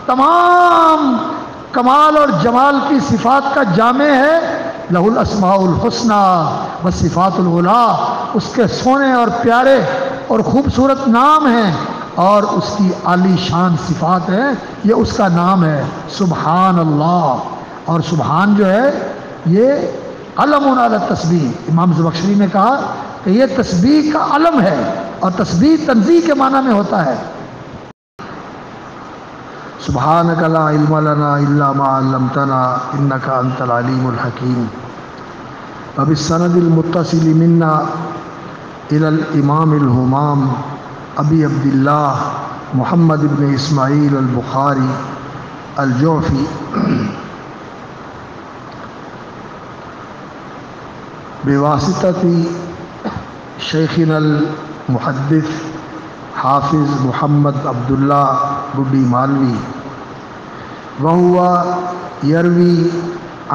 تمام کمال اور جمال کی صفات کا جامع ہے. لہ الاسماء الحسنی والصفات العلی، اس کے سونے اور پیارے اور خوبصورت نام ہیں اور اس کی عالی شان صفات ہیں. یہ اس کا نام ہے سبحان اللہ. اور سبحان جو ہے یہ علم علی التسبیح. امام زمخشری نے کہا کہ یہ تسبیح کا علم ہے، اور تسبیح تنزیہ کے معنی میں ہوتا ہے. سبحانک لا علم لنا الا ما علمتنا انک انت العلیم الحکیم. وبالسند المتصل منا الى الامام الہمام ابی عبداللہ محمد بن اسماعیل البخاری الجعفی بواسطة شیخنا المحدث حافظ محمد عبداللہ بڈی مالوی، وهو يروي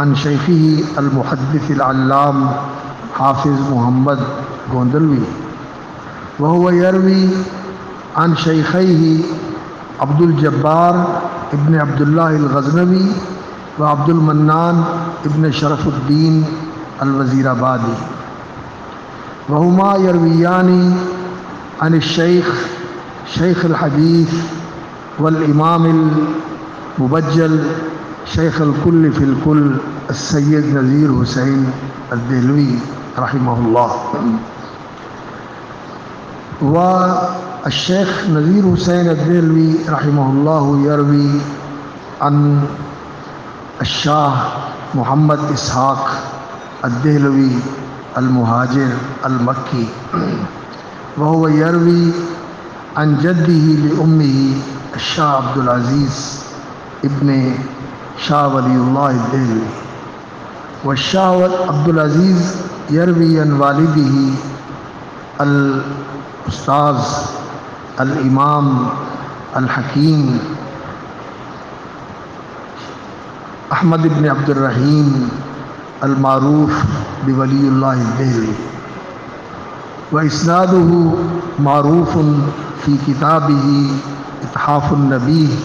عن شیخه المحدث العلام حافظ محمد گوندلوی، وهو يروي عن شیخیہ عبد الجبار ابن عبداللہ الغزنوی و عبد المنان ابن شرف الدین الوزیر آبادی، وہما یرویان عن الشیخ شیخ الحدیث والامام المبجل شیخ الکل فی الکل السید نذیر حسین الدہلوی رحمہ اللہ. والشیخ نذیر حسین الدہلوی رحمہ اللہ یروی عن الشاہ محمد اسحاق الدہلوی المہاجر المکی، وهو يروي عن جده لأمه الشاہ عبد العزیز ابن شاہ ولی اللہ الدہلوی، والشاہ عبد العزیز يروي عن والده الاستاذ الامام الحکیم احمد بن عبد الرحیم المعروف بولی اللہ الدہلوی، واسناده معروف فی کتابه اتحاف النبیہ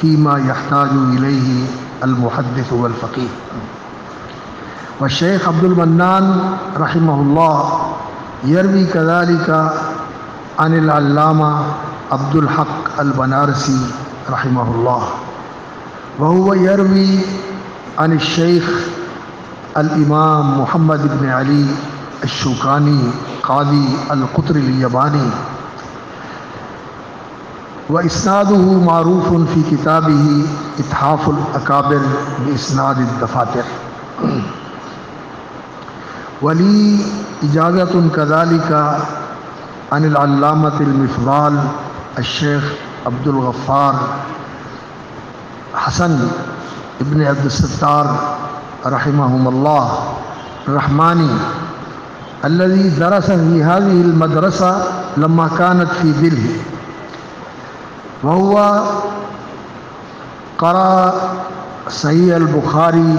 فیما یحتاج الیہ المحدث والفقیہ. والشیخ عبد المنان رحمہ اللہ یروی کذالک عن العلامہ عبد الحق البنارسی رحمہ اللہ، وهو یروی عن الشیخ الامام محمد بن علی الشوکانی قاضی القطر الیمانی، واسناده معروف فی کتابه اتحاف الاکابر باسناد الدفاتر. ولی اجازت کذالک عن العلامۃ المفضال الشیخ عبد الغفار حسن ابن عبد الستار رحمهم اللہ الرحمانی الذي درس في هذه المدرسة لما كانت في دلهي، وهو قرأ صحیح البخاری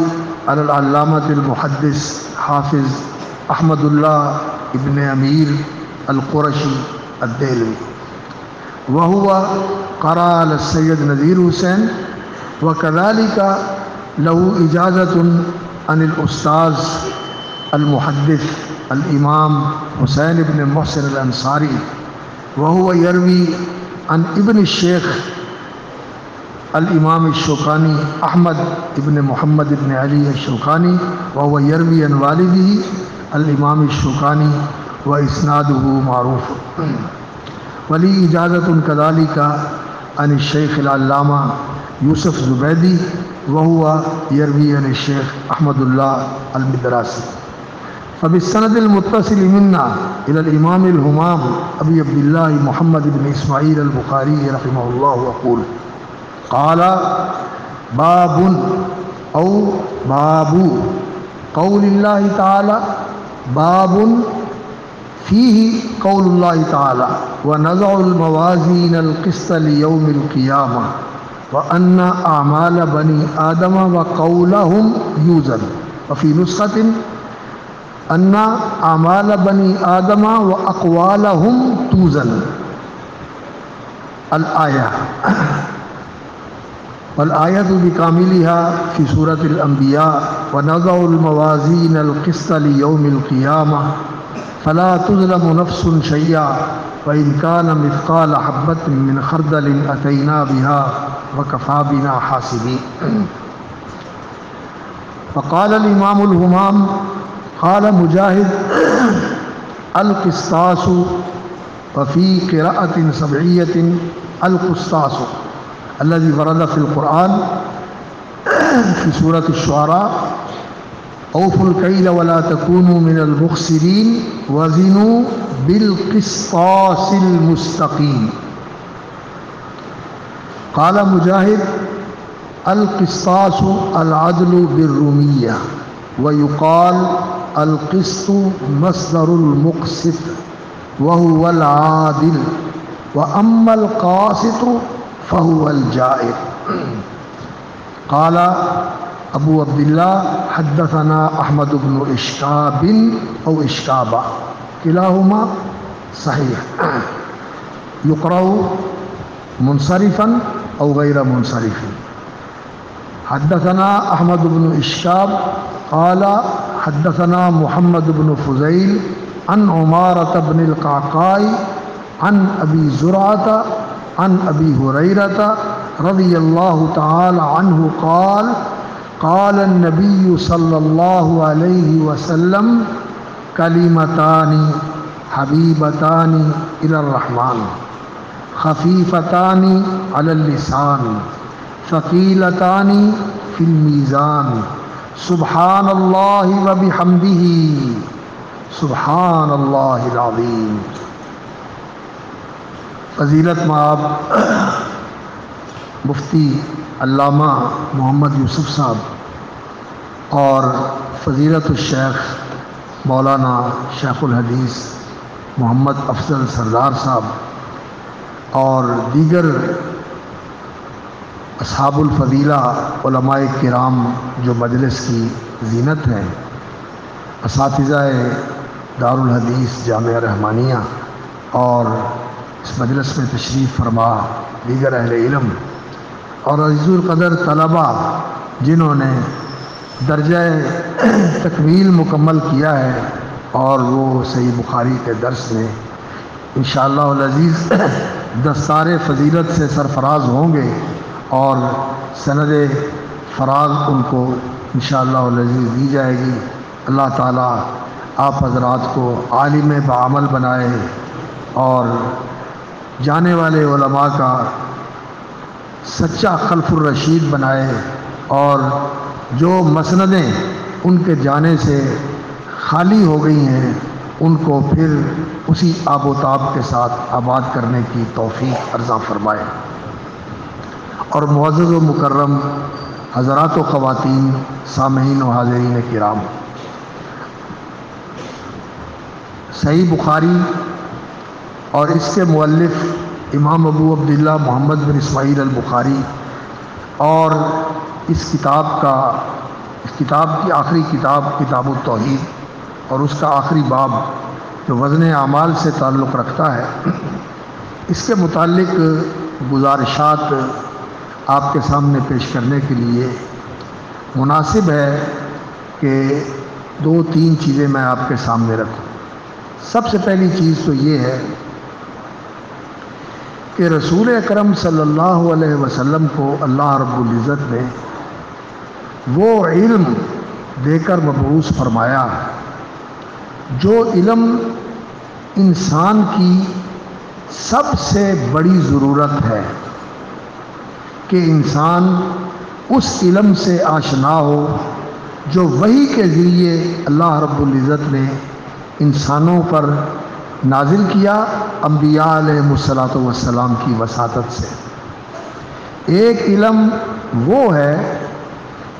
على العلامة المحدث حافظ احمد اللہ ابن امیر القرشی الدہلوی، وهو قرأ على السید نذیر حسین، وكذلك له اجازة عن الاستاذ المحدث الامام حسین بن محسن الانصاری، وهو يروي عن ابن الشیخ الامام الشوکانی احمد ابن محمد ابن علی الشوکانی، وهو يروي عن والده الامام الشوکانی واسناده معروف. ولی اجازت كذلك عن الشیخ العلامہ یوسف زبیدی، وهو يروي عن الشیخ احمد اللہ المدراسی. فبالسند المتصل منا الى الامام الہمام ابی عبداللہ محمد بن اسماعیل البخاری رحمہ اللہ یقول قال باب او باب قول اللہ تعالی، باب فیہ قول اللہ تعالی ونضع الموازین القسط لیوم القیامہ وان اعمال بنی آدم وقولہم یوزن، وفی نسخۃ ان اعمال بنی آدم واقوالہم توزن. الآیہ. والآیت بکاملها فی سورۃ الانبیاء ونضع الموازین القسط لیوم القیامہ فلا تظلم نفس شیئا وإن كان مثقال حبة من خردل أتينا بها وكفى بنا حاسبين. فقال الإمام الهمام قال مجاهد القسطاس وفي قراءة سبعية القسطاس الذي ورد في القرآن في سورة الشعراء اوفوا الكيل ولا تكونوا من المخسرين وزنوا بالقسطاس المستقيم. قال مجاهد القسطاس العدل بالرومية ويقال القسط مصدر المقسط وهو العادل وأما القاسط فهو الجائر. قال ابو عبد الله حدثنا احمد بن اشكاب او اشكابا كلاهما صحيح يقرأ منصرفا او غير منصرف. حدثنا احمد بن اشكاب قال حدثنا محمد بن فضيل عن عمارة بن القعقاع عن ابي زرعة عن ابي هريرة رضي الله تعالى عنه قال قال النبي صلى الله عليه وسلم كلمتان حبيبتان إلى الرحمن خفيفتان على اللسان ثقيلتان في الميزان سبحان الله وبحمده سبحان الله العظيم. فضیلت مآب مفتی علامہ محمد یوسف صاحب اور فضیلت الشیخ مولانا شیخ الحدیث محمد افضل سردار صاحب اور دیگر اصحاب الفضیلہ علماء کرام جو مجلس کی زینت ہیں، اساتذہ دارالحدیث جامعہ رحمانیہ اور اس مجلس میں تشریف فرما دیگر اہل علم اور عزیز القدر طلبہ جنہوں نے درجہ تکمیل مکمل کیا ہے اور وہ صحیح بخاری کے درس میں انشاءاللہ العزیز دستار فضیلت سے سرفراز ہوں گے اور سند فراغ ان کو انشاءاللہ العزیز دی جائے گی. اللہ تعالیٰ آپ حضرات کو عالم بعمل بنائے اور جانے والے علماء کا سچا خلف الرشید بنائے اور جو مسندیں ان کے جانے سے خالی ہو گئی ہیں ان کو پھر اسی آب و تاب کے ساتھ آباد کرنے کی توفیق عطا فرمائے. اور معزز و مکرم حضرات و خواتین سامعین و حاضرین کرام، صحیح بخاری اور اس کے مؤلف امام ابو عبداللہ محمد بن اسماعیل البخاری اور اس کتاب کی آخری کتاب کتاب التوحید اور اس کا آخری باب جو وزن اعمال سے تعلق رکھتا ہے، اس کے متعلق گزارشات آپ کے سامنے پیش کرنے کے لیے مناسب ہے کہ 2-3 چیزیں میں آپ کے سامنے رکھوں. سب سے پہلی چیز تو یہ ہے کہ رسول اکرم صلی اللہ علیہ وسلم کو اللہ رب العزت نے وہ علم دے کر مبعوث فرمایا جو علم انسان کی سب سے بڑی ضرورت ہے کہ انسان اس علم سے آشنا ہو جو وحی کے ذریعے اللہ رب العزت نے انسانوں پر نازل کیا انبیاء علیہ الصلوۃ والسلام کی وساطت سے. ایک علم وہ ہے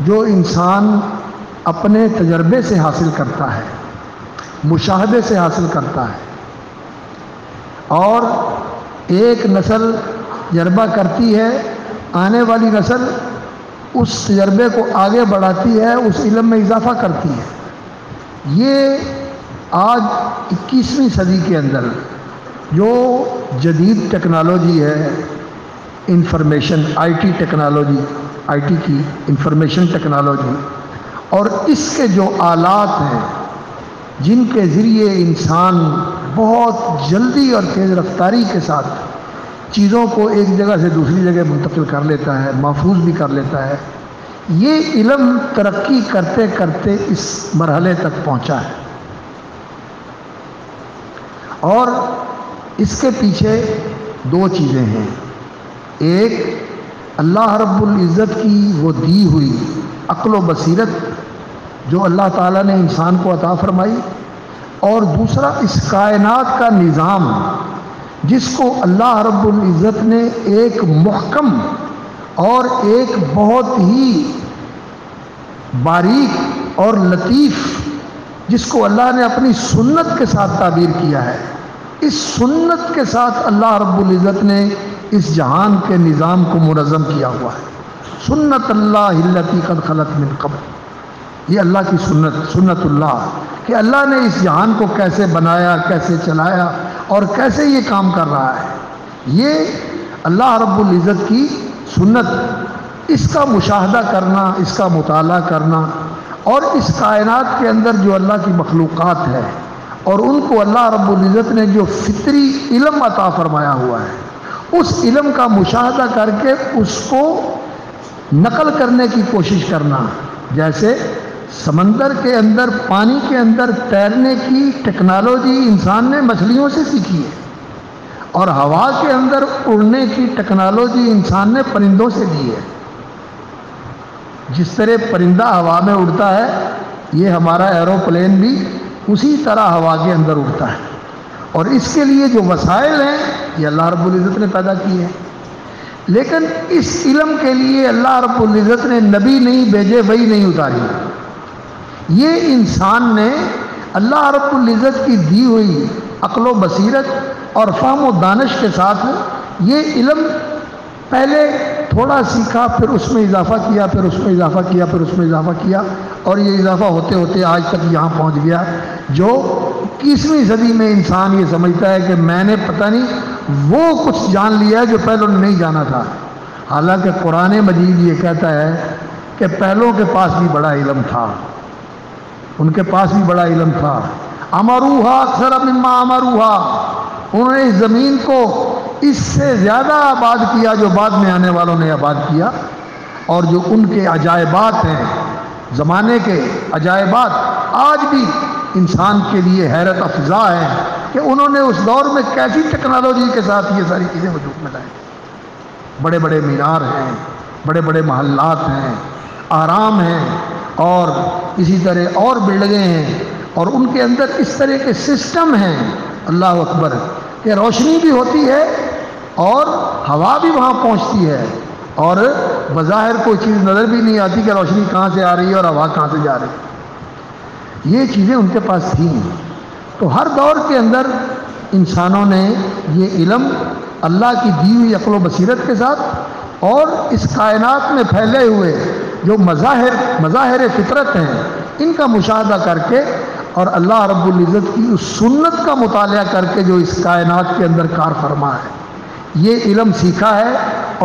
جو انسان اپنے تجربے سے حاصل کرتا ہے، مشاہدے سے حاصل کرتا ہے، اور ایک نسل تجربہ کرتی ہے، آنے والی نسل اس تجربے کو آگے بڑھاتی ہے، اس علم میں اضافہ کرتی ہے. یہ آج 21ویں صدی کے اندر جو جدید ٹیکنالوجی ہے، information I T technology, I T کی انفارمیشن ٹیکنالوجی اور اس کے جو آلات ہیں جن کے ذریعے انسان بہت جلدی اور تیز رفتاری کے ساتھ چیزوں کو ایک جگہ سے دوسری جگہ منتقل کر لیتا ہے، محفوظ بھی کر لیتا ہے، یہ علم ترقی کرتے کرتے اس مرحلے تک پہنچا ہے۔ اور اس کے پیچھے دو چیزیں ہیں، ایک اللہ رب العزت کی وہ دی ہوئی عقل و بصیرت جو اللہ تعالیٰ نے انسان کو عطا فرمائی، اور دوسرا اس کائنات کا نظام جس کو اللہ رب العزت نے ایک محکم اور ایک بہت ہی باریک اور لطیف، جس کو اللہ نے اپنی سنت کے ساتھ تعبیر کیا ہے، اس سنت کے ساتھ اللہ رب العزت نے اس جہان کے نظام کو منظم کیا ہوا ہے۔ سنت اللہ التی قد خلت من قبل، یہ اللہ کی سنت اللہ کہ اللہ نے اس جہان کو کیسے بنایا، کیسے چلایا اور کیسے یہ کام کر رہا ہے، یہ اللہ رب العزت کی سنت، اس کا مشاہدہ کرنا، اس کا مطالعہ کرنا، اور اس کائنات کے اندر جو اللہ کی مخلوقات ہے اور ان کو اللہ رب العزت نے جو فطری علم عطا فرمایا ہوا ہے، اس علم کا مشاہدہ کر کے اس کو نقل کرنے کی کوشش کرنا۔ جیسے سمندر کے اندر، پانی کے اندر تیرنے کی ٹیکنالوجی انسان نے مچھلیوں سے سیکھی ہے، اور ہوا کے اندر اڑنے کی ٹیکنالوجی انسان نے پرندوں سے دی ہے۔ جس طرح پرندہ ہوا میں اڑتا ہے، یہ ہمارا ایروپلین بھی اسی طرح ہوا کے اندر اڑتا ہے، اور اس کے لیے جو وسائل ہیں یہ اللہ رب العزت نے پیدا کیے ہیں۔ لیکن اس علم کے لیے اللہ رب العزت نے نبی نہیں بھیجے، وحی نہیں اتاری، یہ انسان نے اللہ رب العزت کی دی ہوئی عقل و بصیرت اور فہم و دانش کے ساتھ یہ علم پہلے تھوڑا سیکھا، پھر اس میں اضافہ کیا، پھر اس میں اضافہ کیا، پھر اس میں اضافہ کیا، اور یہ اضافہ ہوتے ہوتے آج تک یہاں پہنچ گیا، جو 21ویں صدی میں انسان یہ سمجھتا ہے کہ میں نے پتہ نہیں وہ کچھ جان لیا ہے جو پہلوں نے نہیں جانا تھا۔ حالانکہ قرآن مجید یہ کہتا ہے کہ پہلوں کے پاس بھی بڑا علم تھا، ان کے پاس بھی بڑا علم تھا۔ امروہا اکثر مما امروہا، انہوں نے اس زمین کو اس سے زیادہ آباد کیا جو بعد میں آنے والوں نے آباد کیا، اور جو ان کے عجائبات ہیں، زمانے کے عجائبات آج بھی انسان کے لیے حیرت افزا ہے کہ انہوں نے اس دور میں کیسی ٹیکنالوجی کے ساتھ یہ ساری چیزیں وجود میں لائیں۔ بڑے بڑے مینار ہیں، بڑے بڑے محلات ہیں، آرام ہیں، اور اسی طرح اور بلڈنگیں ہیں، اور ان کے اندر اس طرح کے سسٹم ہیں، اللہ اکبر، کہ روشنی بھی ہوتی ہے اور ہوا بھی وہاں پہنچتی ہے، اور بظاہر کوئی چیز نظر بھی نہیں آتی کہ روشنی کہاں سے آ رہی ہے اور ہوا کہاں سے جا رہی ہے۔ یہ چیزیں ان کے پاس تھیں۔ تو ہر دور کے اندر انسانوں نے یہ علم اللہ کی دی ہوئی عقل و بصیرت کے ساتھ اور اس کائنات میں پھیلے ہوئے جو مظاہر فطرت ہیں ان کا مشاہدہ کر کے اور اللہ رب العزت کی اس سنت کا مطالعہ کر کے جو اس کائنات کے اندر کار فرما ہے، یہ علم سیکھا ہے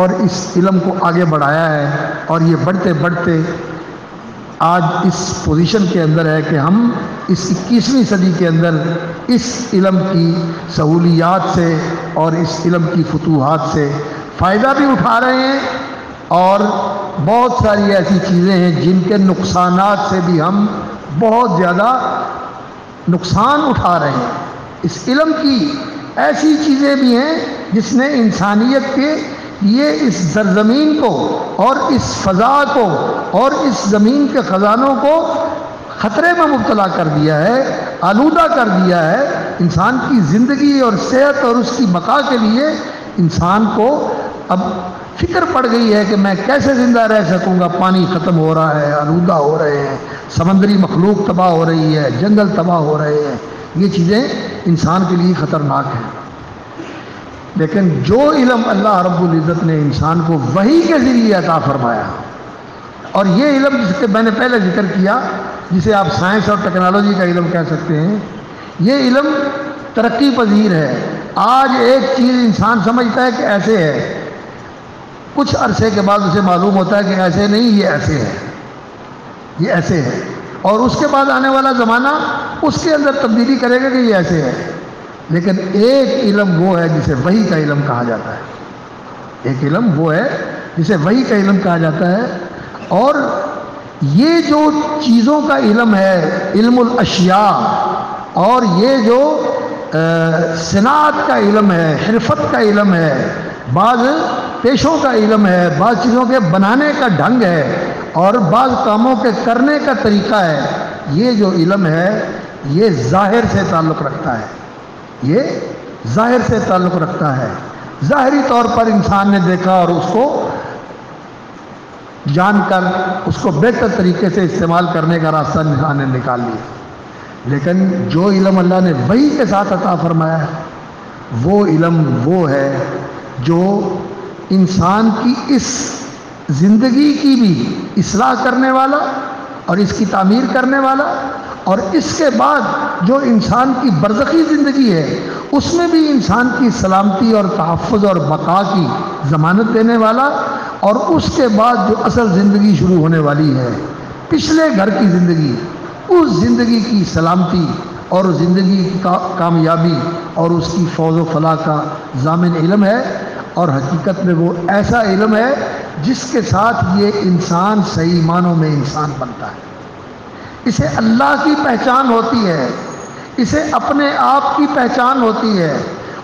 اور اس علم کو آگے بڑھایا ہے، اور یہ بڑھتے بڑھتے آج اس پوزیشن کے اندر ہے کہ ہم اس 21ویں صدی کے اندر اس علم کی سہولیات سے اور اس علم کی فتوحات سے فائدہ بھی اٹھا رہے ہیں، اور بہت ساری ایسی چیزیں ہیں جن کے نقصانات سے بھی ہم بہت زیادہ نقصان اٹھا رہے ہیں۔ اس علم کی ایسی چیزیں بھی ہیں جس نے انسانیت کے یہ اس سرزمین کو اور اس فضا کو اور اس زمین کے خزانوں کو خطرے میں مبتلا کر دیا ہے، آلودہ کر دیا ہے۔ انسان کی زندگی اور صحت اور اس کی بقا کے لیے انسان کو اب فکر پڑ گئی ہے کہ میں کیسے زندہ رہ سکوں گا۔ پانی ختم ہو رہا ہے، آلودہ ہو رہے ہیں، سمندری مخلوق تباہ ہو رہی ہے، جنگل تباہ ہو رہے ہیں، یہ چیزیں انسان کے لیے خطرناک ہیں۔ لیکن جو علم اللہ رب العزت نے انسان کو وحی کے ذریعے عطا فرمایا، اور یہ علم جس کے میں نے پہلے ذکر کیا، جسے آپ سائنس اور ٹیکنالوجی کا علم کہہ سکتے ہیں، یہ علم ترقی پذیر ہے۔ آج ایک چیز انسان سمجھتا ہے کہ ایسے ہے، کچھ عرصے کے بعد اسے معلوم ہوتا ہے کہ ایسے نہیں، یہ ایسے ہے، یہ ایسے ہے، اور اس کے بعد آنے والا زمانہ اس کے اندر تبدیلی کرے گا کہ یہ ایسے ہے۔ لیکن ایک علم وہ ہے جسے وحی کا علم کہا جاتا ہے، ایک علم وہ ہے جسے وحی کا علم کہا جاتا ہے۔ اور یہ جو چیزوں کا علم ہے، علم الاشیاء، اور یہ جو صنعت کا علم ہے، حرفت کا علم ہے، بعض پیشوں کا علم ہے، بعض چیزوں کے بنانے کا ڈھنگ ہے، اور بعض کاموں کے کرنے کا طریقہ ہے، یہ جو علم ہے یہ ظاہر سے تعلق رکھتا ہے، یہ ظاہر سے تعلق رکھتا ہے۔ ظاہری طور پر انسان نے دیکھا اور اس کو جان کر اس کو بہتر طریقے سے استعمال کرنے کا راستہ انسان نے نکال لیا۔ لیکن جو علم اللہ نے وحی کے ساتھ عطا فرمایا ہے، وہ علم وہ ہے جو انسان کی اس زندگی کی بھی اصلاح کرنے والا اور اس کی تعمیر کرنے والا، اور اس کے بعد جو انسان کی برزخی زندگی ہے اس میں بھی انسان کی سلامتی اور تحفظ اور بقا کی ضمانت دینے والا، اور اس کے بعد جو اصل زندگی شروع ہونے والی ہے، پچھلے گھر کی زندگی، اس زندگی کی سلامتی اور زندگی کی کامیابی اور اس کی فوز و فلاح کا ضامن علم ہے۔ اور حقیقت میں وہ ایسا علم ہے جس کے ساتھ یہ انسان صحیح معنوں میں انسان بنتا ہے، اسے اللہ کی پہچان ہوتی ہے، اسے اپنے آپ کی پہچان ہوتی ہے،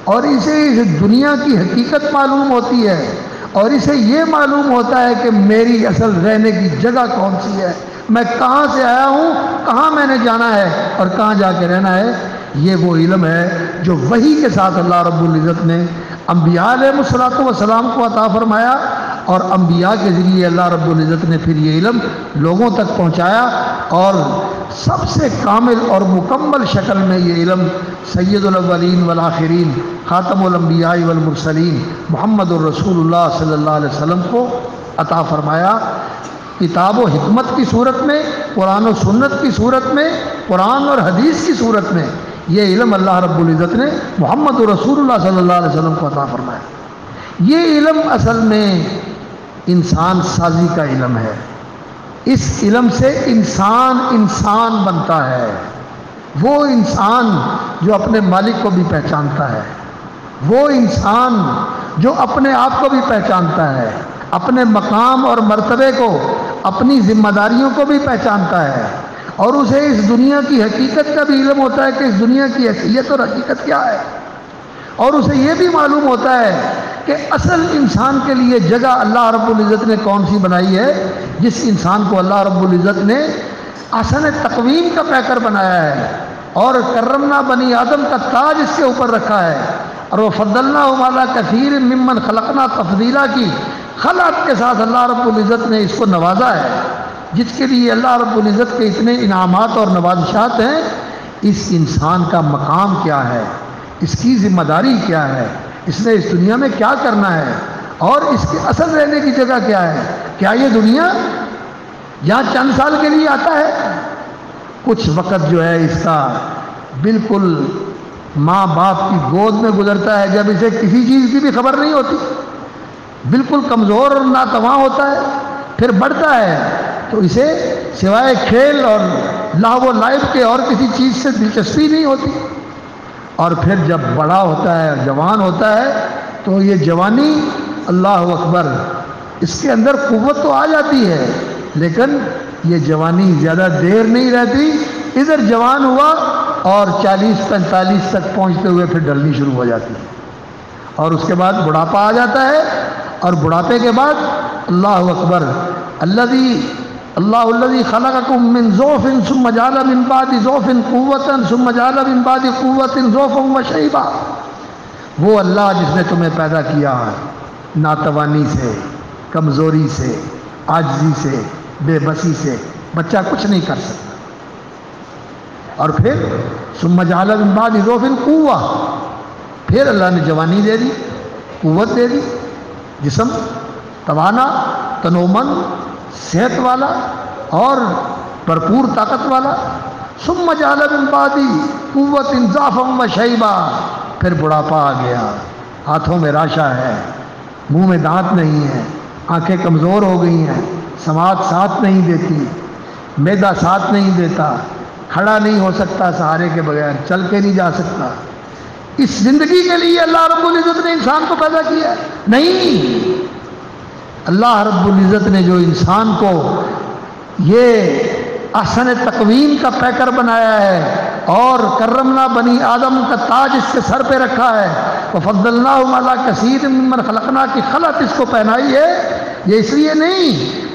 اور اسے اس دنیا کی حقیقت معلوم ہوتی ہے، اور اسے یہ معلوم ہوتا ہے کہ میری اصل رہنے کی جگہ کون سی ہے، میں کہاں سے آیا ہوں، کہاں میں نے جانا ہے اور کہاں جا کے رہنا ہے۔ یہ وہ علم ہے جو وحی کے ساتھ اللہ رب العزت نے انبیاء علیہ الصلوۃ والسلام کو عطا فرمایا، اور انبیاء کے ذریعے اللہ رب العزت نے پھر یہ علم لوگوں تک پہنچایا، اور سب سے کامل اور مکمل شکل میں یہ علم سید الاولین والآخرین خاتم الانبیاء والمرسلین محمد الرسول اللہ صلی اللہ علیہ وسلم کو عطا فرمایا، کتاب و حکمت کی صورت میں، قرآن و سنت کی صورت میں، قرآن اور حدیث کی صورت میں۔ یہ علم اللہ رب العزت نے محمد رسول اللہ صلی اللہ علیہ وسلم کو عطا فرمایا۔ یہ علم اصل میں انسان سازی کا علم ہے، اس علم سے انسان بنتا ہے، وہ انسان جو اپنے مالک کو بھی پہچانتا ہے، وہ انسان جو اپنے آپ کو بھی پہچانتا ہے، اپنے مقام اور مرتبے کو، اپنی ذمہ داریوں کو بھی پہچانتا ہے، اور اسے اس دنیا کی حقیقت کا بھی علم ہوتا ہے کہ اس دنیا کی حیثیت اور حقیقت کیا ہے، اور اسے یہ بھی معلوم ہوتا ہے کہ اصل انسان کے لیے جگہ اللہ رب العزت نے کون سی بنائی ہے، جس انسان کو اللہ رب العزت نے احسن تقویم کا پیکر بنایا ہے، اور کرمنا بنی آدم کا تاج اس کے اوپر رکھا ہے، اور وہ فضلنا علی کثیر ممن خلقنا تفضیلا کی خلق کے ساتھ اللہ رب العزت نے اس کو نوازا ہے، جس کے لیے اللہ رب العزت کے اتنے انعامات اور نوازشات ہیں۔ اس انسان کا مقام کیا ہے، اس کی ذمہ داری کیا ہے، اس نے اس دنیا میں کیا کرنا ہے، اور اس کے اصل رہنے کی جگہ کیا ہے۔ کیا یہ دنیا یہاں چند سال کے لیے آتا ہے؟ کچھ وقت جو ہے اس کا بالکل ماں باپ کی گود میں گزرتا ہے، جب اسے کسی چیز کی بھی خبر نہیں ہوتی، بالکل کمزور اور ناتواں ہوتا ہے، پھر بڑھتا ہے تو اسے سوائے کھیل اور لہو و لعب کے اور کسی چیز سے دلچسپی نہیں ہوتی، اور پھر جب بڑا ہوتا ہے، جوان ہوتا ہے، تو یہ جوانی اللہ اکبر، اس کے اندر قوت تو آ جاتی ہے، لیکن یہ جوانی زیادہ دیر نہیں رہتی، ادھر جوان ہوا اور 40-45 تک پہنچتے ہوئے پھر ڈلنی شروع ہو جاتی ہے، اور اس کے بعد بڑھاپا آ جاتا ہے، اور بڑھاپے کے بعد اللہ اکبر اللہ الذی خلقکم من ضعف ثم جعل من بعد ضعف قوة ثم جعل من بعد قوة ضعفا وشیبا، وہ اللہ جس نے تمہیں پیدا کیا ناتوانی سے، کمزوری سے، عاجزی سے، بے بسی سے، بچہ کچھ نہیں کر سکتا، اور پھر ثم جعل من بعد ضعف قوة، پھر اللہ نے جوانی دے دی، قوت دے دی، جسم توانا، تنومند، صحت والا اور بھرپور طاقت والا۔ ثم جعل من بعد قوت ضعفا وشیبا، پھر بڑھاپا آ گیا، ہاتھوں میں راشا ہے، منہ میں دانت نہیں ہے، آنکھیں کمزور ہو گئی ہیں، سماعت ساتھ نہیں دیتی، معدہ ساتھ نہیں دیتا، کھڑا نہیں ہو سکتا سہارے کے بغیر، چل کے نہیں جا سکتا۔ اس زندگی کے لیے اللہ رب العزت نے انسان کو پیدا کیا نہیں۔ اللہ رب العزت نے جو انسان کو یہ احسن تقویم کا پیکر بنایا ہے اور کرمنا بنی آدم کا تاج اس کے سر پہ رکھا ہے، وفضلناہم علی کثیر ممن خلقنا کی خلق اس کو پہنائی ہے، یہ اس لیے نہیں،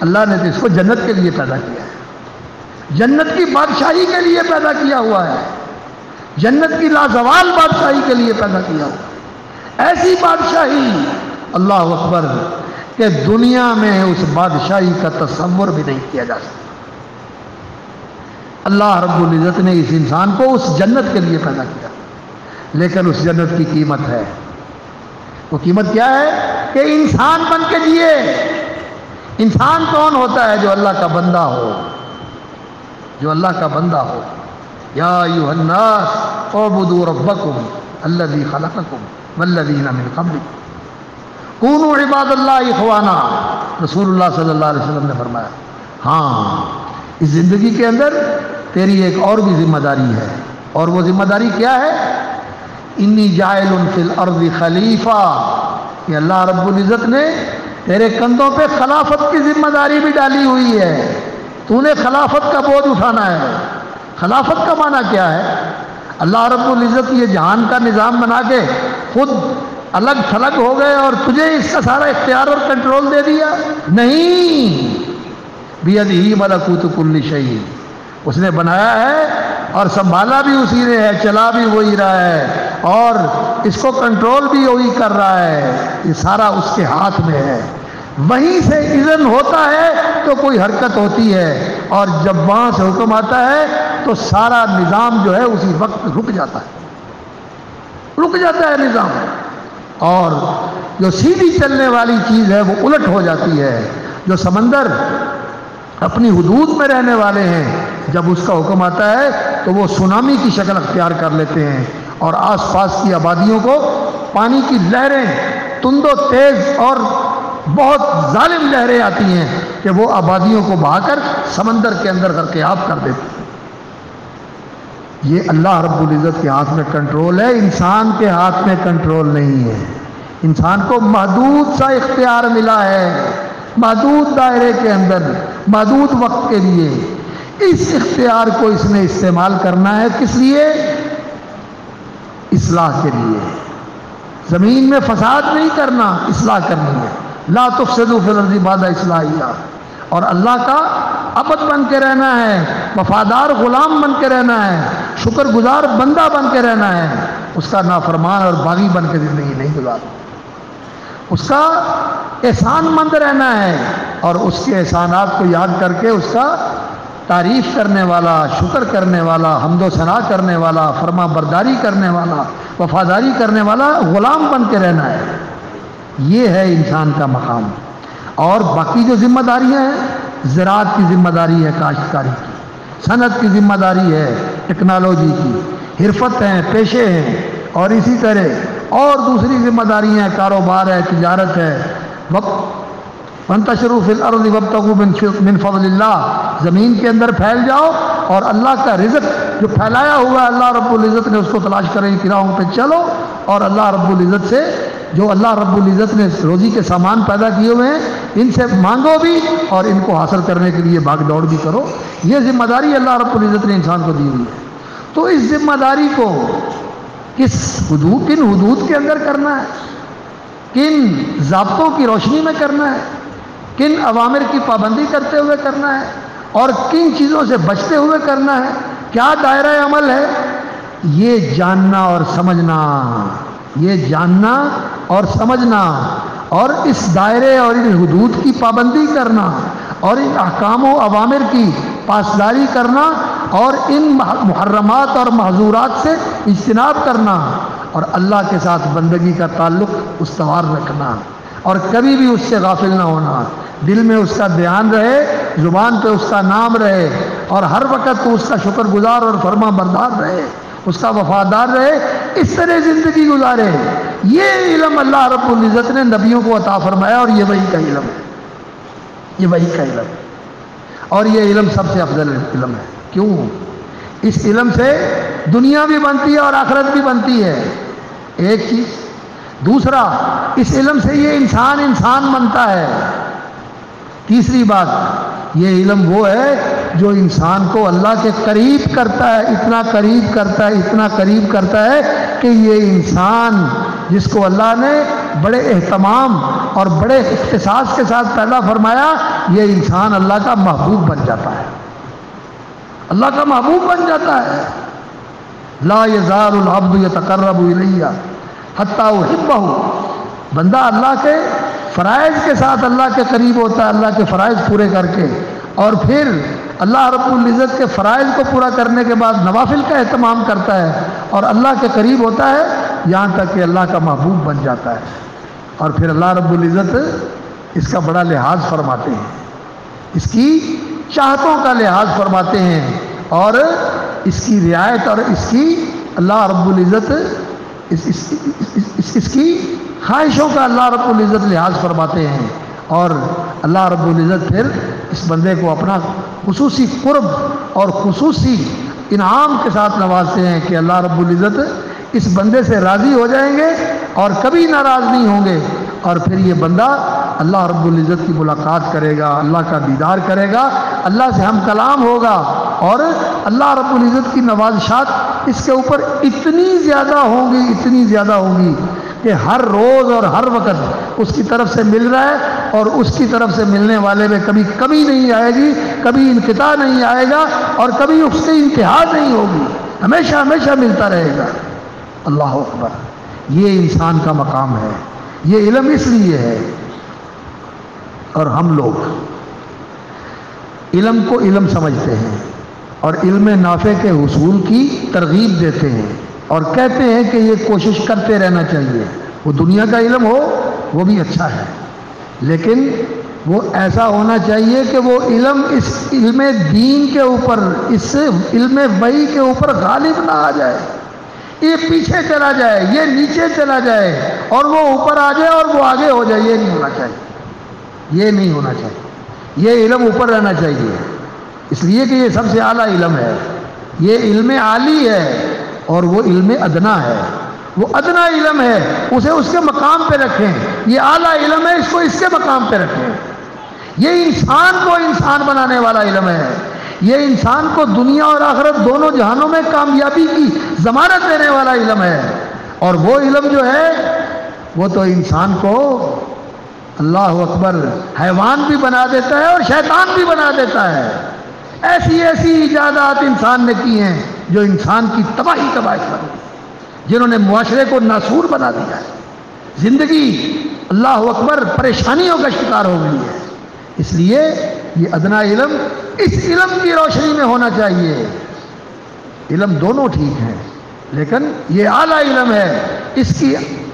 اللہ نے تو اس کو جنت کے لیے پیدا کیا ہے، جنت کی بادشاہی کے لیے پیدا کیا ہوا ہے، جنت کی لازوال بادشاہی کے لیے پیدا کیا ہوا، ایسی بادشاہی اللہ اکبر کہ دنیا میں اس بادشاہی کا تصور بھی نہیں کیا جا سکتا۔ اللہ رب العزت نے اس انسان کو اس جنت کے لیے پیدا کیا، لیکن اس جنت کی قیمت ہے، وہ قیمت کیا ہے کہ انسان بن کے جیے۔ انسان کون ہوتا ہے؟ جو اللہ کا بندہ ہو، جو اللہ کا بندہ ہو۔ یا ایھا الناس اعبدوا ربکم الذی خلقکم والذین من قبلکم کونوا عباد اللہ اخوانا، رسول اللہ صلی اللہ علیہ وسلم نے فرمایا۔ ہاں، اس زندگی کے اندر تیری ایک اور بھی ذمہ داری ہے، اور وہ ذمہ داری کیا ہے؟ انی جاعل فی الارض خلیفہ، کہ اللہ رب العزت نے تیرے کندھوں پہ خلافت کی ذمہ داری بھی ڈالی ہوئی ہے، تو نے خلافت کا بوجھ اٹھانا ہے۔ خلافت کا معنی کیا ہے؟ اللہ رب العزت یہ جہان کا نظام بنا کے خود الگ تھلگ ہو گئے اور تجھے اس کا سارا اختیار اور کنٹرول دے دیا؟ نہیں، بیدہ ملکوت کل شیء، اس نے بنایا ہے اور سنبھالا بھی اسی نے ہے، چلا بھی وہی رہا ہے، اور اس کو کنٹرول بھی وہی کر رہا ہے، یہ سارا اس کے ہاتھ میں ہے۔ وہیں سے اذن ہوتا ہے تو کوئی حرکت ہوتی ہے، اور جب وہاں سے حکم آتا ہے تو سارا نظام جو ہے اسی وقت رک جاتا ہے، رک جاتا ہے نظام، اور جو سیدھی چلنے والی چیز ہے وہ الٹ ہو جاتی ہے۔ جو سمندر اپنی حدود میں رہنے والے ہیں، جب اس کا حکم آتا ہے تو وہ سونامی کی شکل اختیار کر لیتے ہیں، اور آس پاس کی آبادیوں کو پانی کی لہریں تند و تیز اور بہت ظالم لہریں آتی ہیں کہ وہ آبادیوں کو بہا کر سمندر کے اندر غرقیاب کر دیتی ہیں۔ یہ اللہ رب العزت کے ہاتھ میں کنٹرول ہے، انسان کے ہاتھ میں کنٹرول نہیں ہے۔ انسان کو محدود سا اختیار ملا ہے، محدود دائرے کے اندر، محدود وقت کے لیے۔ اس اختیار کو اس نے استعمال کرنا ہے، کس لیے؟ اصلاح کے لیے۔ زمین میں فساد نہیں کرنا، اصلاح کرنی ہے۔ لا تفسدوا فی الارض بعد اصلاحها، اور اللہ کا عبد بن کے رہنا ہے، وفادار غلام بن کے رہنا ہے، شکر گزار بندہ بن کے رہنا ہے، اس کا نافرمان اور باغی بن کے زندگی نہیں گزارنا، اس کا احسان مند رہنا ہے، اور اس کے احسانات کو یاد کر کے اس کا تعریف کرنے والا، شکر کرنے والا، حمد و ثنا کرنے والا، فرما برداری کرنے والا، وفاداری کرنے والا غلام بن کے رہنا ہے۔ یہ ہے انسان کا مقام۔ اور باقی جو ذمہ داریاں ہیں، زراعت کی ذمہ داری ہے، کاشتکاری کی، صنعت کی ذمہ داری ہے، ٹیکنالوجی کی، حرفت ہیں، پیشے ہیں، اور اسی طرح اور دوسری ذمہ داریاں، کاروبار ہے، تجارت ہے۔ وانتشروا فی الارض وابتغوا من فضل اللہ، زمین کے اندر پھیل جاؤ اور اللہ کا رزق جو پھیلایا ہوا ہے اللہ رب العزت نے، اس کو تلاش کریں، کی راہوں پہ چلو، اور اللہ رب العزت سے جو اللہ رب العزت نے روزی کے سامان پیدا کیے ہوئے ہیں ان سے مانگو بھی، اور ان کو حاصل کرنے کے لیے بھاگ دوڑ بھی کرو۔ یہ ذمہ داری اللہ رب العزت نے انسان کو دی ہوئی ہے۔ تو اس ذمہ داری کو کن حدود کے اندر کرنا ہے، کن ضابطوں کی روشنی میں کرنا ہے، کن اوامر کی پابندی کرتے ہوئے کرنا ہے، اور کن چیزوں سے بچتے ہوئے کرنا ہے، کیا دائرہ عمل ہے، یہ جاننا اور سمجھنا، یہ جاننا اور سمجھنا، اور اس دائرے اور ان حدود کی پابندی کرنا، اور ان احکام و اوامر کی پاسداری کرنا، اور ان محرمات اور محظورات سے اجتناب کرنا، اور اللہ کے ساتھ بندگی کا تعلق استوار رکھنا، اور کبھی بھی اس سے غافل نہ ہونا، دل میں اس کا دھیان رہے، زبان پہ اس کا نام رہے، اور ہر وقت تو اس کا شکر گزار اور فرما بردار رہے، اس کا وفادار رہے، اس طرح زندگی گزارے۔ یہ علم اللہ رب العزت نے نبیوں کو عطا فرمایا، اور یہ وہی کا علم ہے۔ یہ وحی کا علم ہے، اور یہ علم سب سے افضل علم ہے۔ کیوں؟ اس علم سے دنیا بھی بنتی ہے اور آخرت بھی بنتی ہے، ایک چیز۔ دوسرا، اس علم سے یہ انسان بنتا ہے۔ تیسری بات، یہ علم وہ ہے جو انسان کو اللہ کے قریب کرتا ہے، اتنا قریب کرتا ہے، اتنا قریب کرتا ہے کہ یہ انسان جس کو اللہ نے بڑے اہتمام اور بڑے اختصاص کے ساتھ پیدا فرمایا، یہ انسان اللہ کا محبوب بن جاتا ہے، اللہ کا محبوب بن جاتا ہے۔ لا یزال العبد یتقرب الی حتی احبہ، بندہ اللہ کے فرائض کے ساتھ اللہ کے قریب ہوتا ہے، اللہ کے فرائض پورے کر کے، اور پھر اللہ رب العزت کے فرائض کو پورا کرنے کے بعد نوافل کا اہتمام کرتا ہے اور اللہ کے قریب ہوتا ہے، یہاں تک کہ اللہ کا محبوب بن جاتا ہے۔ اور پھر اللہ رب العزت اس کا بڑا لحاظ فرماتے ہیں، اس کی چاہتوں کا لحاظ فرماتے ہیں، اور اس کی رعایت اور اس کی اللہ رب العزت اس کی خواہشوں کا اللہ رب العزت لحاظ فرماتے ہیں، اور اللہ رب العزت پھر اس بندے کو اپنا خصوصی قرب اور خصوصی انعام کے ساتھ نوازتے ہیں کہ اللہ رب العزت اس بندے سے راضی ہو جائیں گے اور کبھی ناراض نہیں ہوں گے، اور پھر یہ بندہ اللہ رب العزت کی ملاقات کرے گا، اللہ کا دیدار کرے گا، اللہ سے ہم کلام ہوگا، اور اللہ رب العزت کی نوازشات اس کے اوپر اتنی زیادہ ہوں گی، اتنی زیادہ ہوں گی کہ ہر روز اور ہر وقت اس کی طرف سے مل رہا ہے، اور اس کی طرف سے ملنے والے میں کبھی کمی نہیں آئے گی، کبھی انقطاع نہیں آئے گا، اور کبھی اس کی انتہا نہیں ہوگی، ہمیشہ ہمیشہ ملتا رہے گا۔ اللہ اکبر، یہ انسان کا مقام ہے، یہ علم اس لیے ہے۔ اور ہم لوگ علم کو علم سمجھتے ہیں اور علم نافع کے حصول کی ترغیب دیتے ہیں، اور کہتے ہیں کہ یہ کوشش کرتے رہنا چاہیے، وہ دنیا کا علم ہو وہ بھی اچھا ہے، لیکن وہ ایسا ہونا چاہیے کہ وہ علم اس علم دین کے اوپر، اس علم وحی کے اوپر غالب نہ آ جائے، یہ پیچھے چلا جائے، یہ نیچے چلا جائے، اور وہ اوپر آ جائے اور وہ آگے ہو جائے۔ یہ نہیں ہونا چاہیے، یہ نہیں ہونا چاہیے، یہ علم اوپر رہنا چاہیے، اس لیے کہ یہ سب سے اعلیٰ علم ہے، یہ علم عالی ہے، اور وہ علم ادنا ہے، وہ ادنا علم ہے، اسے اس کے مقام پہ رکھیں۔ یہ اعلیٰ علم ہے، اس کو اس کے مقام پہ رکھیں۔ یہ انسان کو انسان بنانے والا علم ہے، یہ انسان کو دنیا اور آخرت دونوں جہانوں میں کامیابی کی ضمانت دینے والا علم ہے۔ اور وہ علم جو ہے وہ تو انسان کو اللہ اکبر حیوان بھی بنا دیتا ہے اور شیطان بھی بنا دیتا ہے۔ ایسی ایسی ایجادات انسان نے کی ہیں جو انسان کی تباہی کا باعث بن گئی، جنہوں نے معاشرے کو ناسور بنا دیا ہے، زندگی اللہ اکبر پریشانیوں کا شکار ہو گئی ہے۔ اس لیے یہ ادنا علم اس علم کی روشنی میں ہونا چاہیے۔ علم دونوں ٹھیک ہیں، لیکن یہ اعلیٰ علم ہے،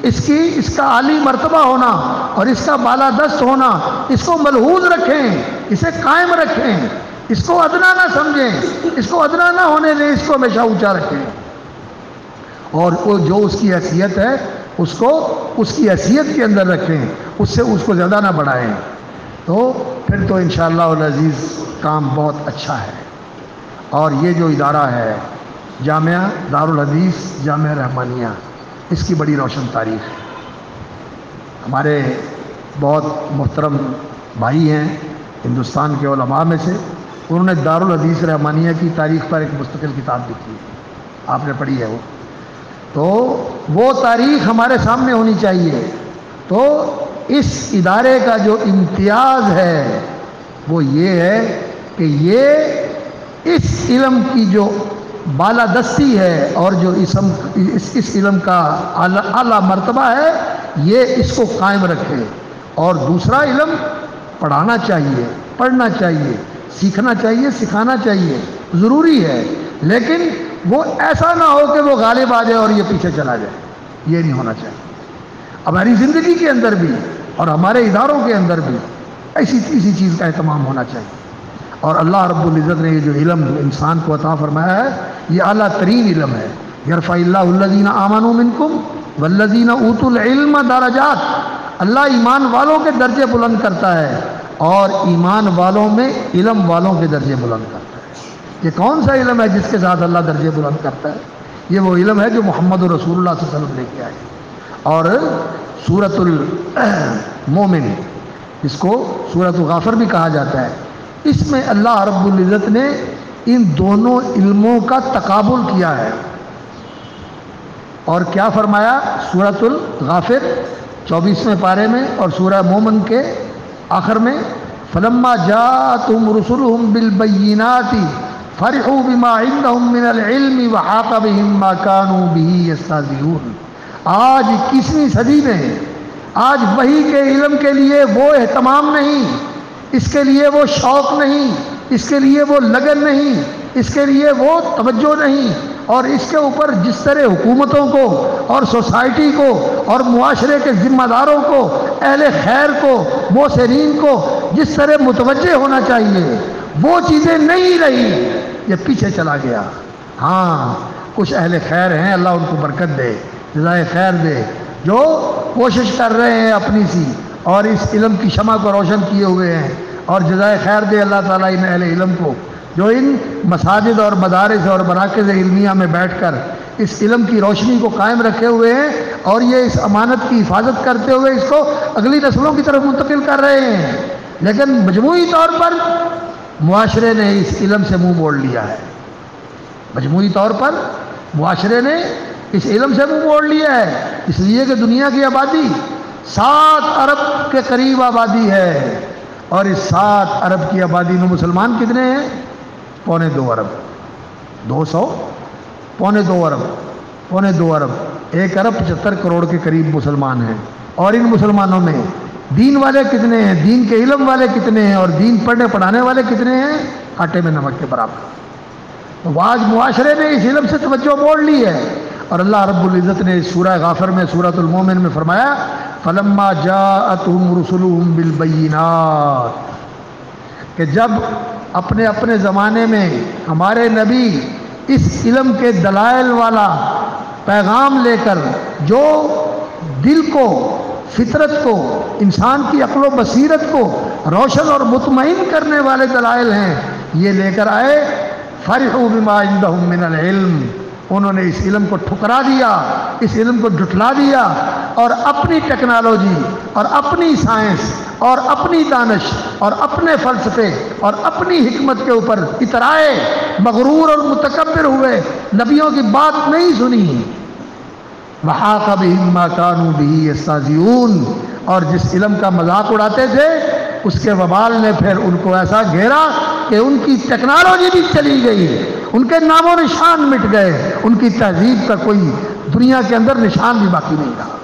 اس کا عالی مرتبہ ہونا اور اس کا بالادست ہونا، اس کو ملحوظ رکھیں، اسے قائم رکھیں، اس کو ادنا نہ سمجھیں، اس کو ادنا نہ ہونے دیں، اس کو ہمیشہ اونچا رکھیں، اور وہ جو اس کی حیثیت ہے اس کو اس کی حیثیت کے اندر رکھیں، اس سے اس کو زیادہ نہ بڑھائیں، تو پھر تو انشاءاللہ العزیز کام بہت اچھا ہے۔ اور یہ جو ادارہ ہے جامعہ دارالحدیث جامعہ رحمانیہ، اس کی بڑی روشن تاریخ ہے۔ ہمارے بہت محترم بھائی ہیں ہندوستان کے علماء میں سے، انہوں نے دارالحدیث رحمانیہ کی تاریخ پر ایک مستقل کتاب لکھی ہے، آپ نے پڑھی ہے وہ، تو وہ تاریخ ہمارے سامنے ہونی چاہیے۔ تو اس ادارے کا جو امتیاز ہے وہ یہ ہے کہ یہ اس علم کی جو بالادستی ہے اور جو اس علم کا اعلیٰ مرتبہ ہے، یہ اس کو قائم رکھے۔ اور دوسرا علم پڑھانا چاہیے، پڑھنا چاہیے، سیکھنا چاہیے، سکھانا چاہیے، ضروری ہے، لیکن وہ ایسا نہ ہو کہ وہ غالب آ جائے اور یہ پیچھے چلا جائے، یہ نہیں ہونا چاہیے۔ ہماری زندگی کے اندر بھی اور ہمارے اداروں کے اندر بھی اسی چیز کا اہتمام ہونا چاہیے۔ اور اللہ رب العزت نے یہ جو علم انسان کو عطا فرمایا ہے، یہ اعلیٰ ترین علم ہے۔ یرفع اللہ الذین آمنوا منکم والذین اوتوا العلم درجات، اللہ ایمان والوں کے درجے بلند کرتا ہے، اور ایمان والوں میں علم والوں کے درجے بلند کرتا ہے۔ یہ کون سا علم ہے جس کے ساتھ اللہ درجے بلند کرتا ہے؟ یہ وہ علم ہے جو محمد رسول اللہ صلی اللہ علیہ وسلم لے کے آئے۔ اور سورۃ المومن، اس کو سورۃ غافر بھی کہا جاتا ہے، اس میں اللہ رب العزت نے ان دونوں علموں کا تقابل کیا ہے۔ اور کیا فرمایا سورۃ الغافر 24ویں پارے میں اور سورہ مومن کے آخر میں، فلما جاءتهم رسلهم بالبينات فرحوا بما عندهم من العلم وحاق بهم ما كانوا به يستهزئون۔ آج 21ویں صدی میں آج وحی کے علم کے لیے وہ اہتمام نہیں، اس کے لیے وہ شوق نہیں، اس کے لیے وہ لگن نہیں، اس کے لیے وہ توجہ نہیں، اور اس کے اوپر جس طرح حکومتوں کو اور سوسائٹی کو اور معاشرے کے ذمہ داروں کو، اہل خیر کو، موثرین کو جس طرح متوجہ ہونا چاہیے وہ چیزیں نہیں رہی، یہ پیچھے چلا گیا۔ ہاں کچھ اہل خیر ہیں، اللہ ان کو برکت دے، جزائے خیر دے، جو کوشش کر رہے ہیں اپنی سی اور اس علم کی شمع کو روشن کیے ہوئے ہیں، اور جزائے خیر دے اللہ تعالیٰ ان اہل علم کو جو ان مساجد اور مدارس اور مراکز علمیہ میں بیٹھ کر اس علم کی روشنی کو قائم رکھے ہوئے ہیں، اور یہ اس امانت کی حفاظت کرتے ہوئے اس کو اگلی نسلوں کی طرف منتقل کر رہے ہیں۔ لیکن مجموعی طور پر معاشرے نے اس علم سے منہ موڑ لیا ہے، مجموعی طور پر معاشرے نے اس علم سے منہ موڑ لیا ہے، اس لیے کہ دنیا کی آبادی 7 ارب کے قریب آبادی ہے، اور اس 7 ارب کی آبادی میں مسلمان کتنے ہیں؟ 2.25 ارب، 200 2.25 ارب، 2.25 ارب، 1 ارب 75 کروڑ کے قریب مسلمان ہیں۔ اور ان مسلمانوں میں دین والے کتنے ہیں، دین کے علم والے کتنے ہیں، اور دین پڑھنے پڑھانے والے کتنے ہیں؟ آٹے میں نمک کے برابر۔ تو آج معاشرے نے اس علم سے توجہ موڑ لی ہے، اور اللہ رب العزت نے سورہ غافر میں سورۃ المومن میں فرمایا فلما جاءتهم رسلهم بالبينات، کہ جب اپنے اپنے زمانے میں ہمارے نبی اس علم کے دلائل والا پیغام لے کر، جو دل کو، فطرت کو، انسان کی عقل و بصیرت کو روشن اور مطمئن کرنے والے دلائل ہیں، یہ لے کر آئے، فرحوا بما عندهم من العلم، انہوں نے اس علم کو ٹھکرا دیا، اس علم کو جھٹلا دیا، اور اپنی ٹیکنالوجی اور اپنی سائنس اور اپنی دانش اور اپنے فلسفے اور اپنی حکمت کے اوپر اترائے، مغرور اور متکبر ہوئے، نبیوں کی بات نہیں سنی۔ وحاق بہم ما كانوا به يستهزئون، اور جس علم کا مذاق اڑاتے تھے اس کے وبال نے پھر ان کو ایسا گھیرا کہ ان کی ٹیکنالوجی بھی چلی گئی، ان کے نام و نشان مٹ گئے، ان کی تہذیب کا کوئی دنیا کے اندر نشان بھی باقی نہیں رہا۔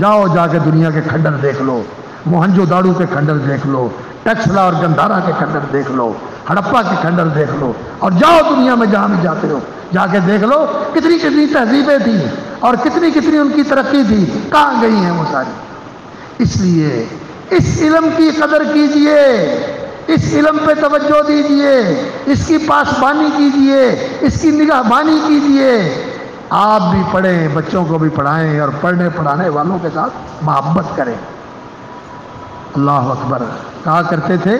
جاؤ جا کے دنیا کے کھنڈر دیکھ لو، موہنجو داڑو کے کھنڈر دیکھ لو، ٹیکسلا اور گندھارا کے کھنڈر دیکھ لو، ہڑپا کے کھنڈر دیکھ لو، اور جاؤ دنیا میں جہاں بھی جاتے ہو جا کے دیکھ لو کتنی کتنی تہذیبیں تھیں اور کتنی کتنی ان کی ترقی تھی، کہاں گئی ہیں وہ ساری۔ اس لیے اس علم کی قدر کیجئے، اس علم پہ توجہ دیجئے، اس کی پاسبانی کیجئے، اس کی نگہبانی کیجئے۔ آپ بھی پڑھیں، بچوں کو بھی پڑھائیں، اور پڑھنے پڑھانے والوں کے ساتھ محبت کریں۔ اللہ اکبر۔ کہا کرتے تھے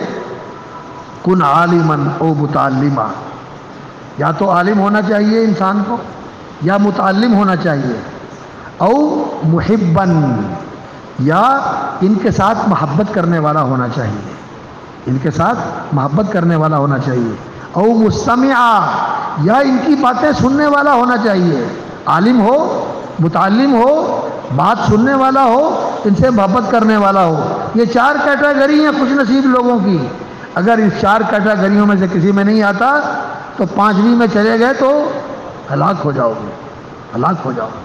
کن عالمن او متعلما، یا تو عالم ہونا چاہیے انسان کو یا متعلم ہونا چاہیے، او محبن، یا ان کے ساتھ محبت کرنے والا ہونا چاہیے، ان کے ساتھ محبت کرنے والا ہونا چاہیے، او مستمعا، یا ان کی باتیں سننے والا ہونا چاہیے۔ عالم ہو، متعلم ہو، بات سننے والا ہو، ان سے محبت کرنے والا ہو۔ یہ 4 کیٹیگری ہیں خوش نصیب لوگوں کی۔ اگر اس 4 کیٹیگریوں میں سے کسی میں نہیں آتا تو 5ویں میں چلے گئے تو ہلاک ہو جاؤ گے، ہلاک ہو جاؤ گے۔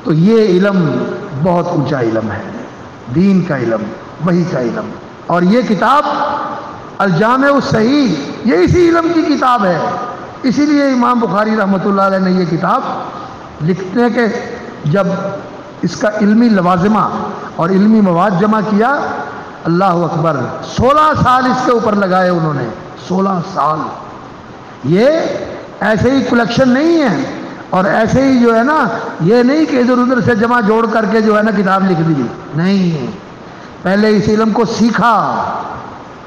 تو یہ علم بہت اونچا علم ہے، دین کا علم، وحی کا علم۔ اور یہ کتاب الجامع الصحیح یہ اسی علم کی کتاب ہے۔ اسی لیے امام بخاری رحمۃ اللہ علیہ نے یہ کتاب لکھنے کے جب اس کا علمی لوازمہ اور علمی مواد جمع کیا، اللہ اکبر، 16 سال اس کے اوپر لگائے انہوں نے، 16 سال۔ یہ ایسے ہی کلیکشن نہیں ہے، اور ایسے ہی جو ہے نا، یہ نہیں کہ ادھر ادھر سے جمع جوڑ کر کے جو ہے نا کتاب لکھ دی، نہیں، پہلے اس علم کو سیکھا،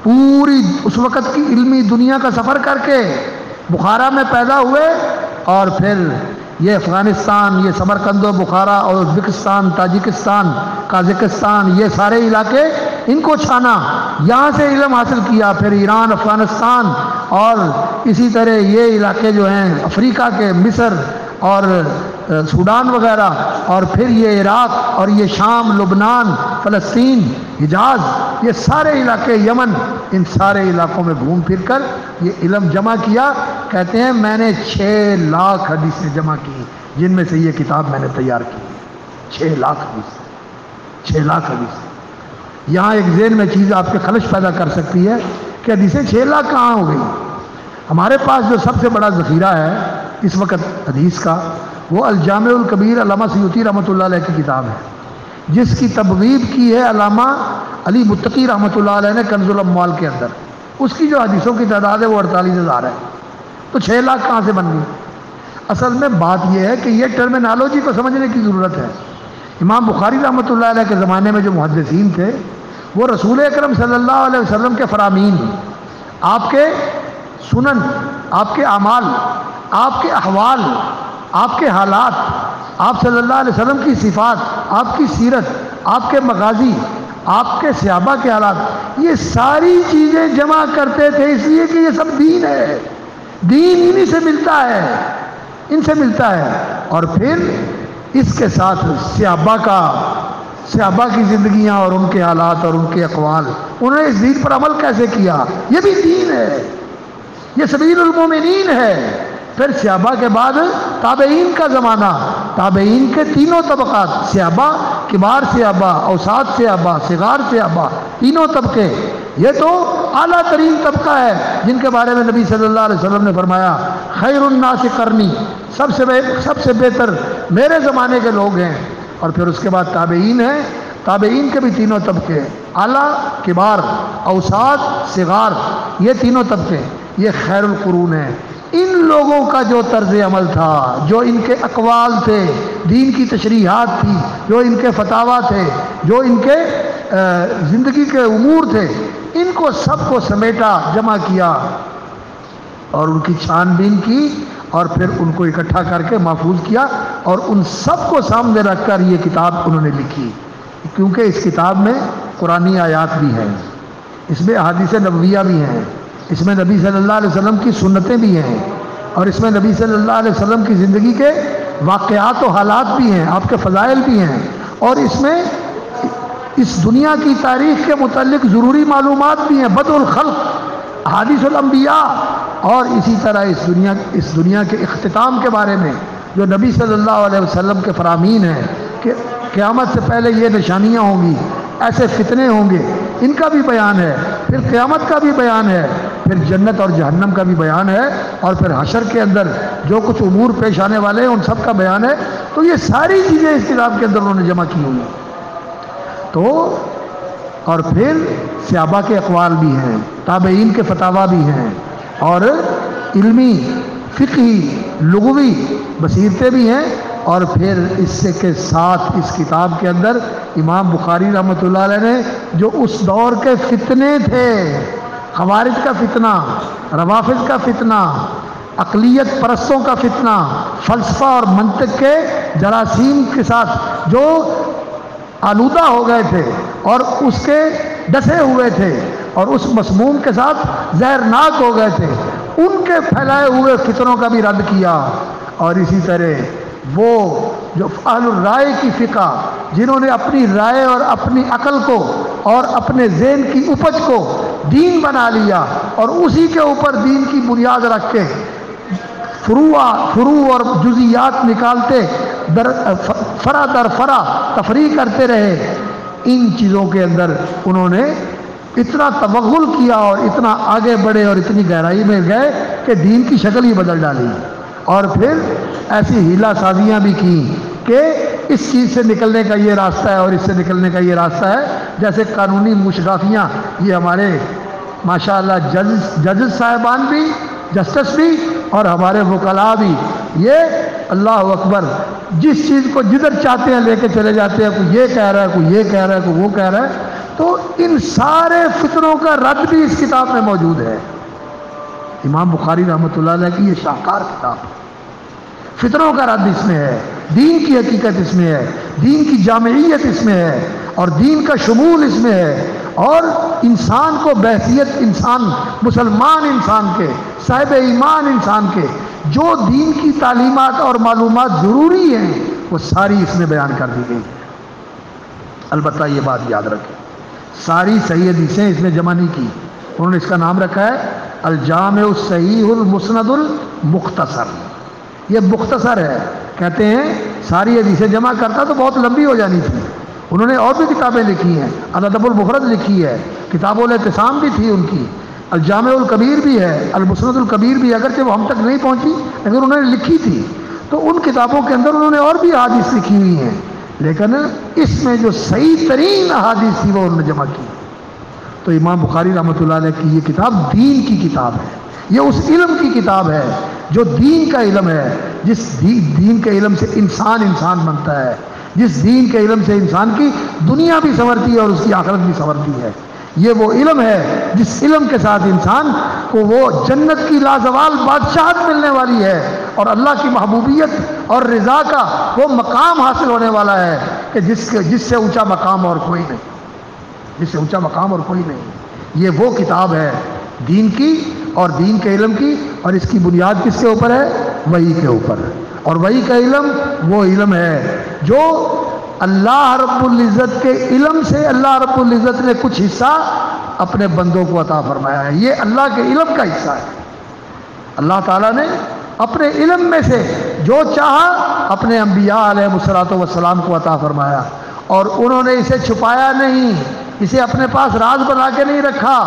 پوری اس وقت کی علمی دنیا کا سفر کر کے بخارا میں پیدا ہوئے، اور پھر یہ افغانستان، یہ سمرقند و بخارا اور ازبکستان، تاجکستان، قازقستان، یہ سارے علاقے ان کو چھانا، یہاں سے علم حاصل کیا، پھر ایران، افغانستان اور اسی طرح یہ علاقے جو ہیں افریقہ کے، مصر اور سوڈان وغیرہ، اور پھر یہ عراق اور یہ شام، لبنان، فلسطین، حجاز، یہ سارے علاقے، یمن، ان سارے علاقوں میں گھوم پھر کر یہ علم جمع کیا۔ کہتے ہیں میں نے 6 لاکھ حدیثیں جمع کی، جن میں سے یہ کتاب میں نے تیار کی۔ 6 لاکھ حدیث، 6 لاکھ حدیث۔ یہاں ایک ذہن میں چیز آپ کے خلش پیدا کر سکتی ہے کہ حدیثیں 6 لاکھ کہاں ہو گئی؟ ہمارے پاس جو سب سے بڑا ذخیرہ ہے اس وقت حدیث کا، وہ الجامع الکبیر علامہ سیوطی رحمۃ اللہ علیہ کی کتاب ہے، جس کی تبویب کی ہے علامہ علی متقی رحمۃ اللہ علیہ نے کنز الاموال کے اندر۔ اس کی جو حدیثوں کی تعداد ہے وہ 48,000 ہے، تو 6 لاکھ کہاں سے بن گئی؟ اصل میں بات یہ ہے کہ یہ ٹرمینالوجی کو سمجھنے کی ضرورت ہے۔ امام بخاری رحمۃ اللہ علیہ کے زمانے میں جو محدثین تھے وہ رسول اکرم صلی اللہ علیہ وسلم کے فرامین، آپ کے سنن، آپ کے اعمال، آپ کے احوال، آپ کے حالات، آپ صلی اللہ علیہ وسلم کی صفات، آپ کی سیرت، آپ کے مغازی، آپ کے صحابہ کے حالات، یہ ساری چیزیں جمع کرتے تھے، اس لیے کہ یہ سب دین ہے، دین انہی سے ملتا ہے، ان سے ملتا ہے۔ اور پھر اس کے ساتھ صحابہ کی زندگیاں اور ان کے حالات اور ان کے اقوال، انہوں نے اس دین پر عمل کیسے کیا، یہ بھی دین ہے، یہ سبیل المومنین ہے۔ پھر صحابہ کے بعد تابعین کا زمانہ، تابعین کے تینوں طبقات، صحابہ، کبار صحابہ، اوساط صحابہ، صغار صحابہ، تینوں طبقے، یہ تو اعلیٰ ترین طبقہ ہے جن کے بارے میں نبی صلی اللہ علیہ وسلم نے فرمایا خیر الناس قرنی، سب سے بہتر میرے زمانے کے لوگ ہیں۔ اور پھر اس کے بعد تابعین ہیں، تابعین کے بھی تینوں طبقے، اعلیٰ، کبار، اوساط، صغار، یہ تینوں طبقے، یہ خیر القرون ہیں۔ ان لوگوں کا جو طرز عمل تھا، جو ان کے اقوال تھے، دین کی تشریحات تھی، جو ان کے فتاویٰ تھے، جو ان کے زندگی کے امور تھے، ان کو سب کو سمیٹا، جمع کیا اور ان کی چھان بین کی، اور پھر ان کو اکٹھا کر کے محفوظ کیا، اور ان سب کو سامنے رکھ کر یہ کتاب انہوں نے لکھی۔ کیونکہ اس کتاب میں قرآنی آیات بھی ہیں، اس میں احادیث نبویہ بھی ہیں، اس میں نبی صلی اللہ علیہ وسلم کی سنتیں بھی ہیں، اور اس میں نبی صلی اللہ علیہ وسلم کی زندگی کے واقعات و حالات بھی ہیں، آپ کے فضائل بھی ہیں، اور اس میں اس دنیا کی تاریخ کے متعلق ضروری معلومات بھی ہیں، بدء الخلق، احادیث الانبیاء، اور اسی طرح اس دنیا کے اختتام کے بارے میں جو نبی صلی اللہ علیہ وسلم کے فرامین ہیں کہ قیامت سے پہلے یہ نشانیاں ہوں گی، ایسے فتنے ہوں گے، ان کا بھی بیان ہے، پھر قیامت کا بھی بیان ہے، پھر جنت اور جہنم کا بھی بیان ہے، اور پھر حشر کے اندر جو کچھ امور پیش آنے والے ہیں ان سب کا بیان ہے۔ تو یہ ساری چیزیں اس کتاب کے اندر انہوں نے جمع کی ہوئی۔ تو اور پھر صحابہ کے اقوال بھی ہیں، تابعین کے فتاویٰ بھی ہیں، اور علمی، فقہی، لغوی بصیرتیں بھی ہیں، اور پھر اس سے کے ساتھ اس کتاب کے اندر امام بخاری رحمۃ اللہ علیہ نے جو اس دور کے فتنے تھے، خوارج کا فتنہ، روافض کا فتنہ، عقلیت پرستوں کا فتنہ، فلسفہ اور منطق کے جراثیم کے ساتھ جو آلودہ ہو گئے تھے اور اس کے ڈسے ہوئے تھے اور اس مسموم کے ساتھ زہرناک ہو گئے تھے، ان کے پھیلائے ہوئے فتنوں کا بھی رد کیا۔ اور اسی طرح وہ جو اہل الرائے کی فقہ، جنہوں نے اپنی رائے اور اپنی عقل کو اور اپنے ذہن کی اپج کو دین بنا لیا، اور اسی کے اوپر دین کی بنیاد رکھ کے فروع اور جزیات نکالتے، فرع در فرع تفریق کرتے رہے، ان چیزوں کے اندر انہوں نے اتنا توغل کیا اور اتنا آگے بڑھے اور اتنی گہرائی میں گئے کہ دین کی شکل ہی بدل ڈالی، اور پھر ایسی ہیلا سازیاں بھی کی کہ اس چیز سے نکلنے کا یہ راستہ ہے اور اس سے نکلنے کا یہ راستہ ہے۔ جیسے قانونی مشرافیاں، یہ ہمارے ماشاءاللہ ججز صاحبان بھی، جسٹس بھی، اور ہمارے وکلاء بھی، یہ اللہ اکبر جس چیز کو جدھر چاہتے ہیں لے کے چلے جاتے ہیں، کوئی یہ کہہ رہا ہے، کوئی یہ کہہ رہا ہے، کوئی وہ کہہ رہا ہے۔ تو ان سارے فتنوں کا رد بھی اس کتاب میں موجود ہے۔ امام بخاری رحمۃ اللہ علیہ کی یہ شاہکار کتاب، فتنوں کا رد اس میں ہے، دین کی حقیقت اس میں ہے، دین کی جامعیت اس میں ہے، اور دین کا شمول اس میں ہے، اور انسان کو بحیثیت انسان، مسلمان انسان کے، صاحب ایمان انسان کے جو دین کی تعلیمات اور معلومات ضروری ہیں وہ ساری اس میں بیان کر دی گئی۔ البتہ یہ بات یاد رکھیں، ساری صحیح حدیثیں اس میں جمع نہیں کی، انہوں نے اس کا نام رکھا ہے الجامع الصحیح المسند المختصر۔ یہ مختصر ہے، کہتے ہیں ساری حدیثیں جمع کرتا تو بہت لمبی ہو جانی تھی۔ انہوں نے اور بھی کتابیں لکھی ہیں، الادب المفرد لکھی ہے، کتاب الاعتصام بھی تھی ان کی، الجامع الکبیر بھی ہے، المسند الکبیر بھی، اگرچہ وہ ہم تک نہیں پہنچی لیکن انہوں نے لکھی تھی۔ تو ان کتابوں کے اندر انہوں نے اور بھی احادیث لکھی ہوئی ہیں، لیکن اس میں جو صحیح ترین احادیث تھی وہ انہوں نے جمع کی۔ تو امام بخاری رحمۃ اللہ علیہ کی یہ کتاب دین کی کتاب ہے، یہ اس علم کی کتاب ہے جو دین کا علم ہے، جس دین کے علم سے انسان بنتا ہے، جس دین کے علم سے انسان کی دنیا بھی سنورتی ہے اور اس کی آخرت بھی سنورتی ہے۔ یہ وہ علم ہے جس علم کے ساتھ انسان کو وہ جنت کی لازوال بادشاہت ملنے والی ہے، اور اللہ کی محبوبیت اور رضا کا وہ مقام حاصل ہونے والا ہے کہ جس سے اونچا مقام اور کوئی نہیں، جس سے اونچا مقام اور کوئی نہیں۔ یہ وہ کتاب ہے دین کی اور دین کے علم کی، اور اس کی بنیاد کس کے اوپر ہے؟ وحی کے اوپر۔ اور وحی کا علم وہ علم ہے جو اللہ رب العزت کے علم سے اللہ رب العزت نے کچھ حصہ اپنے بندوں کو عطا فرمایا ہے، یہ اللہ کے علم کا حصہ ہے۔ اللہ تعالیٰ نے اپنے علم میں سے جو چاہا اپنے انبیاء علیہ الصلوۃ والسلام کو عطا فرمایا، اور انہوں نے اسے چھپایا نہیں، اسے اپنے پاس راز بنا کے نہیں رکھا،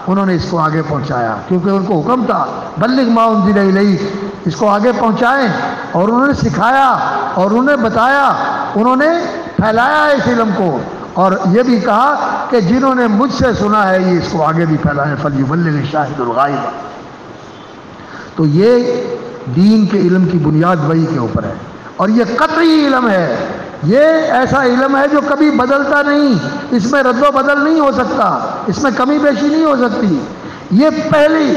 انہوں نے اس کو آگے پہنچایا، کیونکہ ان کو حکم تھا بلغ ما انزل الیک، اس کو آگے پہنچائیں، اور انہوں نے سکھایا اور انہوں نے بتایا، انہوں نے پھیلایا اس علم کو، اور یہ بھی کہا کہ جنہوں نے مجھ سے سنا ہے یہ اس کو آگے بھی پھیلائیں، فلیبلغ الشاہد الغائب۔ تو یہ دین کے علم کی بنیاد وحی کے اوپر ہے، اور یہ قطعی علم ہے، یہ ایسا علم ہے جو کبھی بدلتا نہیں، اس میں رد و بدل نہیں ہو سکتا، اس میں کمی بیشی نہیں ہو سکتی۔ یہ پہلی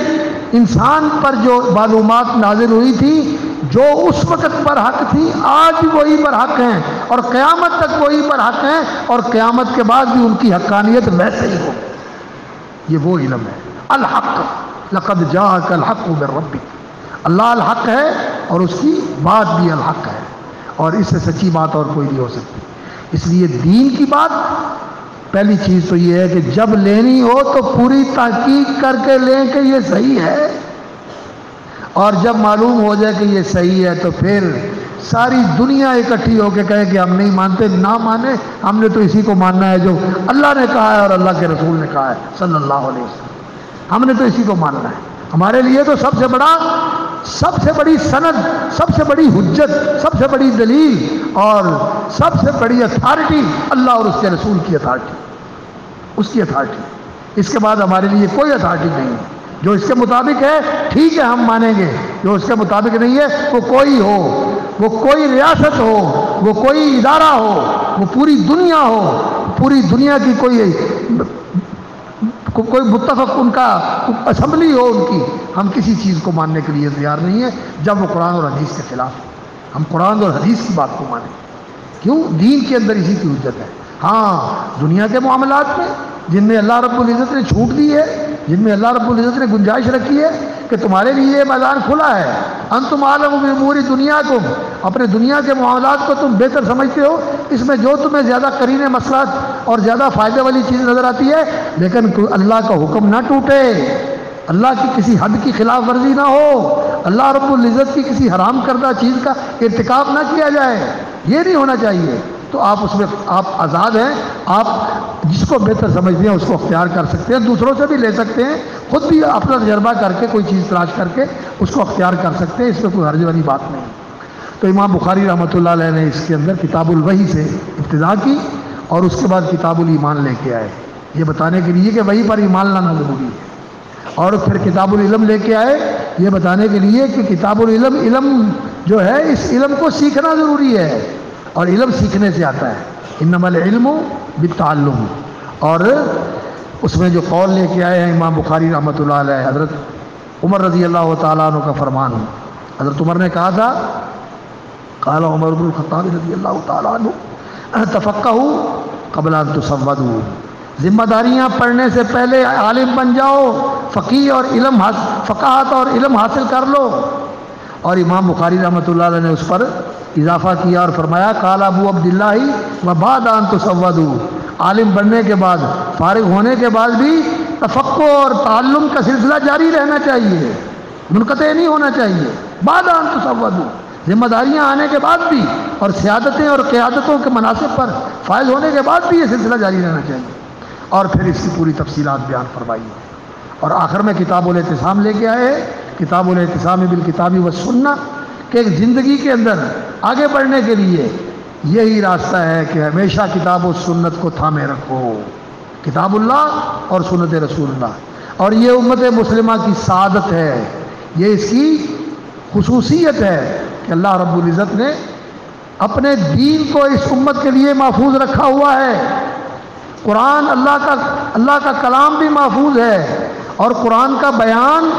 انسان پر جو معلومات نازل ہوئی تھی جو اس وقت پر حق تھی، آج وہی پر حق ہیں، اور قیامت تک وہی پر حق ہیں، اور قیامت کے بعد بھی ان کی حقانیت ویسے ہی ہو۔ یہ وہ علم ہے الحق، لقد جاءک الحق من ربک، اللہ الحق ہے اور اس کی بات بھی الحق ہے، اور اس سے سچی بات اور کوئی نہیں ہو سکتی۔ اس لیے دین کی بات پہلی چیز تو یہ ہے کہ جب لینی ہو تو پوری تحقیق کر کے لیں کہ یہ صحیح ہے، اور جب معلوم ہو جائے کہ یہ صحیح ہے تو پھر ساری دنیا اکٹھی ہو کے کہے کہ ہم نہیں مانتے، نہ مانے، ہم نے تو اسی کو ماننا ہے جو اللہ نے کہا ہے اور اللہ کے رسول نے کہا ہے صلی اللہ علیہ وسلم، ہم نے تو اسی کو ماننا ہے۔ ہمارے لیے تو سب سے بڑی سند، سب سے بڑی حجت، سب سے بڑی دلیل اور سب سے بڑی اتھارٹی اللہ اور اس کے رسول کی اتھارٹی، اس کی اتھارٹی، اس کے بعد ہمارے لیے کوئی اتھارٹی نہیں ہے۔ جو اس کے مطابق ہے ٹھیک ہے ہم مانیں گے، جو اس کے مطابق نہیں ہے، وہ کوئی ہو، وہ کوئی ریاست ہو، وہ کوئی ادارہ ہو، وہ پوری دنیا ہو، پوری دنیا کی کوئی متفق ان کا اسمبلی ہو ان کی، ہم کسی چیز کو ماننے کے لیے تیار نہیں ہے جب وہ قرآن اور حدیث کے خلاف ہے۔ ہم قرآن اور حدیث کی بات کو مانیں، کیوں؟ دین کے اندر اسی کی حجت ہے۔ ہاں دنیا کے معاملات میں جن میں اللہ رب العزت نے چھوٹ دی ہے، جن میں اللہ رب العزت نے گنجائش رکھی ہے کہ تمہارے لیے یہ میدان کھلا ہے، انتم عالم بامور دنیاکم، اپنے دنیا کے معاملات کو تم بہتر سمجھتے ہو، اس میں جو تمہیں زیادہ قرین مصلحت اور زیادہ فائدے والی چیز نظر آتی ہے، لیکن اللہ کا حکم نہ ٹوٹے، اللہ کی کسی حد کی خلاف ورزی نہ ہو، اللہ رب العزت کی کسی حرام کردہ چیز کا ارتکاب نہ کیا جائے، یہ نہیں ہونا چاہیے۔ تو آپ اس میں آپ آزاد ہیں، آپ جس کو بہتر سمجھتے ہیں اس کو اختیار کر سکتے ہیں، دوسروں سے بھی لے سکتے ہیں، خود بھی اپنا تجربہ کر کے کوئی چیز تلاش کر کے اس کو اختیار کر سکتے ہیں، اس میں کوئی حرج والی بات نہیں۔ تو امام بخاری رحمۃ اللہ علیہ نے اس کے اندر کتاب الوحی سے ابتدا کی، اور اس کے بعد کتاب الایمان لے کے آئے، یہ بتانے کے لیے کہ وحی پر ایمان لانا ضروری ہے، اور پھر کتاب العلم لے کے آئے، یہ بتانے کے لیے کہ کتاب العلم، علم جو ہے اس علم کو سیکھنا ضروری ہے، اور علم سیکھنے سے آتا ہے، انما العلم بالتعلم، اور اس میں جو قول لے کے آئے ہیں امام بخاری رحمۃ اللہ علیہ، حضرت عمر رضی اللہ تعالیٰ عنہ کا فرمان ہے۔ حضرت عمر نے کہا تھا، قال عمر بن الخطاب رضی اللہ تعالیٰ عنہ تفقہوا قبل ان تسودوا، ذمہ داریاں پڑھنے سے پہلے عالم بن جاؤ، فقیہ اور فقاہت اور علم حاصل کر لو۔ اور امام بخاری رحمۃ اللہ علیہ نے اس پر اضافہ کیا اور فرمایا قال ابو عبداللہ وبعد ان تسودوا، عالم بننے کے بعد، فارغ ہونے کے بعد بھی تفقہ اور تعلم کا سلسلہ جاری رہنا چاہیے، منقطع نہیں ہونا چاہیے۔ بعد ان تسودوا، ذمہ داریاں آنے کے بعد بھی اور سیادتیں اور قیادتوں کے مناصب پر فائز ہونے کے بعد بھی یہ سلسلہ جاری رہنا چاہیے۔ اور پھر اس کی پوری تفصیلات بیان فرمائی اور آخر میں کتاب الاعتصام لے کے آئے، کتاب الاعتصام بالکتاب والسنہ، کہ ایک زندگی کے اندر آگے بڑھنے کے لیے یہی راستہ ہے کہ ہمیشہ کتاب و سنت کو تھامے رکھو، کتاب اللہ اور سنت رسول اللہ۔ اور یہ امت مسلمہ کی سعادت ہے، یہ اس کی خصوصیت ہے کہ اللہ رب العزت نے اپنے دین کو اس امت کے لیے محفوظ رکھا ہوا ہے۔ قرآن اللہ کا کلام بھی محفوظ ہے، اور قرآن کا بیان،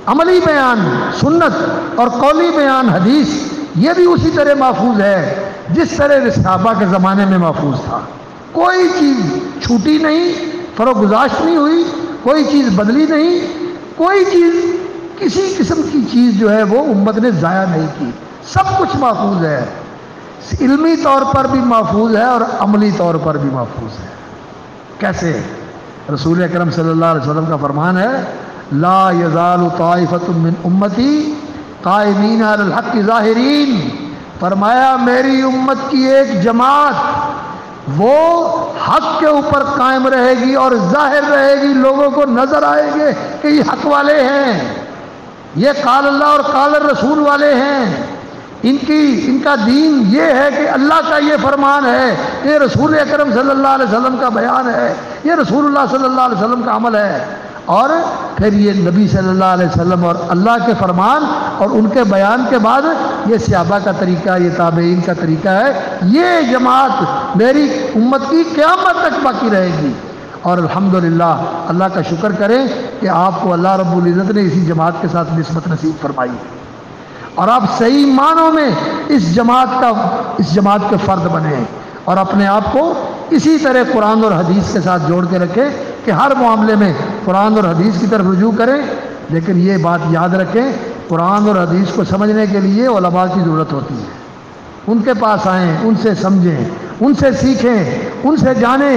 عملی بیان سنت اور قولی بیان حدیث، یہ بھی اسی طرح محفوظ ہے جس طرح صحابہ کے زمانے میں محفوظ تھا۔ کوئی چیز چھوٹی نہیں، فروگزاشت نہیں ہوئی، کوئی چیز بدلی نہیں، کوئی چیز، کسی قسم کی چیز جو ہے وہ امت نے ضائع نہیں کی، سب کچھ محفوظ ہے، علمی طور پر بھی محفوظ ہے اور عملی طور پر بھی محفوظ ہے۔ کیسے؟ رسول اکرم صلی اللہ علیہ وسلم کا فرمان ہے لا یزال طائفۃ من امتی قائمین علی الحق ظاہرین، فرمایا میری امت کی ایک جماعت وہ حق کے اوپر قائم رہے گی اور ظاہر رہے گی، لوگوں کو نظر آئے گے کہ یہ حق والے ہیں، یہ قال اللہ اور قال الرسول والے ہیں، ان کا دین یہ ہے کہ اللہ کا یہ فرمان ہے، یہ رسول اکرم صلی اللہ علیہ وسلم کا بیان ہے، یہ رسول اللہ صلی اللہ علیہ وسلم کا عمل ہے۔ اور پھر یہ نبی صلی اللہ علیہ وسلم اور اللہ کے فرمان اور ان کے بیان کے بعد یہ صحابہ کا طریقہ، یہ تابعین کا طریقہ ہے، یہ جماعت میری امت کی قیامت تک باقی رہے گی۔ اور الحمدللہ اللہ کا شکر کریں کہ آپ کو اللہ رب العزت نے اسی جماعت کے ساتھ نسبت نصیب فرمائی اور آپ صحیح معنوں میں اس جماعت کے فرد بنے اور اپنے آپ کو اسی طرح قرآن اور حدیث کے ساتھ جوڑ کے رکھیں کہ ہر معاملے میں قرآن اور حدیث کی طرف رجوع کریں۔ لیکن یہ بات یاد رکھیں، قرآن اور حدیث کو سمجھنے کے لیے علماء کی ضرورت ہوتی ہے، ان کے پاس آئیں، ان سے سمجھیں، ان سے سیکھیں، ان سے جانیں،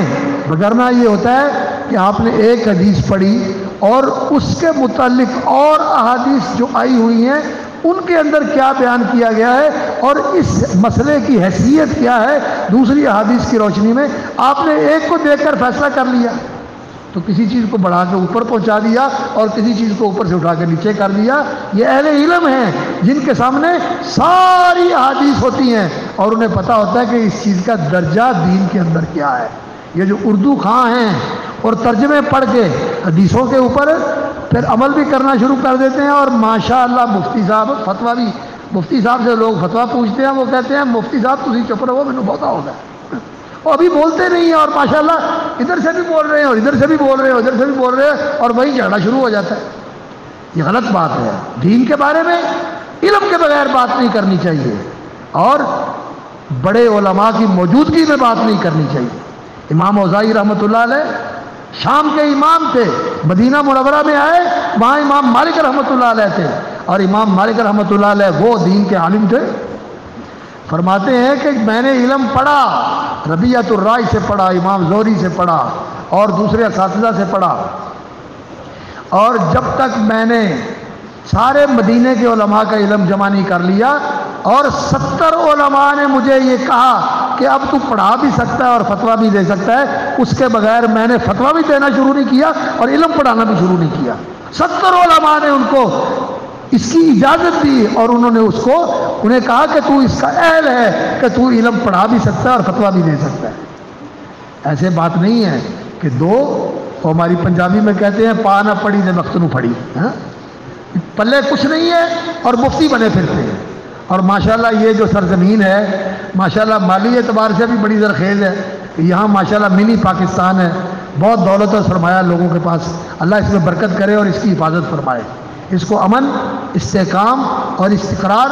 وگرنہ یہ ہوتا ہے کہ آپ نے ایک حدیث پڑھی اور اس کے متعلق اور احادیث جو آئی ہوئی ہیں ان کے اندر کیا بیان کیا گیا ہے اور اس مسئلے کی حیثیت کیا ہے دوسری احادیث کی روشنی میں، آپ نے ایک کو دیکھ کر فیصلہ کر لیا تو کسی چیز کو بڑھا کے اوپر پہنچا دیا اور کسی چیز کو اوپر سے اٹھا کے نیچے کر دیا۔ یہ اہل علم ہیں جن کے سامنے ساری احادیث ہوتی ہیں اور انہیں پتہ ہوتا ہے کہ اس چیز کا درجہ دین کے اندر کیا ہے۔ یہ جو اردو خواں ہیں اور ترجمے پڑھ کے حدیثوں کے اوپر پھر عمل بھی کرنا شروع کر دیتے ہیں، اور ماشاءاللہ مفتی صاحب فتویٰ بھی، مفتی صاحب سے لوگ فتویٰ پوچھتے ہیں، وہ کہتے ہیں مفتی صاحب تسی چپ رہو، مینوں بہت ہوگا، وہ ابھی بولتے نہیں ہیں اور ماشاءاللہ ادھر سے بھی بول رہے ہیں اور ادھر سے بھی بول رہے ہیں، ادھر سے بھی بول رہے ہیں اور وہیں جھگڑا شروع ہو جاتا ہے۔ یہ غلط بات ہے، دین کے بارے میں علم کے بغیر بات نہیں کرنی چاہیے اور بڑے علماء کی موجودگی میں بات نہیں کرنی چاہیے۔ امام اوزاعی رحمۃ اللہ علیہ شام کے امام تھے، مدینہ منورہ میں آئے، وہاں امام مالک رحمۃ اللہ علیہ تھے، اور امام مالک رحمۃ اللہ علیہ وہ دین کے عالم تھے۔ فرماتے ہیں کہ میں نے علم پڑھا، ربیعۃ الرائے سے پڑھا، امام زہری سے پڑھا اور دوسرے اساتذہ سے پڑھا، اور جب تک میں نے سارے مدینے کے علماء کا علم جمع نہیں کر لیا اور 70 علماء نے مجھے یہ کہا کہ اب تو پڑھا بھی سکتا ہے اور فتویٰ بھی دے سکتا ہے، اس کے بغیر میں نے فتویٰ بھی دینا شروع نہیں کیا اور علم پڑھانا بھی شروع نہیں کیا۔ 70 علماء نے ان کو اس کی اجازت دی اور انہوں نے انہیں کہا کہ تو اس کا اہل ہے کہ تو علم پڑھا بھی سکتا ہے اور فتویٰ بھی دے سکتا ہے۔ ایسے بات نہیں ہے کہ دو، ہماری پنجابی میں کہتے ہیں پا نہ پڑی نے وقت نو پڑی، پلے کچھ نہیں ہے اور مفتی بنے پھرتے ہیں۔ اور ماشاءاللہ یہ جو سرزمین ہے ماشاءاللہ مالی اعتبار سے بھی بڑی زرخیز ہے، کہ یہاں ماشاءاللہ منی پاکستان ہے، بہت دولت اور سرمایہ لوگوں کے پاس، اللہ اس میں برکت کرے اور اس کی حفاظت فرمائے، اس کو امن، استحکام اور استقرار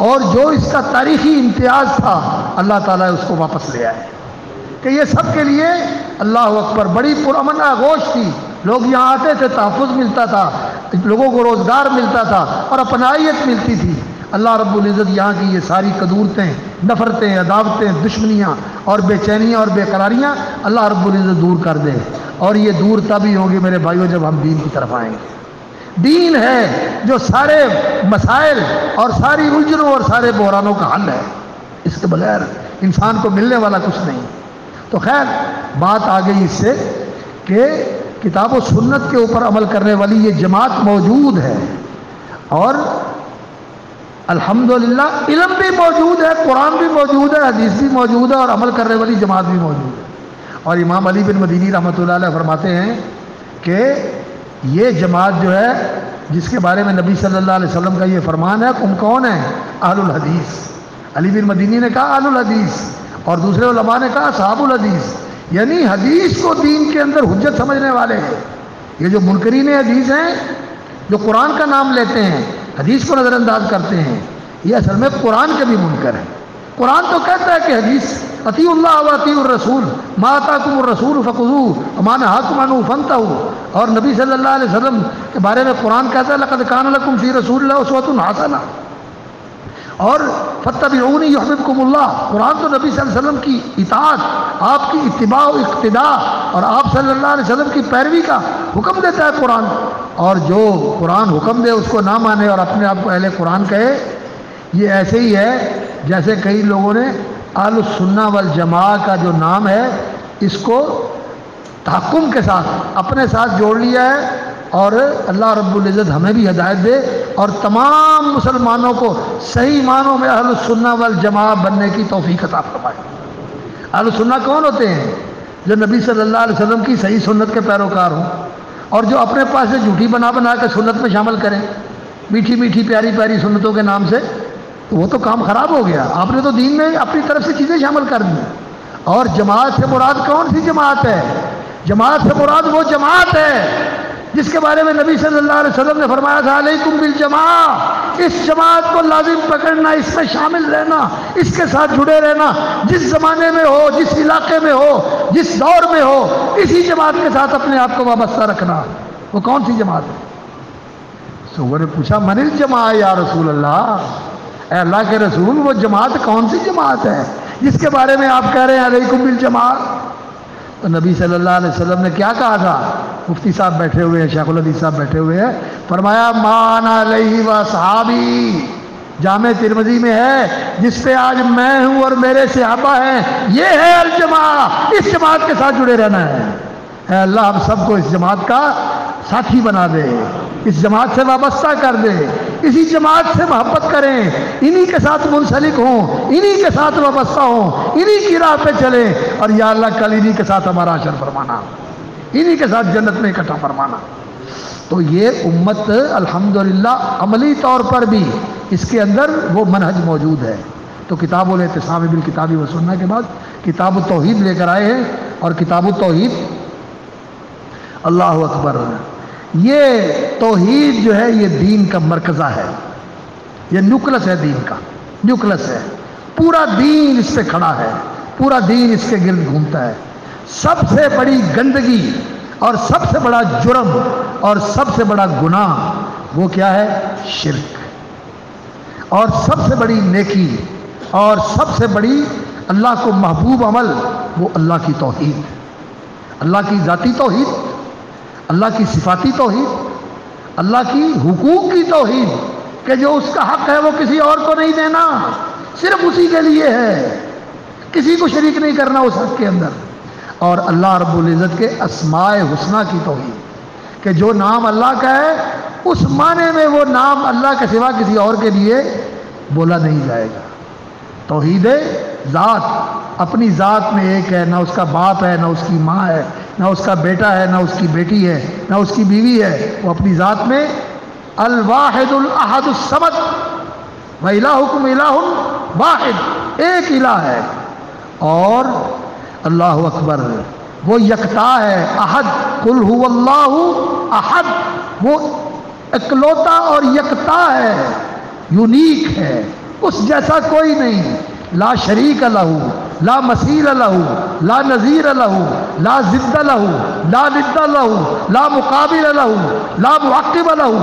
اور جو اس کا تاریخی امتیاز تھا اللہ تعالیٰ اس کو واپس لے آئے، کہ یہ سب کے لیے اللہ اکبر بڑی پرامن آغوش تھی، لوگ یہاں آتے تھے، تحفظ ملتا تھا، لوگوں کو روزگار ملتا تھا اور اپنائیت ملتی تھی۔ اللہ رب العزت یہاں کی یہ ساری قدورتیں، نفرتیں، عداوتیں، دشمنیاں اور بے چینیاں اور بے قراریاں اللہ رب العزت دور کر دے، اور یہ دور تبھی ہوں گے میرے بھائیوں جب ہم دین کی طرف آئیں گے۔ دین ہے جو سارے مسائل اور ساری الجھنوں اور سارے بحرانوں کا حل ہے، اس کے بغیر انسان کو ملنے والا کچھ نہیں۔ تو خیر بات آ گئی اس سے کہ کتاب و سنت کے اوپر عمل کرنے والی یہ جماعت موجود ہے، اور الحمدللہ علم بھی موجود ہے، قرآن بھی موجود ہے، حدیث بھی موجود ہے، اور عمل کرنے والی جماعت بھی موجود ہے۔ اور امام علی بن مدینی رحمۃ اللہ علیہ فرماتے ہیں کہ یہ جماعت جو ہے جس کے بارے میں نبی صلی اللہ علیہ وسلم کا یہ فرمان ہے، تم کون ہیں؟ اہل الحدیث۔ علی بن مدینی نے کہا اہل الحدیث، اور دوسرے علماء نے کہا اصحاب الحدیث، یعنی حدیث کو دین کے اندر حجت سمجھنے والے ہیں۔ یہ جو منکرین حدیث ہیں، جو قرآن کا نام لیتے ہیں، حدیث کو نظر انداز کرتے ہیں، یہ اصل میں قرآن کے بھی منکر ہیں۔ قرآن تو کہتا ہے کہ حدیث اطیعوا اللہ و اطیعوا الرسول ما آتاکم الرسول فخذوہ وما نہاکم عنہ فانتہوا، اور نبی صلی اللہ علیہ وسلم کے بارے میں قرآن کہتا ہے لقد کان لکم فی رسول اللہ اسوۃ حسنہ، اور فاتبعونی یحببکم اللہ۔ قرآن تو نبی صلی اللہ علیہ وسلم کی اطاعت، آپ کی اتباع و اقتداء اور آپ صلی اللہ علیہ وسلم کی پیروی کا حکم دیتا ہے قرآن، اور جو قرآن حکم دے اس کو نہ مانے اور اپنے آپ کو اہل قرآن کہے، یہ ایسے ہی ہے جیسے کئی لوگوں نے اہل السنہ والجماعہ کا جو نام ہے اس کو تحکم کے ساتھ اپنے ساتھ جوڑ لیا ہے، اور اللہ رب العزت ہمیں بھی ہدایت دے اور تمام مسلمانوں کو صحیح معنوں میں اہل السنہ والجماعہ بننے کی توفیق عطا فرمائے۔ اہل السنہ کون ہوتے ہیں؟ جو نبی صلی اللہ علیہ وسلم کی صحیح سنت کے پیروکار ہوں، اور جو اپنے پاس سے جھوٹی بنا بنا کے سنت میں شامل کریں، میٹھی میٹھی پیاری پیاری سنتوں کے نام سے، تو وہ تو کام خراب ہو گیا۔ آپ نے تو دین میں اپنی طرف سے چیزیں شامل کر دی۔ اور جماعت سے مراد کون سی جماعت ہے؟ جماعت سے مراد وہ جماعت ہے جس کے بارے میں نبی صلی اللہ علیہ وسلم نے فرمایا تھا علیکم بالجماعہ، اس جماعت کو لازم پکڑنا، اس میں شامل رہنا، اس کے ساتھ جڑے رہنا، جس زمانے میں ہو، جس علاقے میں ہو، جس دور میں ہو، اسی جماعت کے ساتھ اپنے آپ کو وابستہ رکھنا۔ وہ کون سی جماعت ہے؟ صحابہ نے پوچھا من الجماعہ یا رسول اللہ، اے اللہ کے رسول وہ جماعت کون سی جماعت ہے جس کے بارے میں آپ کہہ رہے ہیں علیکم بالجماعہ؟ تو نبی صلی اللہ علیہ وسلم نے کیا کہا تھا؟ مفتی صاحب بیٹھے ہوئے ہیں، شیخ الحدیث صاحب بیٹھے ہوئے ہیں، فرمایا ما انا علیہ و صحابی، جامع ترمذی میں ہے جس پہ آج میں ہوں اور میرے صحابہ ہیں، یہ ہے الجماعہ، اس جماعت کے ساتھ جڑے رہنا ہے۔ اے اللہ ہم سب کو اس جماعت کا ساتھی بنا دے، اس جماعت سے وابستہ کر دے، اسی جماعت سے محبت کریں، انہی کے ساتھ منسلک ہوں، انہی کے ساتھ وابستہ ہوں، انہی کی راہ پہ چلیں، اور یا اللہ کل انہی کے ساتھ ہمارا حشر فرمانا، انہی کے ساتھ جنت میں اکٹھا فرمانا۔ تو یہ امت الحمدللہ عملی طور پر بھی اس کے اندر وہ منہج موجود ہے۔ تو کتاب الاعتصام بالکتاب و سنہ کے بعد کتاب التوحید لے کر آئے ہیں، اور کتاب التوحید اللہ اکبر، یہ توحید جو ہے یہ دین کا مرکزہ ہے، یہ نیوکلس ہے، دین کا نیوکلس ہے، پورا دین اس پہ کھڑا ہے، پورا دین اس کے گرد گھومتا ہے۔ سب سے بڑی گندگی اور سب سے بڑا جرم اور سب سے بڑا گناہ وہ کیا ہے؟ شرک۔ اور سب سے بڑی نیکی اور سب سے بڑی اللہ کو محبوب عمل وہ اللہ کی توحید، اللہ کی ذاتی توحید، اللہ کی صفاتی توحید، اللہ کی حقوق کی توحید، کہ جو اس کا حق ہے وہ کسی اور کو نہیں دینا، صرف اسی کے لیے ہے، کسی کو شریک نہیں کرنا اس حق کے اندر۔ اور اللہ رب العزت کے اسماء حسنہ کی توحید، کہ جو نام اللہ کا ہے اس معنی میں وہ نام اللہ کے سوا کسی اور کے لیے بولا نہیں جائے گا۔ توحید ذات، اپنی ذات میں ایک ہے، نہ اس کا باپ ہے، نہ اس کی ماں ہے، نہ اس کا بیٹا ہے، نہ اس کی بیٹی ہے، نہ اس کی بیوی ہے، وہ اپنی ذات میں الواحد الاحد الصمد و الہکم الہ واحد، ایک الہ ہے، اور اللہ اکبر، وہ یکتا ہے، احد، قل هو اللہ احد، وہ اکلوتا اور یکتا ہے، یونیک ہے، اس جیسا کوئی نہیں، لا شریک لہ، لا مثیل لہ، لا نظیر لہ، لا ضد لہ، لا ند لہ، لا مقابل لہ، لا معقب لہ،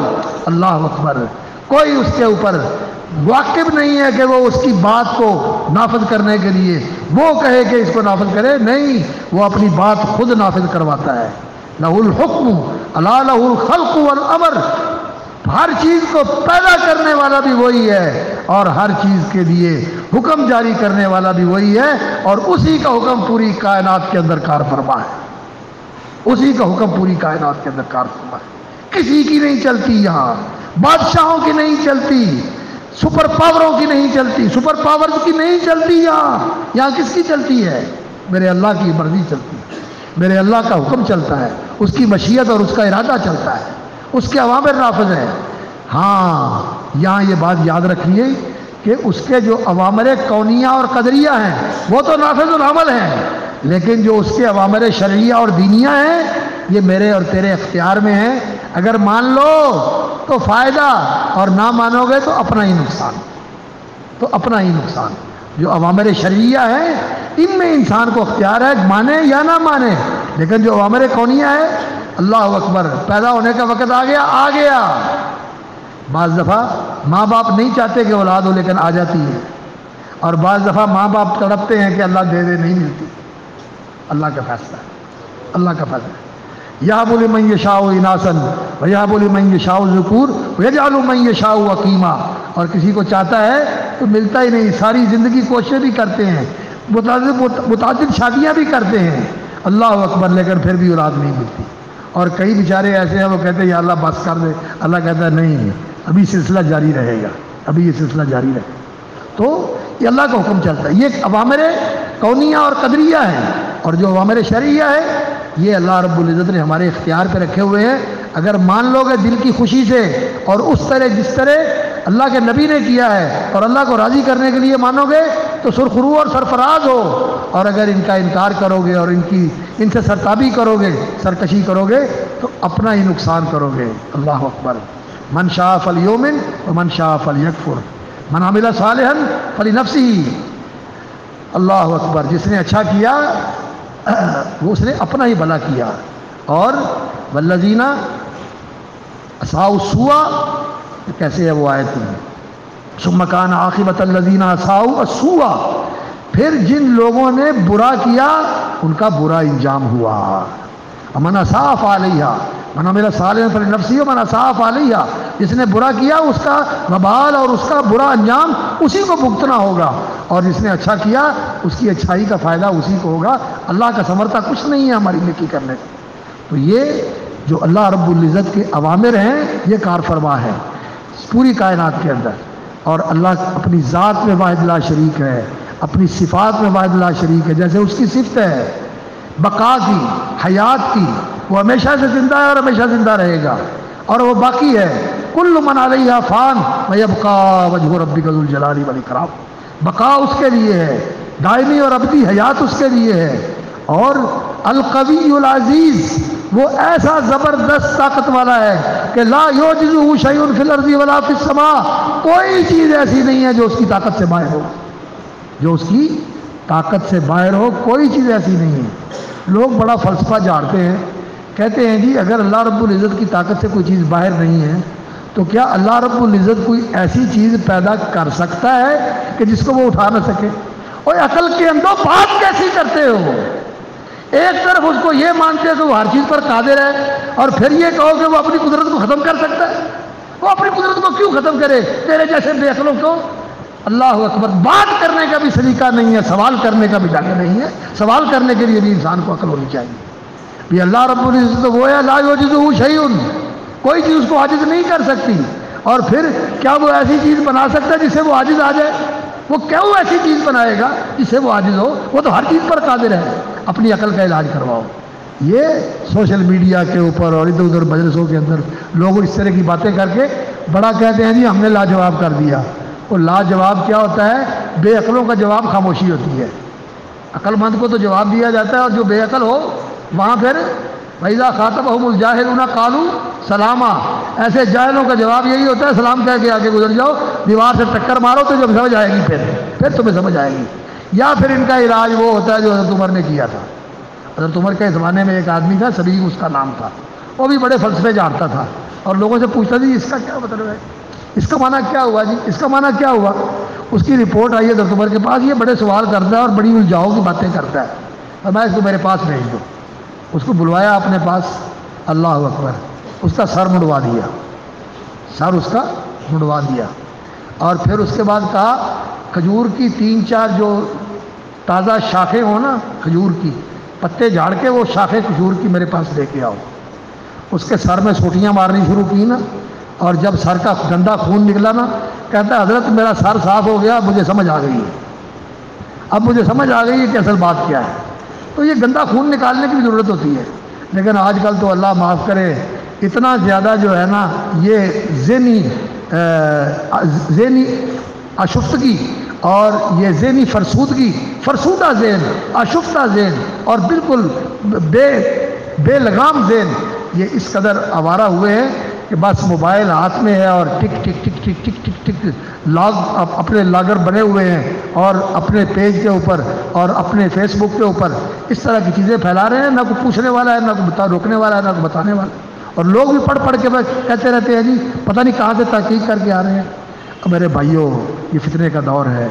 اللہ اکبر۔ کوئی اس کے اوپر واقف نہیں ہے کہ وہ اس کی بات کو نافذ کرنے کے لیے وہ کہے کہ اس کو نافذ کرے، نہیں، وہ اپنی بات خود نافذ کرواتا ہے۔ لہ الحکم الا لہ الخلق والامر، ہر چیز کو پیدا کرنے والا بھی وہی ہے اور ہر چیز کے لیے حکم جاری کرنے والا بھی وہی ہے، اور اسی کا حکم پوری کائنات کے اندر کار فرما ہے، اسی کا حکم پوری کائنات کے اندر کار فرما ہے۔ کسی کی نہیں چلتی، یہاں بادشاہوں کی نہیں چلتی، سپر پاوروں کی نہیں چلتی، سپر پاورز کی نہیں چلتی، یہاں کس کی چلتی ہے؟ میرے اللہ کی مرضی چلتی ہے، میرے اللہ کا حکم چلتا ہے، اس کی مشیت اور اس کا ارادہ چلتا ہے، اس کے اوامر نافذ ہیں۔ ہاں یہاں یہ بات یاد رکھیے کہ اس کے جو اوامر کونیہ اور قدریہ ہیں وہ تو نافذ العمل ہیں، لیکن جو اس کے اوامر شرعیہ اور دینیہ ہیں یہ میرے اور تیرے اختیار میں ہیں۔ اگر مان لو تو فائدہ، اور نہ مانو گے تو اپنا ہی نقصان، تو اپنا ہی نقصان۔ جو اوامر شرعیہ ہیں ان میں انسان کو اختیار ہے مانے یا نہ مانے، لیکن جو اوامر کونیہ ہے، اللہ اکبر، پیدا ہونے کا وقت آ گیا، آ گیا۔ بعض دفعہ ماں باپ نہیں چاہتے کہ اولاد ہو لیکن آ جاتی ہے، اور بعض دفعہ ماں باپ تڑپتے ہیں کہ اللہ دے دے، نہیں ملتی۔ اللہ کا فیصلہ ہے، اللہ کا فیصلہ ہے۔ یہب لمن یشاء اناثا ویہب لمن یشاء الذکور ویجعل من یشاء عقیما، اور کسی کو چاہتا ہے تو ملتا ہی نہیں، ساری زندگی کوششیں بھی کرتے ہیں، متعدد شادیاں بھی کرتے ہیں، اللہ اکبر، لیکن پھر بھی اولاد نہیں ملتی۔ اور کئی بیچارے ایسے ہیں وہ کہتے ہیں یا اللہ بس کر دے، اللہ کہتا ہے نہیں، ابھی سلسلہ جاری رہے گا، ابھی یہ سلسلہ جاری رہے گا۔ تو یہ اللہ کا حکم چلتا ہے، یہ اوامر کونیہ اور قدریہ ہیں، اور جو اوامر شرعیہ ہے یہ اللہ رب العزت نے ہمارے اختیار پہ رکھے ہوئے ہیں۔ اگر مان لو گے دل کی خوشی سے اور اس طرح جس طرح اللہ کے نبی نے کیا ہے اور اللہ کو راضی کرنے کے لیے مانو گے تو سرخرو اور سرفراز ہو، اور اگر ان کا انکار کرو گے اور ان سے سرتابی کرو گے، سرکشی کرو گے تو اپنا ہی نقصان کرو گے۔ اللہ اکبر۔ من شاء فلیؤمن ومن شاء فلیکفر، من عمل صالحا فلنفسہ۔ اللہ اکبر، جس نے اچھا کیا وہ اس نے اپنا ہی بھلا کیا، اور والذین اساءوا السوء، کیسے ہے وہ آیت میں، ثم کان عاقبۃ الذین اساءوا السوء، پھر جن لوگوں نے برا کیا ان کا برا انجام ہوا۔ من اساء فعلیہا من عمل صالحا فلنفسہ ومن اساء فعلیہا، جس نے برا کیا اس کا وبال اور اس کا برا انجام اسی کو بھگتنا ہوگا، اور جس نے اچھا کیا اس کی اچھائی کا فائدہ اسی کو ہوگا۔ اللہ کا ثمرتا کچھ نہیں ہے ہماری نیکی کرنے سے۔ تو یہ جو اللہ رب العزت کے اوامر ہیں یہ کار فرما ہے پوری کائنات کے اندر، اور اللہ اپنی ذات میں واحد لا شریک ہے، اپنی صفات میں واحد لا شریک ہے، جیسے اس کی صفت ہے بقا کی، حیات کی، وہ ہمیشہ سے زندہ ہے اور ہمیشہ زندہ رہے گا، اور وہ باقی ہے۔ کل من علیہا فان ویبقی وجہ ربک ذو الجلال والاکرام، بقا اس کے لیے ہے، دائمی اور ابدی حیات اس کے لیے ہے۔ اور القوی العزیز، وہ ایسا زبردست طاقت والا ہے کہ لا یعجزہ شیء فی الارض ولا فی السماء، کوئی چیز ایسی نہیں ہے جو اس کی طاقت سے باہر ہو، جو اس کی طاقت سے باہر ہو، کوئی چیز ایسی نہیں ہے۔ لوگ بڑا فلسفہ جھاڑتے ہیں، کہتے ہیں جی اگر اللہ رب العزت کی طاقت سے کوئی چیز باہر نہیں ہے تو کیا اللہ رب العزت کوئی ایسی چیز پیدا کر سکتا ہے کہ جس کو وہ اٹھا نہ سکے؟ اور عقل کے اندر بات کیسی کرتے ہو؟ ایک طرف اس کو یہ مانتے ہیں کہ وہ ہر چیز پر قادر ہے، اور پھر یہ کہو کہ وہ اپنی قدرت کو ختم کر سکتا ہے۔ وہ اپنی قدرت کو کیوں ختم کرے تیرے جیسے بے عقلوں کو؟ اللہ اکبر، بات کرنے کا بھی سلیقہ نہیں ہے، سوال کرنے کا بھی ڈھنگ نہیں ہے۔ سوال کرنے کے لیے بھی انسان کو عقل ہونی چاہیے۔ یہ اللہ رب العزت وہ ہے لا یعجزہ شیء، کوئی چیز اس کو عاجز نہیں کر سکتی، اور پھر کیا وہ ایسی چیز بنا سکتا ہے جس سے وہ عاجز آ جائے؟ وہ کیوں ایسی چیز بنائے گا جس سے وہ عاجز ہو؟ وہ تو ہر چیز پر قادر ہے۔ اپنی عقل کا علاج کرواؤ۔ یہ سوشل میڈیا کے اوپر اور ادھر ادھر مجلسوں کے اندر لوگ اس طرح کی باتیں کر کے بڑا کہتے ہیں جی ہم نے لاجواب کر دیا۔ وہ لاجواب کیا ہوتا ہے؟ بے عقلوں کا جواب خاموشی ہوتی ہے۔ عقل مند کو تو جواب دیا جاتا ہے، اور جو بے عقل ہو وہاں پھر وَإِذَا خَاطَبَهُمُ الْجَاهِلُونَ قَالُوا سَلَامًا، ایسے جاہلوں کا جواب یہی ہوتا ہے سلام کہہ کے آگے گزر جاؤ، دیوار سے ٹکر مارو تو جب سمجھ آئے گی پھر تمہیں سمجھ آئے گی۔ یا پھر ان کا علاج وہ ہوتا ہے جو حضرت عمر نے کیا تھا۔ حضرت عمر کے زمانے میں ایک آدمی تھا، سبیق اس کا نام تھا، وہ بھی بڑے فلسفے جانتا تھا، اور لوگوں سے پوچھتا تھا اس کا کیا مطلب ہے، اس کا معنی کیا ہوا جی، اس کا معنی کیا ہوا۔ اس کی رپورٹ آئی ہے حضرت عمر کے پاس، یہ بڑے سوال کرتا ہے اور بڑی الجھاؤ کی باتیں کرتا ہے، اور میں اس کو میرے پاس بھیج دوں۔ اس کو بلوایا اپنے پاس، اللہ اکبر، اس کا سر مڑوا دیا، سر اس کا مڑوا دیا، اور پھر اس کے بعد کہا کھجور کی 3-4 جو تازہ شاخیں ہوں نا، کھجور کی پتے جھاڑ کے وہ شاخیں کھجور کی میرے پاس لے کے آؤ۔ اس کے سر میں سوٹیاں مارنی شروع کی نا، اور جب سر کا گندا خون نکلا نا، کہتا ہے حضرت میرا سر صاف ہو گیا، مجھے سمجھ آ گئی ہے، اب مجھے سمجھ آ گئی ہے کہ اصل بات کیا ہے۔ تو یہ گندا خون نکالنے کی بھی ضرورت ہوتی ہے، لیکن آج کل تو اللہ معاف کرے اتنا زیادہ جو ہے نا یہ ذہنی آشفتگی اور یہ ذہنی فرسودہ ذہن، آشفتہ ذہن اور بالکل بے لگام ذہن، یہ اس قدر آوارہ ہوئے ہیں کہ بس موبائل ہاتھ میں ہے اور ٹک ٹک ٹک ٹک ٹک ٹک ٹک لاگ اپنے لاگر بنے ہوئے ہیں، اور اپنے پیج کے اوپر اور اپنے فیس بک کے اوپر اس طرح کی چیزیں پھیلا رہے ہیں، نہ کوئی پوچھنے والا ہے، نہ کوئی روکنے والا ہے، نہ کوئی بتانے والا ہے، اور لوگ بھی پڑھ پڑھ کے کہتے رہتے ہیں جی پتہ نہیں کہاں سے تحقیق کر کے آ رہے ہیں۔ میرے بھائیوں، یہ فتنے کا دور ہے،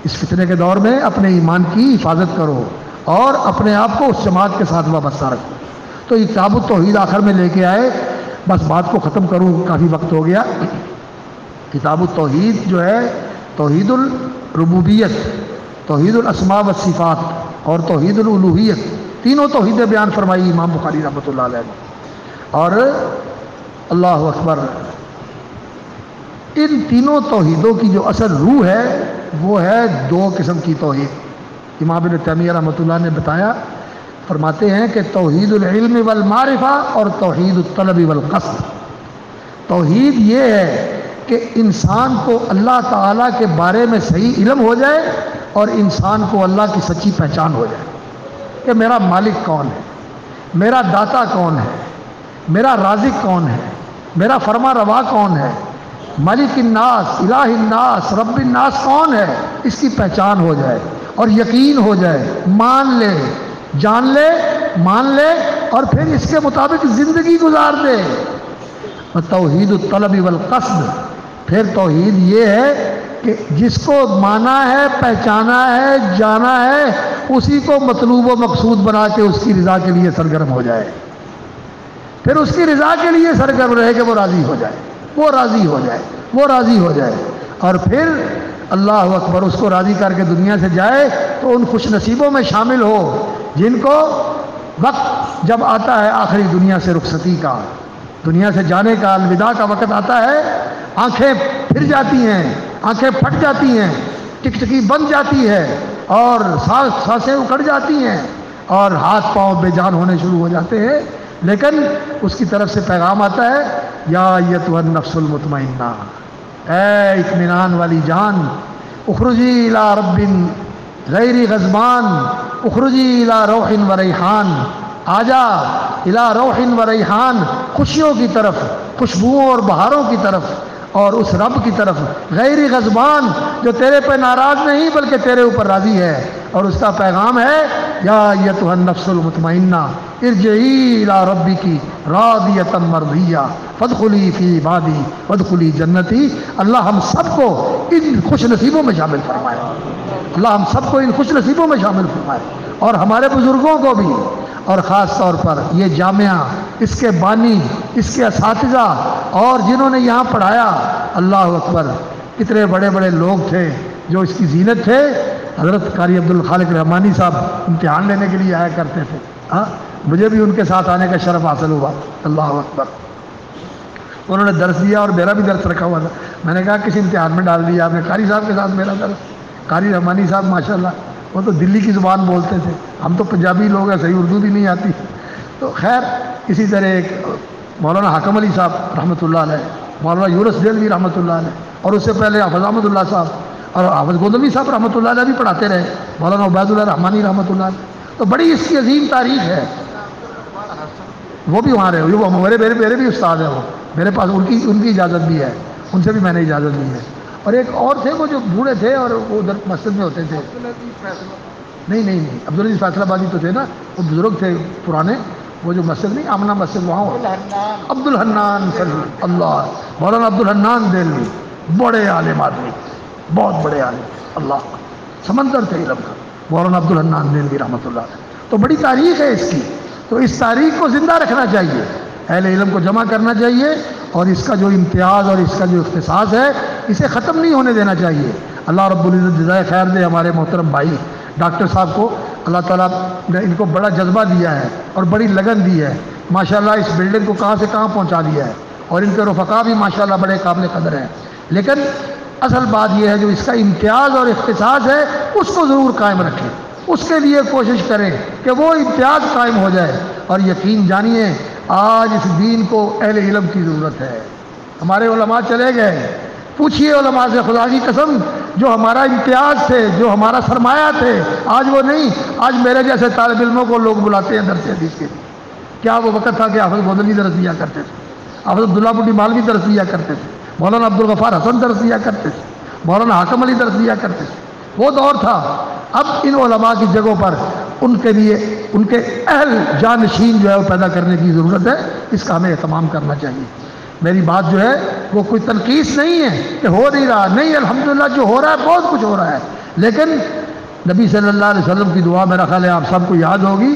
اس فتنے کے دور میں اپنے ایمان کی حفاظت کرو اور اپنے آپ کو اس جماعت کے ساتھ وابستہ رکھو۔ تو یہ کتاب التوحید آخر میں لے کے آئے، بس بات کو ختم کروں، کافی وقت ہو گیا۔ کتاب التوحید جو ہے توحید الربوبیت، توحید الاسماء والصفات اور توحید الالوہیت، تینوں توحیدیں بیان فرمائی امام بخاری رحمۃ اللہ علیہ نے، اور اللہ اکبر، ان تینوں توحیدوں کی جو اصل روح ہے وہ ہے 2 قسم کی توحید۔ امام ابن تیمیہ رحمۃ اللہ نے بتایا، فرماتے ہیں کہ توحید العلم والمعرفہ اور توحید الطلب والقصد۔ توحید یہ ہے کہ انسان کو اللہ تعالیٰ کے بارے میں صحیح علم ہو جائے اور انسان کو اللہ کی سچی پہچان ہو جائے کہ میرا مالک کون ہے، میرا داتا کون ہے، میرا رازق کون ہے، میرا فرما روا کون ہے، مالک الناس، الہ الناس، رب الناس کون ہے، اس کی پہچان ہو جائے اور یقین ہو جائے، مان لے، جان لے، مان لے، اور پھر اس کے مطابق زندگی گزار دے۔ اور توحید الطلب والقصد، پھر توحید یہ ہے کہ جس کو مانا ہے، پہچانا ہے، جانا ہے، اسی کو مطلوب و مقصود بنا کے اس کی رضا کے لیے سرگرم ہو جائے، پھر اس کی رضا کے لیے سرگرم رہے کہ وہ راضی ہو جائے، وہ راضی ہو جائے، وہ راضی ہو جائے، اور پھر اللہ اکبر اس کو راضی کر کے دنیا سے جائے تو ان خوش نصیبوں میں شامل ہو جن کو وقت جب آتا ہے آخری دنیا سے رخصتی کا، دنیا سے جانے کا، الوداع کا وقت آتا ہے، آنکھیں پھر جاتی ہیں، آنکھیں پھٹ جاتی ہیں، ٹکٹکی بن جاتی ہے، اور سانسیں اکھڑ جاتی ہیں، اور ہاتھ پاؤں بے جان ہونے شروع ہو جاتے ہیں، لیکن اس کی طرف سے پیغام آتا ہے، یا ایتھا النفس المطمئنہ، اے اطمینان والی جان، اخرجی الی رب غیر غضبان، اخرجی الی روح و ریحان، آجا الی روح و ریحان، خوشیوں کی طرف، خوشبوؤں اور بہاروں کی طرف، اور اس رب کی طرف غیر غضبان جو تیرے پہ ناراض نہیں بلکہ تیرے اوپر راضی ہے، اور اس کا پیغام ہے، یا ایتھا النفس المطمئنہ ارجعی الی ربک راضیۃ مرضیہ فادخلی فی عبادی وادخلی جنتی۔ اللہ ہم سب کو ان خوش نصیبوں میں شامل فرمائے، اللہ ہم سب کو ان خوش نصیبوں میں شامل فرمائے، اور ہمارے بزرگوں کو بھی، اور خاص طور پر یہ جامعہ، اس کے بانی، اس کے اساتذہ اور جنہوں نے یہاں پڑھایا، اللہ اکبر، کتنے بڑے بڑے لوگ تھے جو اس کی زینت تھے۔ حضرت قاری عبد الخالق رحمانی صاحب امتحان لینے کے لیے آیا کرتے تھے، مجھے بھی ان کے ساتھ آنے کا شرف حاصل ہوا، اللہ اکبر۔ انہوں نے درس دیا اور میرا بھی درس رکھا ہوا تھا، میں نے کہا کسی امتحان میں ڈال دیا آپ نے قاری صاحب کے ساتھ میرا درس۔ قاری رحمانی صاحب ماشاءاللہ وہ تو دلی کی زبان بولتے تھے، ہم تو پنجابی لوگ ہیں، صحیح اردو بھی نہیں آتی۔ تو خیر اسی طرح ایک مولانا حاکم علی صاحب رحمۃ اللہ علیہ، مولانا یونس دہلوی رحمۃ اللہ علیہ، اور اس سے پہلے حافظ احمد اللہ صاحب، اور حافظ گودلوی صاحب رحمۃ اللہ علیہ بھی پڑھاتے رہے، مولانا عبید اللہ رحمانی رحمۃ اللہ علیہ، تو بڑی اس کی عظیم تاریخ ہے۔ وہ بھی وہاں رہے، وہ میرے بھی استاد ہیں، وہ میرے پاس ان کی اجازت بھی ہے، ان سے بھی میں نے اجازت لی ہے۔ اور ایک اور تھے وہ جو بوڑھے تھے اور وہ ادھر مسجد میں ہوتے تھے، نہیں عبدالعزیز فیصل آبادی تو تھے نا، وہ بزرگ تھے پرانے، وہ جو مسجد نہیں آمنہ مسجد وہاں عبد الحنان صلی اللہ، مولانا عبد الحنان دہلوی، بڑے عالم آدمی، بہت بڑے عالم، اللہ سمندر تھے علم کا، مولانا عبد الحنان دہلوی رحمۃ اللہ علیہ۔ تو بڑی تاریخ ہے اس کی، تو اس تاریخ کو زندہ رکھنا چاہیے، اہل علم کو جمع کرنا چاہیے، اور اس کا جو امتیاز اور اس کا جو اختصاص ہے اسے ختم نہیں ہونے دینا چاہیے۔ اللہ رب العزت جزائے خیر دے ہمارے محترم بھائی ڈاکٹر صاحب کو، اللہ تعالیٰ نے ان کو بڑا جذبہ دیا ہے اور بڑی لگن دی ہے، ماشاءاللہ اس بلڈنگ کو کہاں سے کہاں پہنچا دیا ہے، اور ان کے رفقا بھی ماشاءاللہ بڑے قابل قدر ہیں۔ لیکن اصل بات یہ ہے جو اس کا امتیاز اور اختصاص ہے اس کو ضرور قائم رکھیں، اس کے لیے کوشش کریں کہ وہ امتیاز قائم ہو جائے، اور یقین جانیے آج اس دین کو اہل علم کی ضرورت ہے۔ ہمارے علماء چلے گئے، پوچھئے علماء سے، خدا کی قسم جو ہمارا امتیاز تھے، جو ہمارا سرمایہ تھے، آج وہ نہیں۔ آج میرے جیسے طالب علموں کو لوگ بلاتے ہیں درس حدیث کے لیے۔ کیا وہ وقت تھا کہ حافظ گودلوی درس دیا کرتے تھے، حافظ عبداللہ بڈی مالوی درس دیا کرتے تھے، مولانا عبدالغفار حسن درس دیا کرتے تھے، مولانا حاکم علی درس دیا کرتے تھے، وہ دور تھا۔ اب ان علماء کی جگہوں پر ان کے لیے ان کے اہل جانشین جو ہے وہ پیدا کرنے کی ضرورت ہے، اس کا ہمیں اہتمام کرنا چاہیے۔ میری بات جو ہے وہ کوئی تنقیص نہیں ہے کہ ہو نہیں رہا، نہیں، الحمدللہ جو ہو رہا ہے بہت کچھ ہو رہا ہے، لیکن نبی صلی اللہ علیہ وسلم کی دعا میرا خیال ہے آپ سب کو یاد ہوگی۔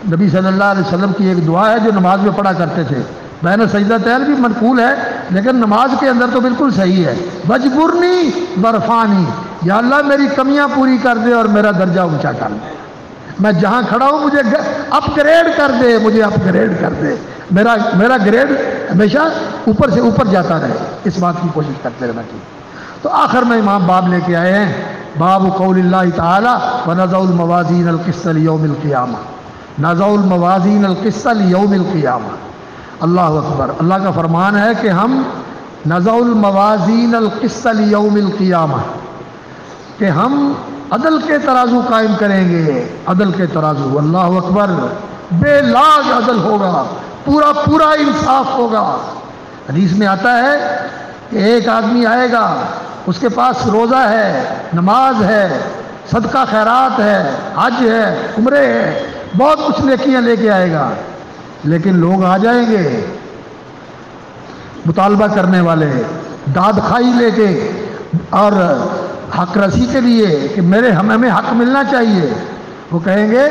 نبی صلی اللہ علیہ وسلم کی ایک دعا ہے جو نماز میں پڑھا کرتے تھے، بین سجدتین بھی منقول ہے لیکن نماز کے اندر تو بالکل صحیح ہے، وجبرنی برفانی، یا اللہ میری کمیاں پوری کر دے اور میرا درجہ اونچا کر دے، میں جہاں کھڑا ہوں مجھے اپ گریڈ کر دے، مجھے اپ گریڈ کر دے، میرا گریڈ ہمیشہ اوپر سے اوپر جاتا رہے، اس بات کی کوشش کرتے رہنا چاہیے۔ تو آخر میں امام باب لے کے آئے ہیں، باب قول اللہ تعالی ونضع الموازین القسط لیوم القیامہ، نضع الموازین القسط لیوم القیامہ، اللہ اکبر۔ اللہ کا فرمان ہے کہ ہم نضع الموازین القسط لیوم القیامہ، کہ ہم عدل کے ترازو قائم کریں گے، عدل کے ترازو، اللہ اکبر، بے لاگ عدل ہوگا، پورا پورا انصاف ہوگا۔ حدیث میں آتا ہے کہ ایک آدمی آئے گا، اس کے پاس روزہ ہے، نماز ہے، صدقہ خیرات ہے، حج ہے، عمرے ہے، بہت کچھ نیکیاں لے کے آئے گا، لیکن لوگ آ جائیں گے مطالبہ کرنے والے، داد خائی لے کے اور حق رسی کے لیے کہ ہمیں حق ملنا چاہیے۔ وہ کہیں گے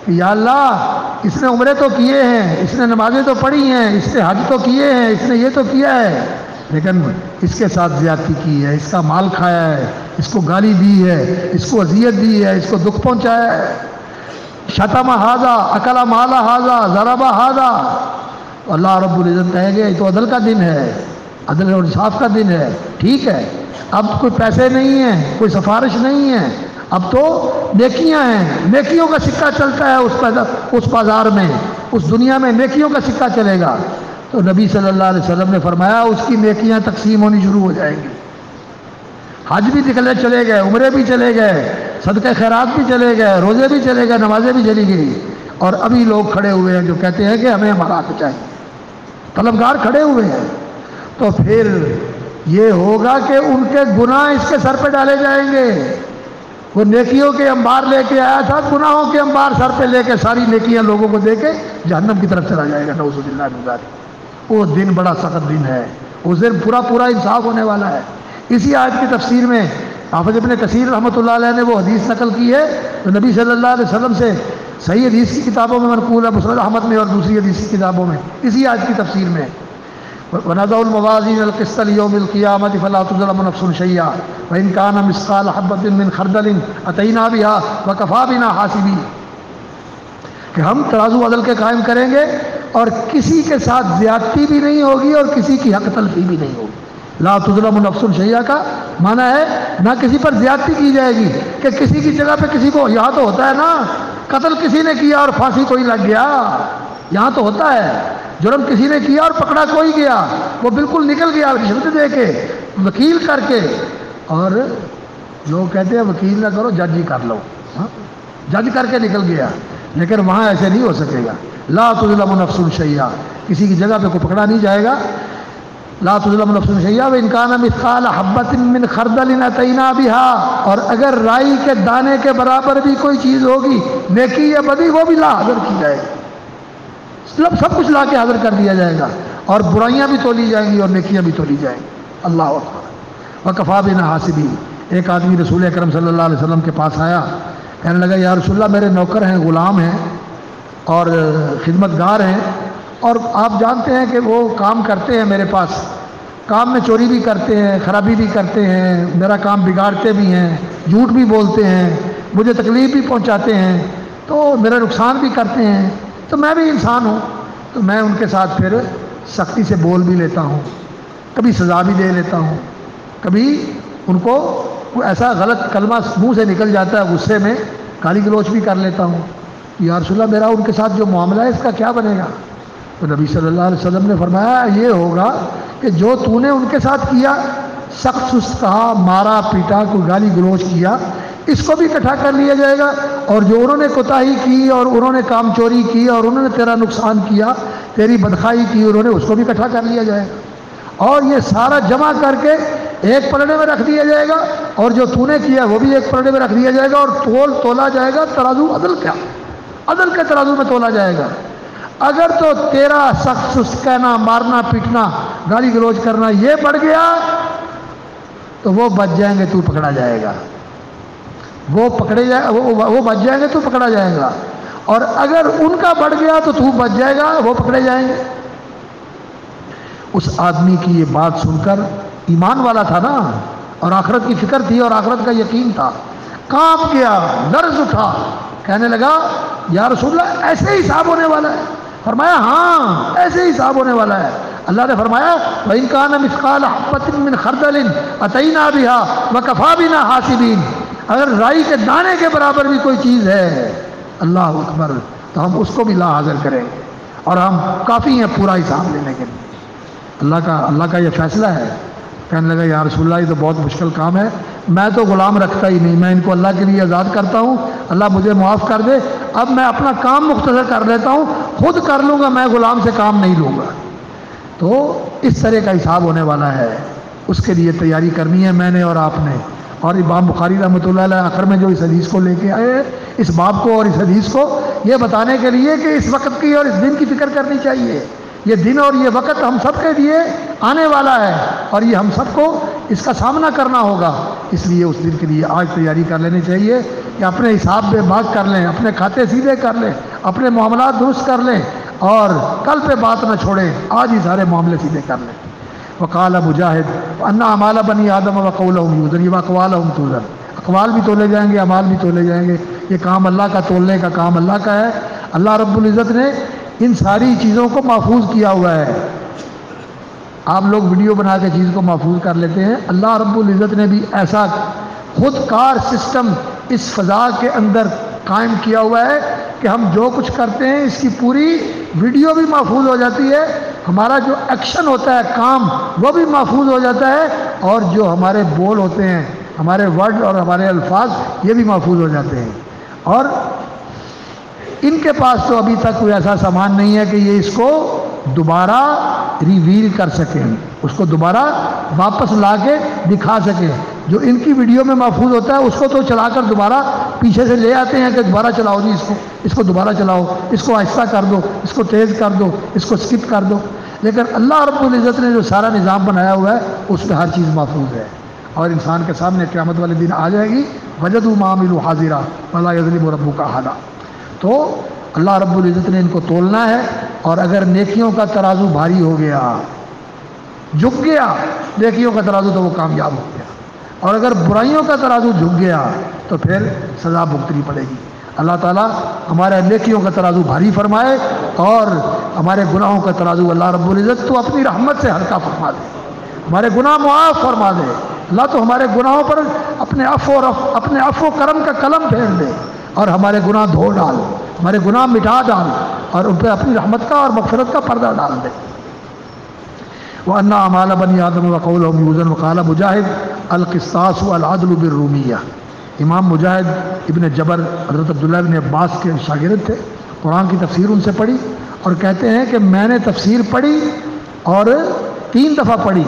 کہ یا اللہ اس نے عمرے تو کیے ہیں، اس نے نمازیں تو پڑھی ہیں، اس نے حج تو کیے ہیں، اس نے یہ تو کیا ہے، لیکن اس کے ساتھ زیادتی کی ہے، اس کا مال کھایا ہے، اس کو گالی دی ہے، اس کو اذیت دی ہے، اس کو دکھ پہنچایا ہے، شتم ھذا، اکل مال ھذا، ضرب ھذا۔ اللہ رب العزت کہیں گے یہ تو عدل کا دن ہے، عدل اور انصاف کا دن ہے، ٹھیک ہے، اب کوئی پیسے نہیں ہیں، کوئی سفارش نہیں ہے، اب تو نیکیاں ہیں، نیکیوں کا سکہ چلتا ہے اس بازار میں، اس دنیا میں نیکیوں کا سکہ چلے گا۔ تو نبی صلی اللہ علیہ وسلم نے فرمایا اس کی نیکیاں تقسیم ہونی شروع ہو جائیں گی، حج بھی چلے گئے، عمرے بھی چلے گئے، صدقہ خیرات بھی چلے گئے، روزے بھی چلے گئے، نمازیں بھی چلی گئی، اور ابھی لوگ کھڑے ہوئے ہیں جو کہتے ہیں کہ ہمیں ہمارا حق چاہیے، طلبگار کھڑے ہوئے ہیں۔ تو پھر یہ ہوگا کہ ان کے گناہ اس کے سر پہ ڈالے جائیں گے۔ وہ نیکیوں کے انبار لے کے آیا تھا، گناہوں کے انبار سر پہ لے کے ساری نیکیاں لوگوں کو دے کے جہنم کی طرف چلا جائے گا، نعوذ باللہ من ذالک۔ وہ دن بڑا سخت دن ہے، اس دن پورا انصاف ہونے والا ہے۔ اسی آیت کی تفسیر میں حافظ ابن کثیر رحمۃ اللہ علیہ نے وہ حدیث نقل کی ہے تو نبی صلی اللہ علیہ وسلم سے صحیح حدیث کی کتابوں میں منقول ہے، مسند احمد میں اور دوسری حدیث کی کتابوں میں، اسی آیت کی تفسیر میں، وَنَضَعُ الْمَوَازِينَ الْقِسْطَ لِيَوْمِ الْقِيَامَةِ فَلَا تُظْلَمُ نَفْسٌ شَيْئًا وَإِنْ كَانَ مِثْقَالَ حَبَّةٍ مِّنْ خَرْدَلٍ أَتَيْنَا بِهَا وَكَفَىٰ بِنَا حَاسِبِينَ، کہ ہم ترازو عدل کے قائم کریں گے اور کسی کے ساتھ زیادتی بھی نہیں ہوگی اور کسی کی حق تلفی بھی نہیں ہوگی۔ لا تظلم نفس شیئا کا معنی ہے نہ کسی پر زیادتی کی جائے گی کہ کسی کی جگہ پہ کسی کو، یہاں تو ہوتا ہے نا قتل کسی نے کیا اور پھانسی کوئی لگ گیا، یہاں تو ہوتا ہے جرم کسی نے کیا اور پکڑا کوئی گیا، وہ بالکل نکل گیا رشوت دے کے، وکیل کر کے، اور لوگ کہتے ہیں وکیل نہ کرو، جج ہی کر لو، جج کر کے نکل گیا، لیکن وہاں ایسے نہیں ہو سکے گا۔ لا تظلم نفس شیئا، کسی کی جگہ پہ کوئی پکڑا نہیں جائے گا۔ لا تظلم نفس شیئا وان کان مثقال حبۃ من خردل اتینا بها، اور اگر رائی کے دانے کے برابر بھی کوئی چیز ہوگی نیکی یا بدی، وہ بھی لا حاضر کی جائے گی، سب کچھ لا کے حاضر کر دیا جائے گا، اور برائیاں بھی تولی جائیں گی اور نیکیاں بھی تولی جائیں گی۔ اللہ اکبر۔ وکفیٰ بنا حاسبین، ایک آدمی رسول اکرم صلی اللہ علیہ وسلم کے پاس آیا، کہنے لگا یا رسول اللہ میرے نوکر ہیں، غلام ہیں اور خدمت گار ہیں، اور آپ جانتے ہیں کہ وہ کام کرتے ہیں میرے پاس، کام میں چوری بھی کرتے ہیں، خرابی بھی کرتے ہیں، میرا کام بگاڑتے بھی ہیں، جھوٹ بھی بولتے ہیں، مجھے تکلیف بھی پہنچاتے ہیں، تو میرا نقصان بھی کرتے ہیں، تو میں بھی انسان ہوں، تو میں ان کے ساتھ پھر سختی سے بول بھی لیتا ہوں، کبھی سزا بھی دے لیتا ہوں، کبھی ان کو کوئی ایسا غلط کلمہ منہ سے نکل جاتا ہے غصے میں، گالی گلوچ بھی کر لیتا ہوں۔ یا رسول اللہ میرا ان کے ساتھ جو معاملہ ہے اس کا کیا بنے گا؟ تو نبی صلی اللہ علیہ وسلم نے فرمایا یہ ہوگا کہ جو تو نے ان کے ساتھ کیا، سخت سست کہا، مارا پیٹا، کوئی گالی گلوچ کیا، اس کو بھی اکٹھا کر لیا جائے گا، اور جو انہوں نے کوتاہی کی اور انہوں نے کام چوری کی اور انہوں نے تیرا نقصان کیا، تیری بدخائی کی، انہوں نے اس کو بھی اکٹھا کر لیا جائے گا، اور یہ سارا جمع کر کے ایک پلڑے میں رکھ دیا جائے گا، اور جو تو نے کیا وہ بھی ایک پلڑے میں رکھ دیا جائے گا، اور تولا جائے گا، ترازو عدل کے ترازو میں تولا جائے گا۔ اگر تو تیرا سخت سست کہنا، مارنا پیٹنا، گالی گلوچ کرنا یہ بڑھ گیا تو وہ بچ جائیں گے، تو پکڑا جائے گا، وہ بچ جائیں گے، تو پکڑا جائے گا، اور اگر ان کا بڑھ گیا تو تو بچ جائے گا، وہ پکڑے جائیں گے۔ اس آدمی کی یہ بات سن کر، ایمان والا تھا نا، اور آخرت کی فکر تھی اور آخرت کا یقین تھا، کانپ گیا، لرز اٹھا، کہنے لگا یا رسول اللہ ایسے ہی حساب ہونے والا ہے؟ فرمایا ہاں ایسے ہی حساب ہونے والا ہے۔ اللہ نے فرمایا وَإِن كَانَ مِثْقَالَ حَبَّةٍ مِّنْ خَرْدَلٍ أَتَيْنَا بِهَا وَكَفَىٰ بِنَا حَاسِبِينَ، اگر رائی کے دانے کے برابر بھی کوئی چیز ہے، اللہ اکبر، تو ہم اس کو بھی لا حاضر کریں گے، اور ہم کافی ہیں پورا حساب لینے کے لیے۔ اللہ کا یہ فیصلہ ہے۔ کہنے لگا یا رسول اللہ یہ تو بہت مشکل کام ہے، میں تو غلام رکھتا ہی نہیں، میں ان کو اللہ کے لیے آزاد کرتا ہوں، اللہ مجھے معاف کر دے، اب میں اپنا کام مختصر کر لیتا ہوں، خود کر لوں گا، میں غلام سے کام نہیں لوں گا۔ تو اس طرح کا حساب ہونے والا ہے، اس کے لیے تیاری کرنی ہے میں نے اور آپ نے۔ اور امام بخاری رحمۃ اللہ علیہ آخر میں جو اس حدیث کو لے کے آئے، اس باب کو اور اس حدیث کو، یہ بتانے کے لیے کہ اس وقت کی اور اس دن کی فکر کرنی چاہیے۔ یہ دن اور یہ وقت ہم سب کے لیے آنے والا ہے، اور یہ ہم سب کو اس کا سامنا کرنا ہوگا، اس لیے اس دن کے لیے آج تیاری کر لینی چاہیے کہ اپنے حساب بے باک کر لیں، اپنے کھاتے سیدھے کر لیں، اپنے معاملات درست کر لیں، اور کل پہ بات نہ چھوڑیں، آج ہی سارے معاملے سیدھے کر لیں۔ وقال مجاہد ان اعمال بنی آدم وقولهم یوزن واقوالهم توزن، اقوال بھی تولے جائیں گے، اعمال بھی تولے جائیں گے، یہ کام اللہ کا، تولنے کا کام اللہ کا ہے۔ اللہ رب العزت نے ان ساری چیزوں کو محفوظ کیا ہوا ہے۔ آپ لوگ ویڈیو بنا کے چیز کو محفوظ کر لیتے ہیں، اللہ رب العزت نے بھی ایسا خود کار سسٹم اس فضا کے اندر قائم کیا ہوا ہے کہ ہم جو کچھ کرتے ہیں اس کی پوری ویڈیو بھی محفوظ ہو جاتی ہے، ہمارا جو ایکشن ہوتا ہے، کام، وہ بھی محفوظ ہو جاتا ہے، اور جو ہمارے بول ہوتے ہیں، ہمارے ورڈ اور ہمارے الفاظ، یہ بھی محفوظ ہو جاتے ہیں۔ اور ان کے پاس تو ابھی تک کوئی ایسا سامان نہیں ہے کہ یہ اس کو دوبارہ ریویل کر سکیں، اس کو دوبارہ واپس لا کے دکھا سکیں۔ جو ان کی ویڈیو میں محفوظ ہوتا ہے اس کو تو چلا کر دوبارہ پیچھے سے لے آتے ہیں کہ دوبارہ چلاؤ جی، اس کو دوبارہ چلاؤ، اس کو آہستہ کر دو، اس کو تیز کر دو، اس کو سکپ کر دو، لیکن اللہ رب العزت نے جو سارا نظام بنایا ہوا ہے اس میں ہر چیز محفوظ ہے، اور انسان کے سامنے قیامت والے دن آ جائے گی وجدوا ما عملوا حاضرا ولا یظلم ربک احدا۔ تو اللہ رب العزت نے ان کو تولنا ہے، اور اگر نیکیوں کا ترازو بھاری ہو گیا، جھک گیا نیکیوں کا ترازو، تو وہ کامیاب ہو گیا، اور اگر برائیوں کا ترازو جھک گیا تو پھر سزا بھگتنی پڑے گی۔ اللہ تعالیٰ ہمارے نیکیوں کا ترازو بھاری فرمائے، اور ہمارے گناہوں کا ترازو اللہ رب العزت تو اپنی رحمت سے ہلکا فرما دے، ہمارے گناہ معاف فرما دے۔ اللہ تو ہمارے گناہوں پر اپنے عفو و کرم کا قلم پھیر دے، اور ہمارے گناہ دھو ڈال، ہمارے گناہ مٹا ڈال، اور ان پہ اپنی رحمت کا اور مغفرت کا پردہ ڈال دے۔ وَأَنَّ أَعْمَالَ بَنِي آدَمَ وَقَوْلُهُمْ يُوزَنُ وَقَالَ مجاہد القصاص العدل بالرومیہ. امام مجاہد ابن جبر حضرت عبداللہ ابن عباس کے شاگرد تھے. قرآن کی تفسیر ان سے پڑھی اور کہتے ہیں کہ میں نے تفسیر پڑھی اور 3 دفعہ پڑھی.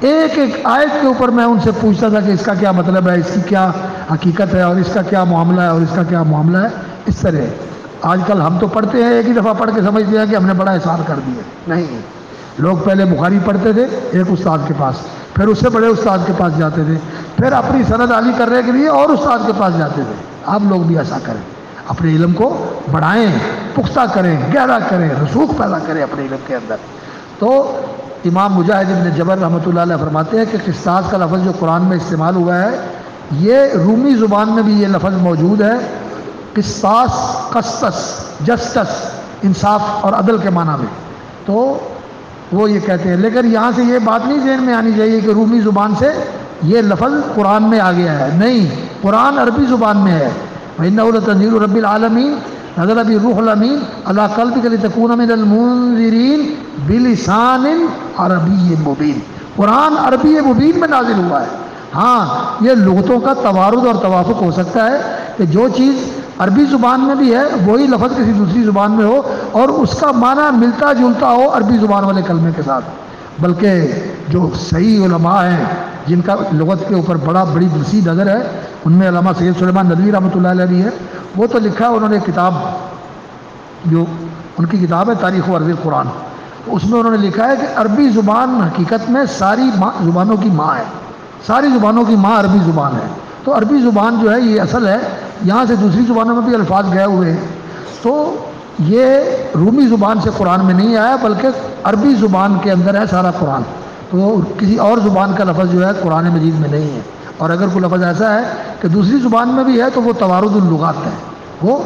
ایک ایک آیت کے اوپر میں ان سے پوچھتا تھا کہ اس کا کیا مطلب ہے، اس کی کیا حقیقت ہے، اور اس کا کیا معاملہ ہے، اور اس کا کیا معاملہ ہے. اس طرح آج کل ہم تو پڑھتے ہیں، ایک ہی دفعہ پڑھ کے سمجھتے ہیں کہ ہم نے بڑا احسان کر دیا. نہیں، لوگ پہلے بخاری پڑھتے تھے ایک استاد کے پاس، پھر اس سے بڑے استاد کے پاس جاتے تھے، پھر اپنی سند عالی کرنے کے لیے اور استاد کے پاس جاتے تھے. آپ لوگ بھی ایسا کریں، اپنے علم کو بڑھائیں، پختہ کریں، گہرا کریں، رسوخ پیدا کریں اپنے علم کے اندر. تو امام مجاہد ابن جبر رحمۃ اللہ علیہ فرماتے ہیں کہ قصاص کا لفظ جو قرآن میں استعمال ہوا ہے، یہ رومی زبان میں بھی یہ لفظ موجود ہے. قصاص، قسطس، جسٹس، انصاف اور عدل کے معنی میں. تو وہ یہ کہتے ہیں، لیکن یہاں سے یہ بات نہیں ذہن میں آنی چاہیے کہ رومی زبان سے یہ لفظ قرآن میں آ گیا ہے. نہیں، قرآن عربی زبان میں ہے. وَإِنَّهُ لَتَنزِيلُ رَبِّ الْعَالَمِينَ نزل به الروح الامین علی قلبک لتکون من المنذرین بلسان عربی مبین. قرآن عربی مبین میں نازل ہوا ہے. ہاں، یہ لغتوں کا توارد اور توافق ہو سکتا ہے کہ جو چیز عربی زبان میں بھی ہے وہی لفظ کسی دوسری زبان میں ہو اور اس کا معنی ملتا جلتا ہو عربی زبان والے کلمے کے ساتھ. بلکہ جو صحیح علماء ہیں جن کا لغت کے اوپر بڑی وسیع نظر ہے، ان میں علامہ سید سلیمان ندوی رحمۃ اللہ علیہ بھی ہے. وہ تو لکھا ہے انہوں نے کتاب، جو ان کی کتاب ہے تاریخ و عرض القرآن، اس میں انہوں نے لکھا ہے کہ عربی زبان حقیقت میں ساری زبانوں کی ماں ہے. ساری زبانوں کی ماں عربی زبان ہے. تو عربی زبان جو ہے یہ اصل ہے. یہاں سے دوسری زبانوں میں بھی الفاظ گئے ہوئے ہیں. تو یہ رومی زبان سے قرآن میں نہیں آیا، بلکہ عربی زبان کے اندر ہے سارا قرآن. تو کسی اور زبان کا لفظ جو ہے قرآن مجید میں نہیں ہے. اور اگر کوئی لفظ ایسا ہے کہ دوسری زبان میں بھی ہے تو وہ توارد اللغات ہے. وہ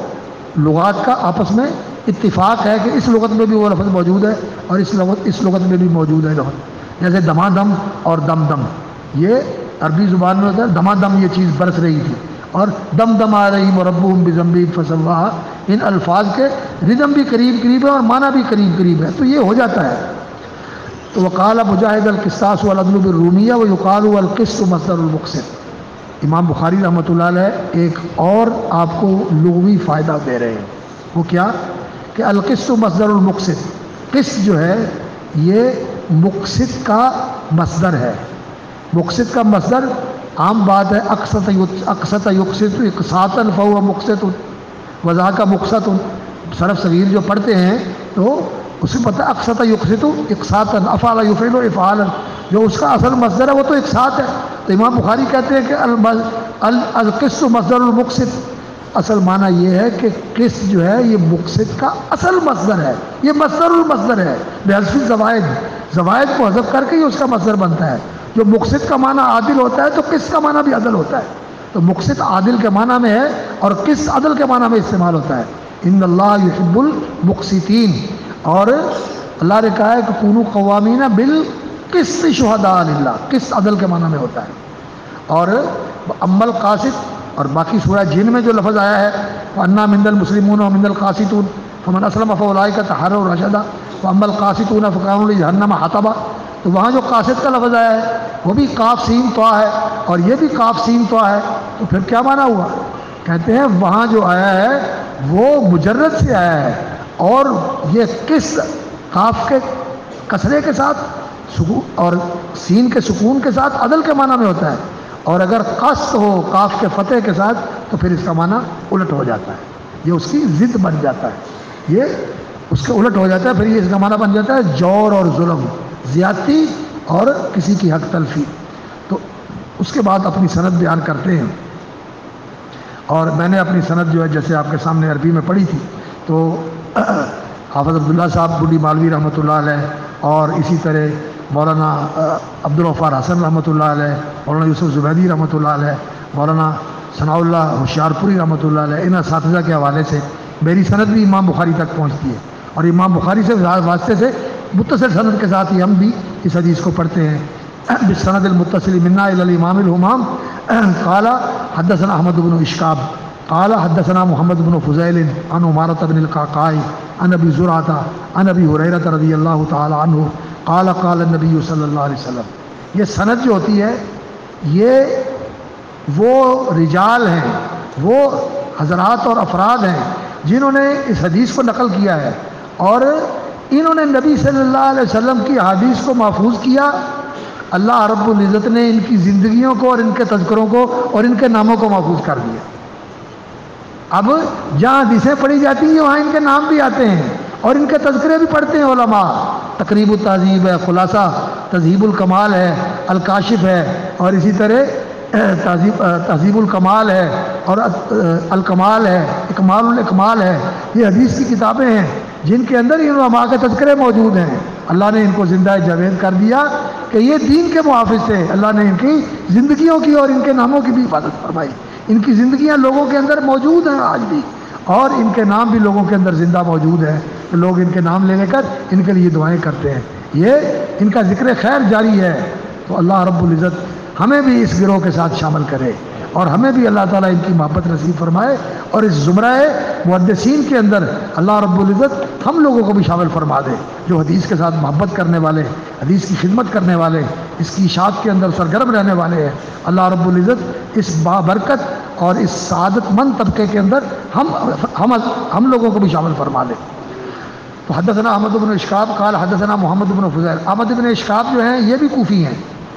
لغات کا آپس میں اتفاق ہے کہ اس لغت میں بھی وہ لفظ موجود ہے اور اس لغت میں بھی موجود ہے لفظ. جیسے دمادم اور دم دم، یہ عربی زبان میں ہوتا ہے. دمادم یہ چیز برس رہی تھی، اور دم دم آ رہی مربوم بزمبی فسواہا، ان الفاظ کے ردم بھی قریب قریب ہے اور معنی بھی قریب قریب ہے. تو یہ ہو جاتا ہے. تو وقال مجاہد القصاص والعدل بالرومیہ ویقال القسط مصدر المقسط. امام بخاری رحمۃ اللہ علیہ ایک اور آپ کو لغوی فائدہ دے رہے ہیں. وہ کیا کہ القسط مصدر المقسط. قسط جو ہے یہ مقسط کا مصدر ہے. مقسط کا مصدر عام بات ہے، اقسط یقسط اقساطا فهو مقسط وذاک مقسط. صرف صغیر جو پڑھتے ہیں تو اسے پتہ ہے اقسط یقسط اقساطا، افعل یفعل افعالا، جو اس کا اصل مصدر ہے وہ تو اقساط ہے. تو امام بخاری کہتے ہیں کہ القسط مصدر المقسط. اصل معنی یہ ہے کہ قسط جو ہے یہ مقسط کا اصل مصدر ہے. یہ مصدر المصدر ہے بحذف الزوائد. زوائد کو حذف کر کے یہ اس کا مصدر بنتا ہے. جو مقسط کا معنی عادل ہوتا ہے تو قسط کا معنی بھی عدل ہوتا ہے. تو مقسط عادل کے معنی میں ہے اور قسط عدل کے معنی میں استعمال ہوتا ہے. ان اللہ یحب المقسطین. اور اللہ نے کہا ہے کہ کونوا قوامین بالقسط شہداء للہ. قسط عدل کے معنی میں ہوتا ہے. اور اما القاسط، اور باقی سورہ جن میں جو لفظ آیا ہے وَأَنَّا مِنَّ الْمُسْلِمُونَ وَمِنَ الْقَاسِطُونَ فَمَنْ أَسْلَمَ فَأُولَٰئِكَ تَحَرَّوْا رَشَدًا وَأَمَّا الْقَاسِطُونَ فَكَانُوا لِجَهَنَّمَ حَطَبًا. تو وہاں جو قاسط کا لفظ آیا ہے وہ بھی قاف سین طا ہے اور یہ بھی قاف سین طا ہے. تو پھر کیا معنی ہوا؟ کہتے ہیں وہاں جو آیا ہے وہ مجرد سے آیا ہے، اور یہ قسط قاف کے کسرے کے ساتھ اور سین کے سکون کے ساتھ عدل کے معنی میں ہوتا ہے. اور اگر قسط ہو قاف کے فتح کے ساتھ تو پھر اس کا معنی الٹ ہو جاتا ہے. یہ اس کی ضد بن جاتا ہے، یہ اس کے الٹ ہو جاتا ہے. پھر یہ اس کا معنی بن جاتا ہے جور اور ظلم، زیادتی اور کسی کی حق تلفی. تو اس کے بعد اپنی سند بیان کرتے ہیں. اور میں نے اپنی سند جو ہے جیسے آپ کے سامنے عربی میں پڑھی تھی، تو حافظ عبداللہ صاحب بڈی مالوی رحمۃ اللہ علیہ، اور اسی طرح مولانا عبدالغفار حسن رحمۃ اللہ علیہ، مولانا یوسف زبیدی رحمۃ اللہ علیہ، مولانا ثناء اللہ ہوشیار پوری رحمۃ اللہ علیہ، ان اساتذہ کے حوالے سے میری سند بھی امام بخاری تک پہنچتی ہے. اور امام بخاری سے واسطے سے متصل سند کے ساتھ ہی ہم بھی اس حدیث کو پڑھتے ہیں. بالسند المتصل منا الی الامام الہمام قال حدثنا احمد بن اشکاب قال حدثنا محمد بن فضیل عن عمارة بن القعقاع عن ابی زرعة عن ابی ہریرہ رضی اللہ تعالی عنہ قال قال النبی صلی اللہ علیہ وسلم. یہ سند جو ہوتی ہے یہ وہ رجال ہیں، وہ حضرات اور افراد ہیں جنہوں نے اس حدیث کو نقل کیا ہے، اور انہوں نے نبی صلی اللہ علیہ وسلم کی حدیث کو محفوظ کیا۔ اللہ رب العزت نے ان کی زندگیوں کو اور ان کے تذکروں کو اور ان کے ناموں کو محفوظ کر دیا۔ اب جہاں حدیثیں پڑھی جاتی ہیں وہاں ان کے نام بھی آتے ہیں اور ان کے تذکرے بھی پڑھتے ہیں علماء۔ تقریب التہذیب ہے، خلاصہ تہذیب الکمال ہے، الکاشف ہے، اور اسی طرح تہذیب الکمال ہے، اور الکمال ہے، اکمال الاکمال ہے۔ یہ حدیث کی کتابیں ہیں جن کے اندر ان علماء کے تذکرے موجود ہیں۔ اللہ نے ان کو زندہ جاوید کر دیا کہ یہ دین کے محافظ تھے۔ اللہ نے ان کی زندگیوں کی اور ان کے ناموں کی بھی حفاظت فرمائی۔ ان کی زندگیاں لوگوں کے اندر موجود ہیں آج بھی، اور ان کے نام بھی لوگوں کے اندر زندہ موجود ہیں، کہ لوگ ان کے نام لے کر ان کے لیے دعائیں کرتے ہیں۔ یہ ان کا ذکر خیر جاری ہے۔ تو اللہ رب العزت ہمیں بھی اس گروہ کے ساتھ شامل کرے، اور ہمیں بھی اللہ تعالیٰ ان کی محبت نصیب فرمائے، اور اس زمرہ محدثین کے اندر اللہ رب العزت ہم لوگوں کو بھی شامل فرما دے، جو حدیث کے ساتھ محبت کرنے والے، حدیث کی خدمت کرنے والے، اس کی اشاعت کے اندر سرگرم رہنے والے ہیں۔ اللہ رب العزت اس بابرکت اور اس سعادت مند طبقے کے اندر ہم لوگوں کو بھی شامل فرما دے۔ تو حدثنا احمد بن اشکاب قال حدثنا محمد بن فضیل۔ احمد بن اشکاب جو ہیں یہ بھی کوفی ہیں،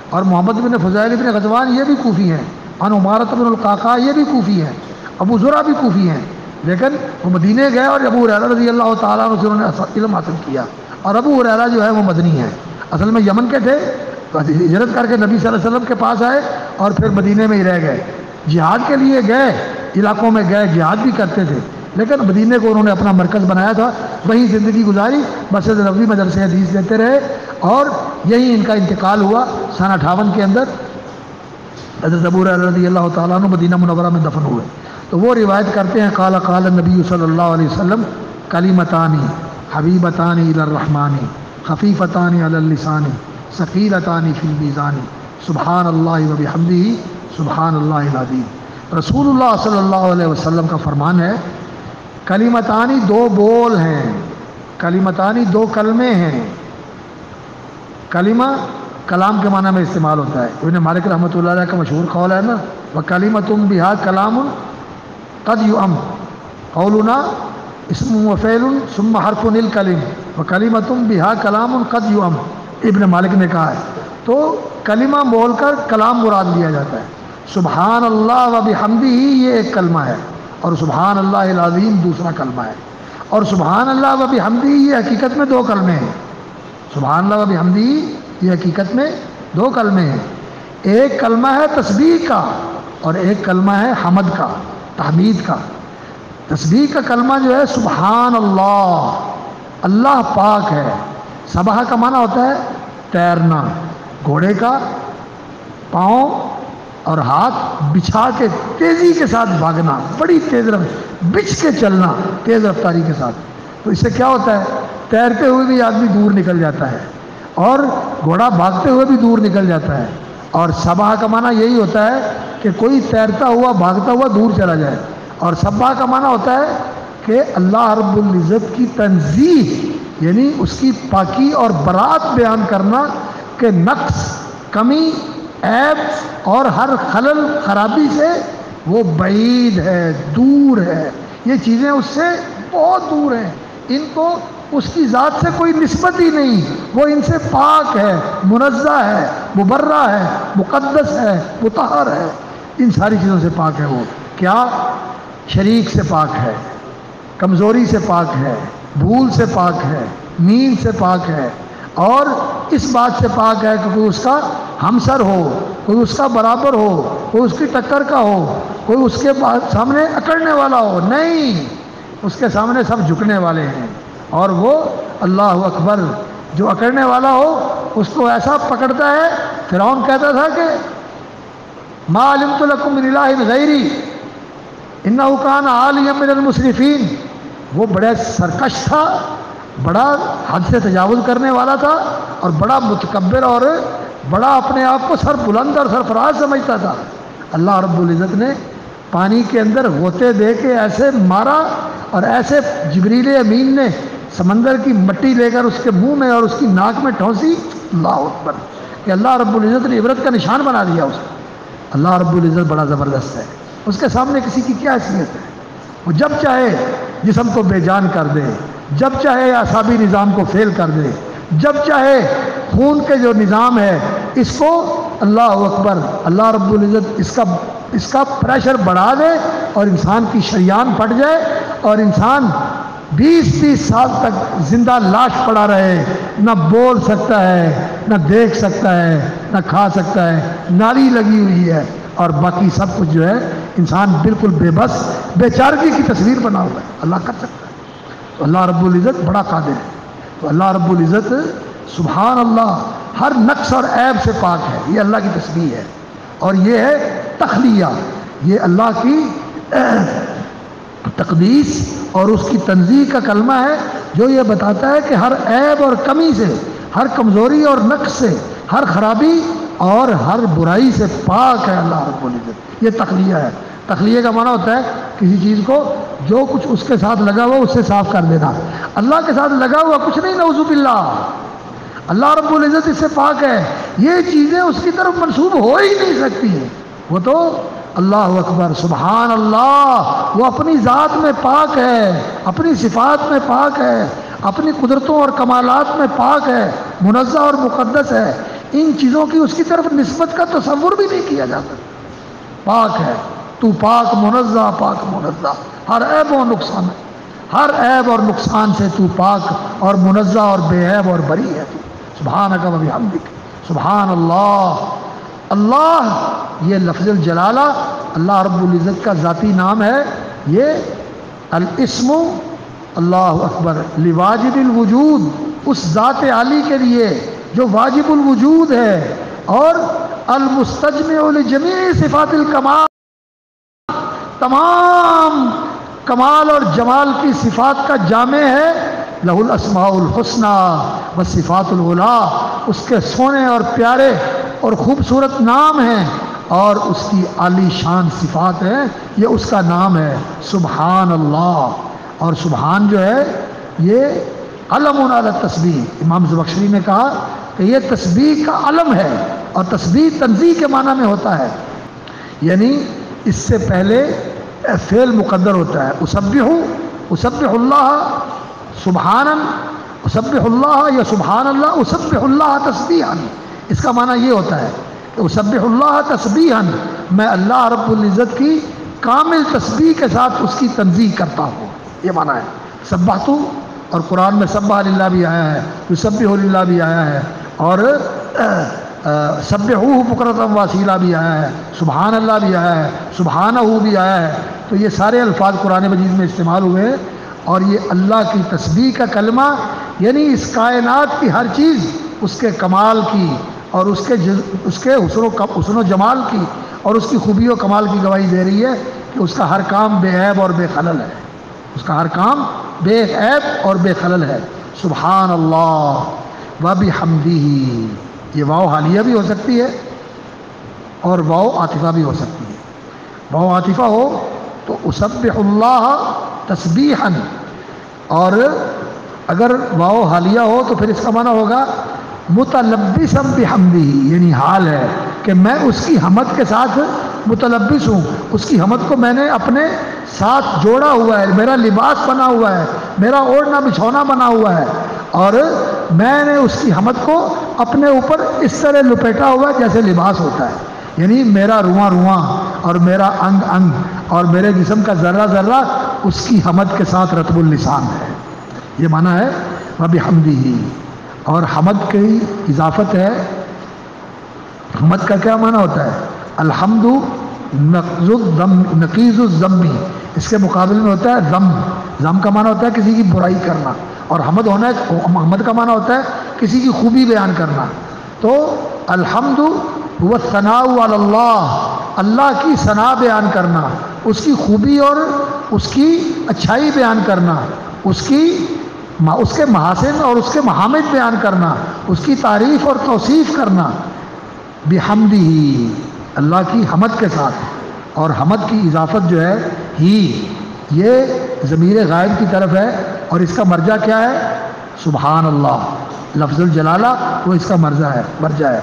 اور محمد بن فضیل بن غزوان یہ بھی کوفی ہیں، عن عمارۃ بن القعقاع یہ بھی کوفی ہیں، ابو زرع بھی کوفی ہیں، لیکن وہ مدینے گئے اور ابو ہریرہ رضی اللہ تعالیٰ عنہ سے انہوں نے علم حاصل کیا، اور ابو ہریرہ جو ہے وہ مدنی ہیں، اصل میں یمن کے تھے، ہجرت کر کے نبی صلی اللہ علیہ وسلم کے پاس آئے اور پھر مدینے میں ہی رہ گئے۔ جہاد کے لیے گئے، علاقوں میں گئے، جہاد بھی کرتے تھے، لیکن مدینے کو انہوں نے اپنا مرکز بنایا تھا، وہیں زندگی گزاری، مسجد نبوی میں درس حدیث دیتے رہے، اور یہی ان کا انتقال ہوا سنہ 58 کے اندر۔ حضرت ابو ہریرہ رضی اللہ تعالیٰ عنہ مدینہ منورہ میں دفن ہوئے۔ تو وہ روایت کرتے ہیں قال قال النبی صلی اللہ علیہ وسلم کلمتان حبیبتان الی الرحمن خفیفتان علی اللسان ثقیلتان فی المیزان سبحان اللہ وبحمدہ سبحان اللہ العظیم۔ رسول اللہ صلی اللہ علیہ وسلم کا فرمان ہے، کلمتانی دو بول ہیں، کلمتانی دو کلمے ہیں۔ کلمہ کلام کے معنی میں استعمال ہوتا ہے، ابن مالک رحمۃ اللہ علیہ کا مشہور قول ہے نا، وَكَلِمَةٌ بِهَا كَلَامٌ قَدْ يُؤَمْ قَوْلُنَا اسم وفعل ثم حرف الکلم وَكَلِمَةٌ بِهَا كَلَامٌ قَدْ يُؤَمْ۔ ابن مالک نے کہا ہے، تو کلمہ بول کر کلام مراد لیا جاتا ہے۔ سبحان اللہ و بحمدہ یہ ایک کلمہ ہے، اور سبحان اللہ العظیم دوسرا کلمہ ہے، اور سبحان اللہ و بحمدہ یہ حقیقت میں دو کلمے ہیں۔ سبحان اللہ و بحمدہ یہ حقیقت میں دو کلمے ہیں، ایک کلمہ ہے تسبیح کا اور ایک کلمہ ہے حمد کا، تحمید کا۔ تسبیح کا کلمہ جو ہے سبحان اللہ، اللہ پاک ہے۔ سبح کا معنی ہوتا ہے تیرنا، گھوڑے کا پاؤں اور ہاتھ بچھا کے تیزی کے ساتھ بھاگنا، بڑی تیز بچھ کے چلنا تیز رفتاری کے ساتھ۔ تو اس سے کیا ہوتا ہے، تیرتے ہوئے بھی آدمی دور نکل جاتا ہے، اور گھوڑا بھاگتے ہوئے بھی دور نکل جاتا ہے۔ اور سبح کا معنی یہی ہوتا ہے کہ کوئی تیرتا ہوا بھاگتا ہوا دور چلا جائے، اور سبح کا معنی ہوتا ہے کہ اللہ رب العزت کی تنزیہ، یعنی اس کی پاکی اور برات بیان کرنا کہ نقص، کمی، عیب اور ہر خلل خرابی سے وہ بعید ہے، دور ہے، یہ چیزیں اس سے بہت دور ہیں، ان کو اس کی ذات سے کوئی نسبت ہی نہیں، وہ ان سے پاک ہے، منزہ ہے، مبرہ ہے، مقدس ہے، مطہر ہے، ان ساری چیزوں سے پاک ہے۔ وہ کیا، شریک سے پاک ہے، کمزوری سے پاک ہے، بھول سے پاک ہے، نیند سے پاک ہے، اور اس بات سے پاک ہے کہ کوئی اس کا ہمسر ہو، کوئی اس کا برابر ہو، کوئی اس کی ٹکر کا ہو، کوئی اس کے سامنے اکڑنے والا ہو، نہیں، اس کے سامنے سب جھکنے والے ہیں۔ اور وہ اللہ اکبر، جو اکڑنے والا ہو اس کو ایسا پکڑتا ہے، فرعون کہتا تھا کہ ما علمت لکم من الہ غیری انہ کان عالیا من المسرفین۔ وہ بڑا سرکش تھا، بڑا حد سے تجاوز کرنے والا تھا، اور بڑا متکبر اور بڑا اپنے آپ کو سر بلند اور سرفراز سمجھتا تھا۔ اللہ رب العزت نے پانی کے اندر غوطے دے کے ایسے مارا، اور ایسے جبریل امین نے سمندر کی مٹی لے کر اس کے منہ میں اور اس کی ناک میں ٹھونسی، اللہ اکبر، کہ اللہ رب العزت نے عبرت کا نشان بنا دیا اسے۔ اللہ رب العزت بڑا زبردست ہے، اس کے سامنے کسی کی کیا حیثیت ہے؟ وہ جب چاہے جسم کو بے جان کر دے، جب چاہے اعصابی نظام کو فیل کر دے، جب چاہے خون کے جو نظام ہے اس کو، اللہ اکبر، اللہ رب العزت اس کا پریشر بڑھا دے اور انسان کی شریان پھٹ جائے اور انسان 20-30 سال تک زندہ لاش پڑا رہے، نہ بول سکتا ہے، نہ دیکھ سکتا ہے، نہ کھا سکتا ہے، نالی لگی ہوئی ہے اور باقی سب کچھ جو ہے انسان بالکل بے بس بے چارگی کی تصویر بنا ہوا ہے۔ اللہ کر سکتا ہے، تو اللہ رب العزت بڑا قادر ہے۔ تو اللہ رب العزت سبحان اللہ ہر نقص اور عیب سے پاک ہے، یہ اللہ کی تسبیح ہے، اور یہ ہے تخلیہ، یہ اللہ کی تقدیس اور اس کی تنزیہ کا کلمہ ہے جو یہ بتاتا ہے کہ ہر عیب اور کمی سے، ہر کمزوری اور نقص سے، ہر خرابی اور ہر برائی سے پاک ہے اللہ رب العزت۔ یہ تخلیہ ہے۔ تخلیہ کا معنی ہوتا ہے کسی چیز کو جو کچھ اس کے ساتھ لگا ہوا اس سے صاف کر دینا۔ اللہ کے ساتھ لگا ہوا کچھ نہیں، نعوذ باللہ، اللہ رب العزت اس سے پاک ہے، یہ چیزیں اس کی طرف منسوب ہو ہی نہیں سکتی ہیں۔ وہ تو اللہ اکبر سبحان اللہ، وہ اپنی ذات میں پاک ہے، اپنی صفات میں پاک ہے، اپنی قدرتوں اور کمالات میں پاک ہے، منزہ اور مقدس ہے، ان چیزوں کی اس کی طرف نسبت کا تصور بھی نہیں کیا جا سکتا۔ پاک ہے تو، پاک منزہ، پاک منزہ، ہر عیب و نقصان، ہر عیب اور نقصان سے تو پاک اور منزہ اور بے عیب اور بری ہے تو، سبحانک و بحمدک، سبحان اللہ۔ اللہ یہ لفظ الجلالہ اللہ رب العزت کا ذاتی نام ہے، یہ الاسم اللہ اکبر لواجب الوجود، اس ذات عالی کے لیے جو واجب الوجود ہے، اور المستجمع لجمیع صفات الکمال، تمام کمال اور جمال کی صفات کا جامع ہے، لہ الاسماء الحسنی والصفات العلی، اس کے سونے اور پیارے اور خوبصورت نام ہیں اور اس کی عالی شان صفات ہیں، یہ اس کا نام ہے سبحان اللہ۔ اور سبحان جو ہے یہ علم علی التسبیح، امام زمخشری نے کہا کہ یہ تسبیح کا علم ہے، اور تسبیح تنزیہ کے معنی میں ہوتا ہے، یعنی اس سے پہلے فعل مقدر ہوتا ہے، اسبح اللہ سبحانا، اسبح اللہ یا سبحان اللہ، اسبح اللہ تسبیحا، اس کا معنی یہ ہوتا ہے کہ اسبح اللہ تسبیحا، میں اللہ رب العزت کی کامل تسبیح کے ساتھ اس کی تنزیہ کرتا ہوں، یہ معنی ہے سبحت۔ اور قرآن میں سبح للہ بھی آیا ہے، یسبح للہ بھی آیا ہے، اور سبحوہ بکرۃ واصیلا بھی آیا ہے، سبحان اللہ بھی آیا ہے، سبحانہ بھی آیا ہے، تو یہ سارے الفاظ قرآن مجید میں استعمال ہوئے ہیں، اور یہ اللہ کی تسبیح کا کلمہ، یعنی اس کائنات کی ہر چیز اس کے کمال کی اور اس کے حسن و جمال کی اور اس کی خوبی و کمال کی گواہی دے رہی ہے کہ اس کا ہر کام بے عیب اور بے خلل ہے، اس کا ہر کام بے عیب اور بے خلل ہے۔ سبحان اللہ و بحمدہ، یہ واو حالیہ بھی ہو سکتی ہے اور واو عاطفہ بھی ہو سکتی ہے۔ واو عاطفہ ہو تو اسبح اللہ تسبیحا، اور اگر واو حالیہ ہو تو پھر اس کا معنی ہوگا متلبسا بحمدہ، یعنی حال ہے کہ میں اس کی حمد کے ساتھ متلبس ہوں، اس کی حمد کو میں نے اپنے ساتھ جوڑا ہوا ہے، میرا لباس بنا ہوا ہے، میرا اوڑھنا بچھونا بنا ہوا ہے، اور میں نے اس کی حمد کو اپنے اوپر اس طرح لپیٹا ہوا ہے جیسے لباس ہوتا ہے، یعنی میرا رواں رواں اور میرا انگ انگ اور میرے جسم کا ذرہ ذرہ اس کی حمد کے ساتھ رطب اللسان ہے، یہ معنی ہے وبحمدہ۔ اور حمد کی اضافت ہے، حمد کا کیا معنی ہوتا ہے؟ الحمد نقیض الذم، اس کے مقابل میں ہوتا ہے ذم، ذم کا معنی ہوتا ہے کسی کی برائی کرنا، اور حمد حمد کا معنی ہوتا ہے کسی کی خوبی بیان کرنا۔ تو الحمد هو الثناء علی اللہ، اللہ کی ثنا بیان کرنا، اس کی خوبی اور اس کی اچھائی بیان کرنا، اس کے محاسن اور اس کے محامد بیان کرنا، اس کی تعریف اور توصیف کرنا، بحمدہ، اللہ کی حمد کے ساتھ۔ اور حمد کی اضافت جو ہے ہی، یہ ضمیر غائب کی طرف ہے، اور اس کا مرجع کیا ہے؟ سبحان اللہ، لفظ الجلالہ وہ اس کا مرجع ہے۔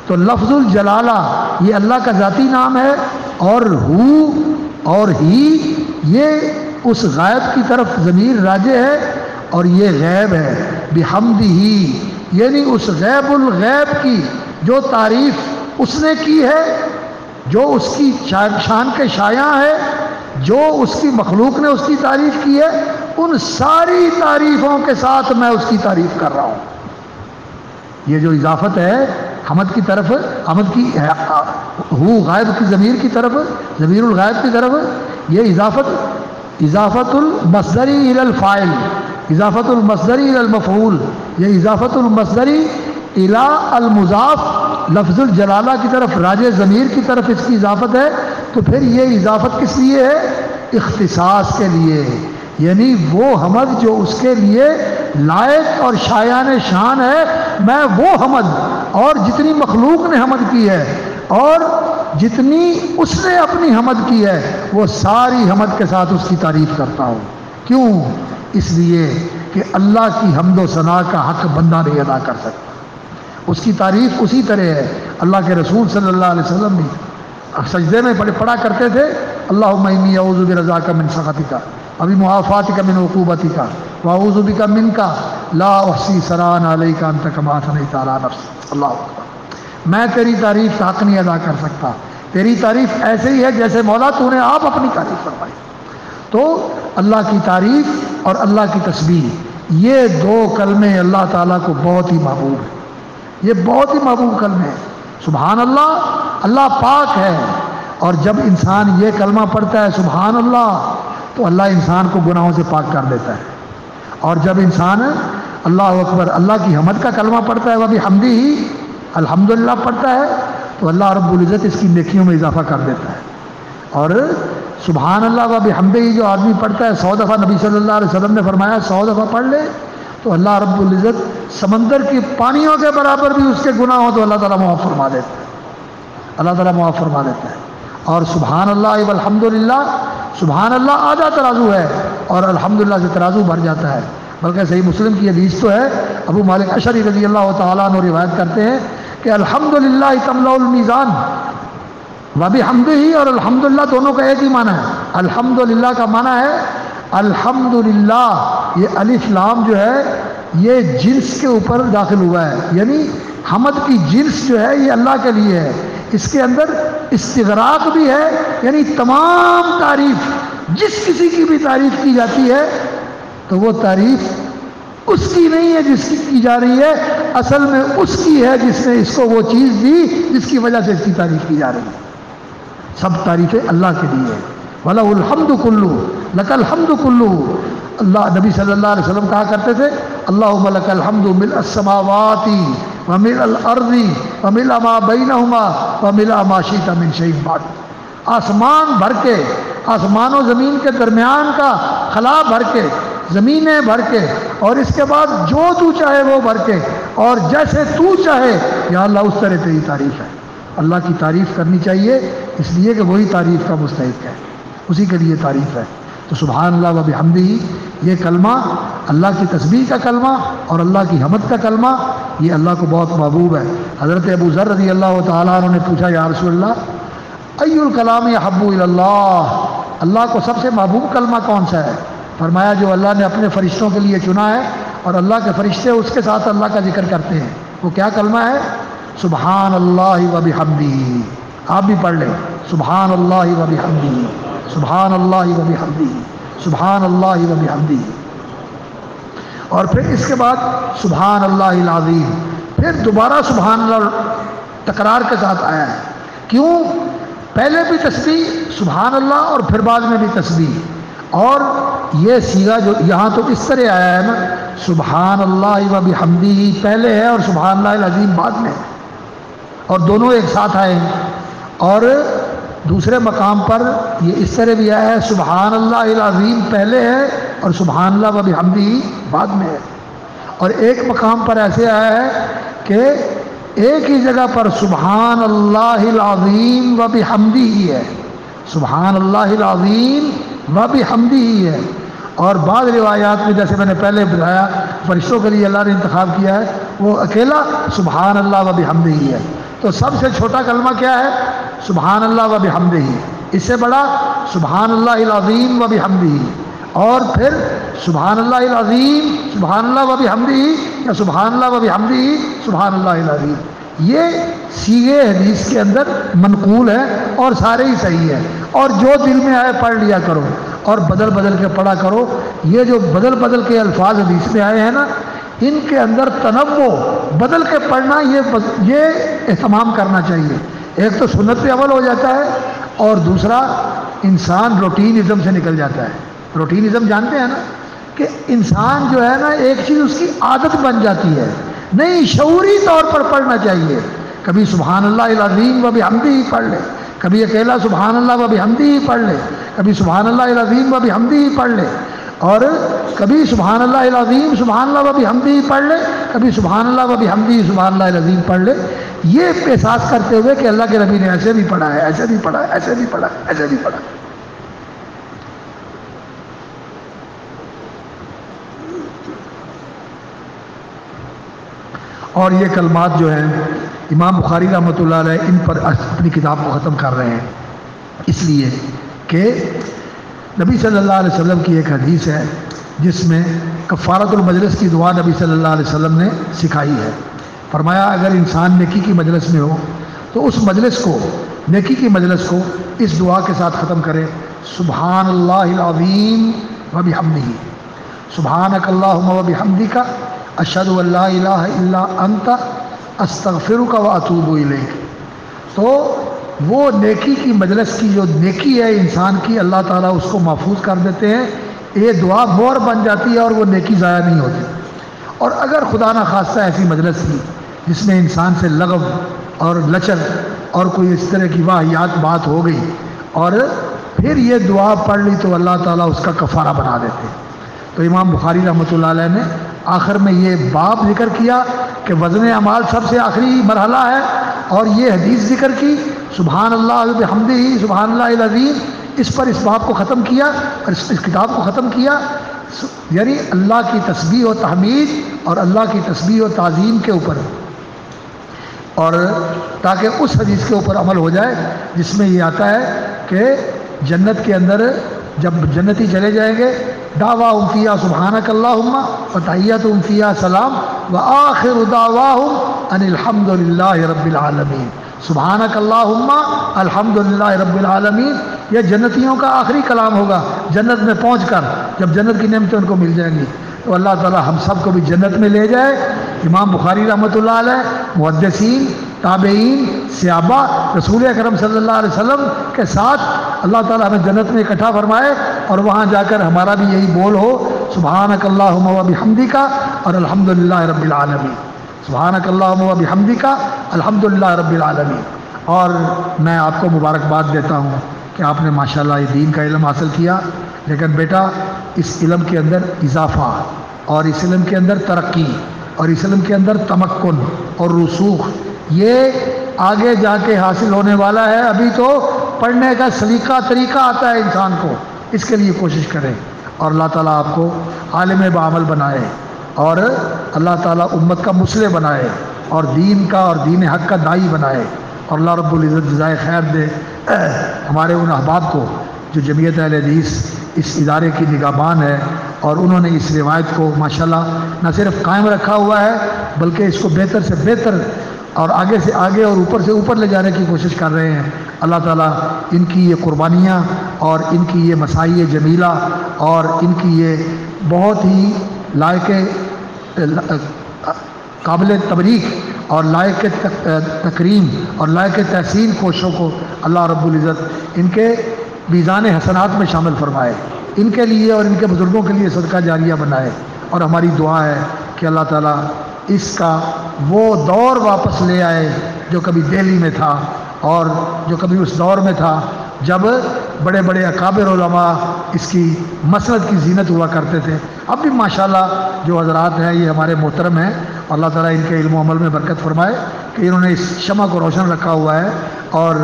تو لفظ الجلالہ یہ اللہ کا ذاتی نام ہے، اور ہو اور ہی یہ اس غائب کی طرف ضمیر راجع ہے، اور یہ غیب ہے بحمدہ، یعنی اس غیب الغیب کی جو تعریف اس نے کی ہے، جو اس کی شان کے شایع ہے، جو اس کی مخلوق نے اس کی تعریف کی ہے، ان ساری تعریفوں کے ساتھ میں اس کی تعریف کر رہا ہوں۔ یہ جو اضافت ہے حمد کی طرف، حمد کی ہو غائب کی ضمیر کی طرف، ضمیر الغائب کی طرف، یہ اضافت المصدری الی الفاعل، اضافت المصدری الی المفعول، یہ اضافت المصدری الی المضاف لفظ الجلالہ کی طرف راجع ضمیر کی طرف اس کی اضافت ہے۔ تو پھر یہ اضافت کس لیے ہے؟ اختصاص کے لیے، یعنی وہ حمد جو اس کے لیے لائق اور شایان شان ہے، میں وہ حمد اور جتنی مخلوق نے حمد کی ہے اور جتنی اس نے اپنی حمد کی ہے، وہ ساری حمد کے ساتھ اس کی تعریف کرتا ہوں۔ کیوں؟ اس لیے کہ اللہ کی حمد و ثنا کا حق بندہ نہیں ادا کر سکتا۔ اس کی تعریف اسی طرح ہے۔ اللہ کے رسول صلی اللہ علیہ وسلم بھی سجدے میں پڑھا کرتے تھے، اللہم انی اعوذ برضاک من سخطک ابی معافاتک من عقوبتک واعوذ بک منک لا احصی ثناء علیک انت کما اثنیت علی نفسک۔ اللہ اکبر، میں تیری تعریف کا حق نہیں ادا کر سکتا، تیری تعریف ایسے ہی ہے جیسے مولا تو نے آپ اپنی تعریف فرمائی۔ تو اللہ کی تعریف اور اللہ کی تسبیح، یہ دو کلمے اللہ تعالیٰ کو بہت ہی محبوب ہیں، یہ بہت ہی محبوب کلمے ہیں۔ سبحان اللہ، اللہ پاک ہے، اور جب انسان یہ کلمہ پڑھتا ہے سبحان اللہ، تو اللہ انسان کو گناہوں سے پاک کر دیتا ہے۔ اور جب انسان اللہ اکبر اللہ کی حمد کا کلمہ پڑھتا ہے، وہ بھی حمدی ہی الحمدللہ پڑھتا ہے، تو اللہ رب العزت اس کی نیکیوں میں اضافہ کر دیتا ہے۔ اور سبحان اللہ و بحمدہ جو آدمی پڑھتا ہے 100 دفعہ، نبی صلی اللہ علیہ وسلم نے فرمایا 100 دفعہ پڑھ لے تو اللہ رب العزت سمندر کی پانیوں کے برابر بھی اس کے گناہ ہو تو اللہ تعالیٰ معاف فرما دیتا ہے، اللہ تعالیٰ معاف فرما دیتا ہے۔ اور سبحان اللہ والحمدللہ، سبحان اللہ آدھا ترازو ہے اور الحمدللہ سے ترازو بھر جاتا ہے۔ بلکہ صحیح مسلم کی حدیث تو ہے، ابو مالک اشعری رضی اللہ تعالیٰ عنہ روایت کرتے ہیں کہ الحمدللہ تملأ المیزان، وبحمدہ اور الحمدللہ دونوں کا ایک ہی معنی ہے۔ الحمدللہ کا معنی ہے الحمدللہ، یہ الف لام جو ہے یہ جنس کے اوپر داخل ہوا ہے، یعنی حمد کی جنس جو ہے یہ اللہ کے لیے ہے، اس کے اندر استغراق بھی ہے، یعنی تمام تعریف جس کسی کی بھی تعریف کی جاتی ہے تو وہ تعریف اس کی نہیں ہے جس کی جا رہی ہے، اصل میں اس کی ہے جس نے اس کو وہ چیز دی جس کی وجہ سے اس کی تعریف کی جا رہی ہے۔ سب تعریفیں اللہ کے لیے ہے۔ وَلَهُ الْحَمْدُ كُلُّهُ لَكَ الْحَمْدُ كُلُّهُ، اللہ نبی صلی اللہ علیہ وسلم کہا کرتے تھے اللہم لک الحمد ملء السماوات وملء الارض وملء ما بینہما وملء ما شئت من شیء بعد، آسمان بھر کے، آسمان و زمین کے درمیان کا خلا بھر کے، زمینیں بھر کے، اور اس کے بعد جو تو چاہے وہ بھر کے، اور جیسے تو چاہے، یا اللہ اس طرح تیری تعریف ہے۔ اللہ کی تعریف کرنی چاہیے اس لیے کہ وہی تعریف کا مستحق ہے، اسی کے لیے تعریف ہے۔ تو سبحان اللہ و بحمدہ یہ کلمہ اللہ کی تسبیح کا کلمہ اور اللہ کی حمد کا کلمہ یہ اللہ کو بہت محبوب ہے۔ حضرت ابو ذر رضی اللہ تعالیٰ عنہ نے پوچھا یا رسول اللہ ای الکلام احب الی اللہ، اللہ کو سب سے محبوب کلمہ کون سا ہے؟ فرمایا جو اللہ نے اپنے فرشتوں کے لیے چنا ہے اور اللہ کے فرشتے اس کے ساتھ اللہ کا ذکر کرتے ہیں، وہ کیا کلمہ ہے؟ سبحان اللہ و بحمدہ۔ آپ بھی پڑھ لیں سبحان اللہ و بحمدہ، سبحان اللہ و بحمدہ، سبحان اللہ و بحمدہ۔ اور پھر اس کے بعد سبحان اللہ العظیم، پھر دوبارہ سبحان اللہ تکرار کے ساتھ آیا ہے۔ کیوں؟ پہلے بھی تسبیح سبحان اللہ اور پھر بعد میں بھی تسبیح، اور یہ سیغہ جو یہاں تو اس طرح آیا ہے نا، سبحان اللہ و بحمدہ پہلے ہے اور سبحان اللہ العظیم بعد میں ہے، اور دونوں ایک ساتھ آئے ہیں۔ اور دوسرے مقام پر یہ اس طرح بھی آیا ہے سبحان اللہ العظیم پہلے ہے اور سبحان اللہ و بحمدہ بعد میں ہے۔ اور ایک مقام پر ایسے آیا ہے کہ ایک ہی جگہ پر سبحان اللہ العظیم و بحمدہ ہے، سبحان اللہ العظیم و بحمدہ ہے۔ اور بعض روایات میں جیسے میں نے پہلے بتایا فرشتوں کے لیے اللہ نے انتخاب کیا ہے وہ اکیلا سبحان اللہ و بحمدہ ہے۔ تو تو سب سے چھوٹا کلمہ کیا ہے؟ سبحان اللہ و بحمدہ. اس سے بڑا سبحان اللہ العظیم و بحمدہ، اور پھر سبحان اللہ العظیم سبحان اللہ و بحمدہ، یا سبحان اللہ و بحمدہ سبحان اللہ العظیم. یہ سیغے حدیث کے اندر منقول ہے اور سارے ہی صحیح ہے. اور جو دل میں آئے پڑھ لیا کرو اور بدل بدل کے پڑھا کرو. یہ جو بدل بدل کے الفاظ حدیث میں آئے ہیں نا، ان کے اندر تنوع، بدل کے پڑھنا، یہ اہتمام کرنا چاہیے. ایک تو سنت پہ عمل ہو جاتا ہے، اور دوسرا انسان روٹینزم سے نکل جاتا ہے. روٹینزم جانتے ہیں نا، کہ انسان جو ہے نا ایک چیز اس کی عادت بن جاتی ہے. نہیں، شعوری طور پر پڑھنا چاہیے. کبھی سبحان اللہ العظیم و بحمدہ ہی پڑھ لے، کبھی اکیلا سبحان اللہ و بحمدہ ہی پڑھ لے، کبھی سبحان اللہ العظیم و بحمدہ ہی پڑھ لے، اور کبھی سبحان اللہ العظیم سبحان اللہ و بحمدہ ہی پڑھ لے، کبھی سبحان اللہ و بحمدہ سبحان اللہ العظیم پڑھ لے. یہ احساس کرتے ہوئے کہ اللہ کے نبی نے ایسے بھی پڑھا ہے، ایسے بھی پڑھا ہے، ایسے بھی پڑھا ہے، ایسے بھی پڑھا ہے. اور یہ کلمات جو ہیں امام بخاری رحمۃ اللہ علیہ ان پر اپنی کتاب کو ختم کر رہے ہیں، اس لیے کہ نبی صلی اللہ علیہ وسلم کی ایک حدیث ہے جس میں کفارۃ المجلس کی دعا نبی صلی اللہ علیہ وسلم نے سکھائی ہے. فرمایا اگر انسان نیکی کی مجلس میں ہو تو اس مجلس کو، نیکی کی مجلس کو اس دعا کے ساتھ ختم کرے: سبحان اللہ العظیم و بحمدہ، سبحانک اللہم و بحمدک، اشہد ان لا الہ الا انت، استغفرک و اتوب الیک. تو وہ نیکی کی مجلس کی جو نیکی ہے انسان کی، اللہ تعالیٰ اس کو محفوظ کر دیتے ہیں. یہ دعا مہر بن جاتی ہے اور وہ نیکی ضائع نہیں ہوتی. اور اگر خدا نہ خواستہ ایسی مجلس کی جس میں انسان سے لغو اور لچر اور کوئی اس طرح کی واہیات بات ہو گئی اور پھر یہ دعا پڑھ لی تو اللہ تعالیٰ اس کا کفارہ بنا دیتے. تو امام بخاری رحمۃ اللہ علیہ نے آخر میں یہ باب ذکر کیا کہ وزن اعمال سب سے آخری مرحلہ ہے، اور یہ حدیث ذکر کی سبحان اللہ بحمدہ سبحان اللہ العظیم. اس پر اس باب کو ختم کیا اور اس کتاب کو ختم کیا. یعنی اللہ کی تسبیح و تحمید اور اللہ کی تسبیح و تعظیم کے اوپر، اور تاکہ اس حدیث کے اوپر عمل ہو جائے جس میں یہ آتا ہے کہ جنت کے اندر جب جنتی چلے جائیں گے، دعواہم فیہا سبحانک اللہم و تحیتہم فیہا سلام و آخر دعواہم ان الحمد للہ رب العالمین. سبحانک اللہم الحمد للہ رب العالمین، یہ جنتیوں کا آخری کلام ہوگا جنت میں پہنچ کر، جب جنت کی نعمتیں ان کو مل جائیں گی. تو اللہ تعالی ہم سب کو بھی جنت میں لے جائے. امام بخاری رحمۃ اللہ علیہ، محدثین، تابعین، صحابہ، رسول اکرم صلی اللہ علیہ وسلم کے ساتھ اللہ تعالی ہمیں جنت میں اکٹھا فرمائے، اور وہاں جا کر ہمارا بھی یہی بول ہو: سبحانک اللہم و بحمدک اور الحمد للہ رب العالمین. سبحانک اللہم و بحمدک الحمد للہ رب العالمین. اور میں آپ کو مبارکباد دیتا ہوں کہ آپ نے ماشاءاللہ یہ دین کا علم حاصل کیا، لیکن بیٹا اس علم کے اندر اضافہ اور اس علم کے اندر ترقی اور اس علم کے اندر تمکن اور رسوخ یہ آگے جا کے حاصل ہونے والا ہے. ابھی تو پڑھنے کا سلیقہ طریقہ آتا ہے انسان کو، اس کے لیے کوشش کریں. اور اللہ تعالیٰ آپ کو عالم بعمل بنائے، اور اللہ تعالیٰ امت کا مصلح بنائے، اور دین کا اور دین حق کا داعی بنائے. اور اللہ رب العزت جزائے خیر دے ہمارے ان احباب کو جو جمعیت اہل حدیث اس ادارے کی نگہبان ہے، اور انہوں نے اس روایت کو ماشاءاللہ نہ صرف قائم رکھا ہوا ہے بلکہ اس کو بہتر سے بہتر اور آگے سے آگے اور اوپر سے اوپر لے جانے کی کوشش کر رہے ہیں. اللہ تعالیٰ ان کی یہ قربانیاں اور ان کی یہ مساعی جمیلہ اور ان کی یہ بہت ہی لائق قابل تبریک اور لائق تکریم اور لائق تحسین کوششوں کو اللہ رب العزت ان کے میزان حسنات میں شامل فرمائے، ان کے لیے اور ان کے بزرگوں کے لیے صدقہ جاریہ بنائے. اور ہماری دعا ہے کہ اللہ تعالیٰ اس کا وہ دور واپس لے آئے جو کبھی دہلی میں تھا، اور جو کبھی اس دور میں تھا جب بڑے بڑے اکابر علماء اس کی مسند کی زینت ہوا کرتے تھے. اب بھی ماشاءاللہ جو حضرات ہیں یہ ہمارے محترم ہیں، اللہ تعالیٰ ان کے علم و عمل میں برکت فرمائے کہ انہوں نے اس شمع کو روشن رکھا ہوا ہے اور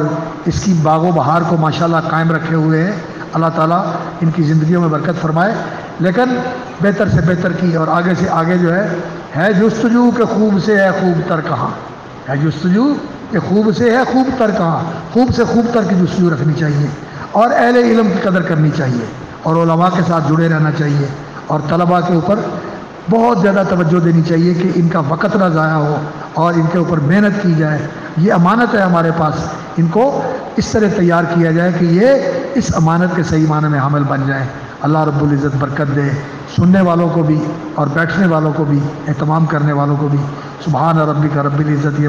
اس کی باغ و بہار کو ماشاءاللہ قائم رکھے ہوئے ہیں. اللہ تعالیٰ ان کی زندگیوں میں برکت فرمائے. لیکن بہتر سے بہتر کی اور آگے سے آگے جو ہے جستجو کہ خوب سے ہے خوب تر کہاں، ہے جستجو کہ خوب سے ہے خوب تر کہاں، خوب سے خوب تر کی جستجو رکھنی چاہیے، اور اہل علم کی قدر کرنی چاہیے، اور علماء کے ساتھ جڑے رہنا چاہیے، اور طلباء کے اوپر بہت زیادہ توجہ دینی چاہیے کہ ان کا وقت نہ ضائع ہو اور ان کے اوپر محنت کی جائے. یہ امانت ہے ہمارے پاس، ان کو اس طرح تیار کیا جائے کہ یہ اس امانت کے صحیح معنی میں حامل بن جائیں. اللہ رب العزت برکت دے سننے والوں کو بھی اور بیٹھنے والوں کو بھی، اہتمام کرنے والوں کو بھی. سبحان ربک رب العزت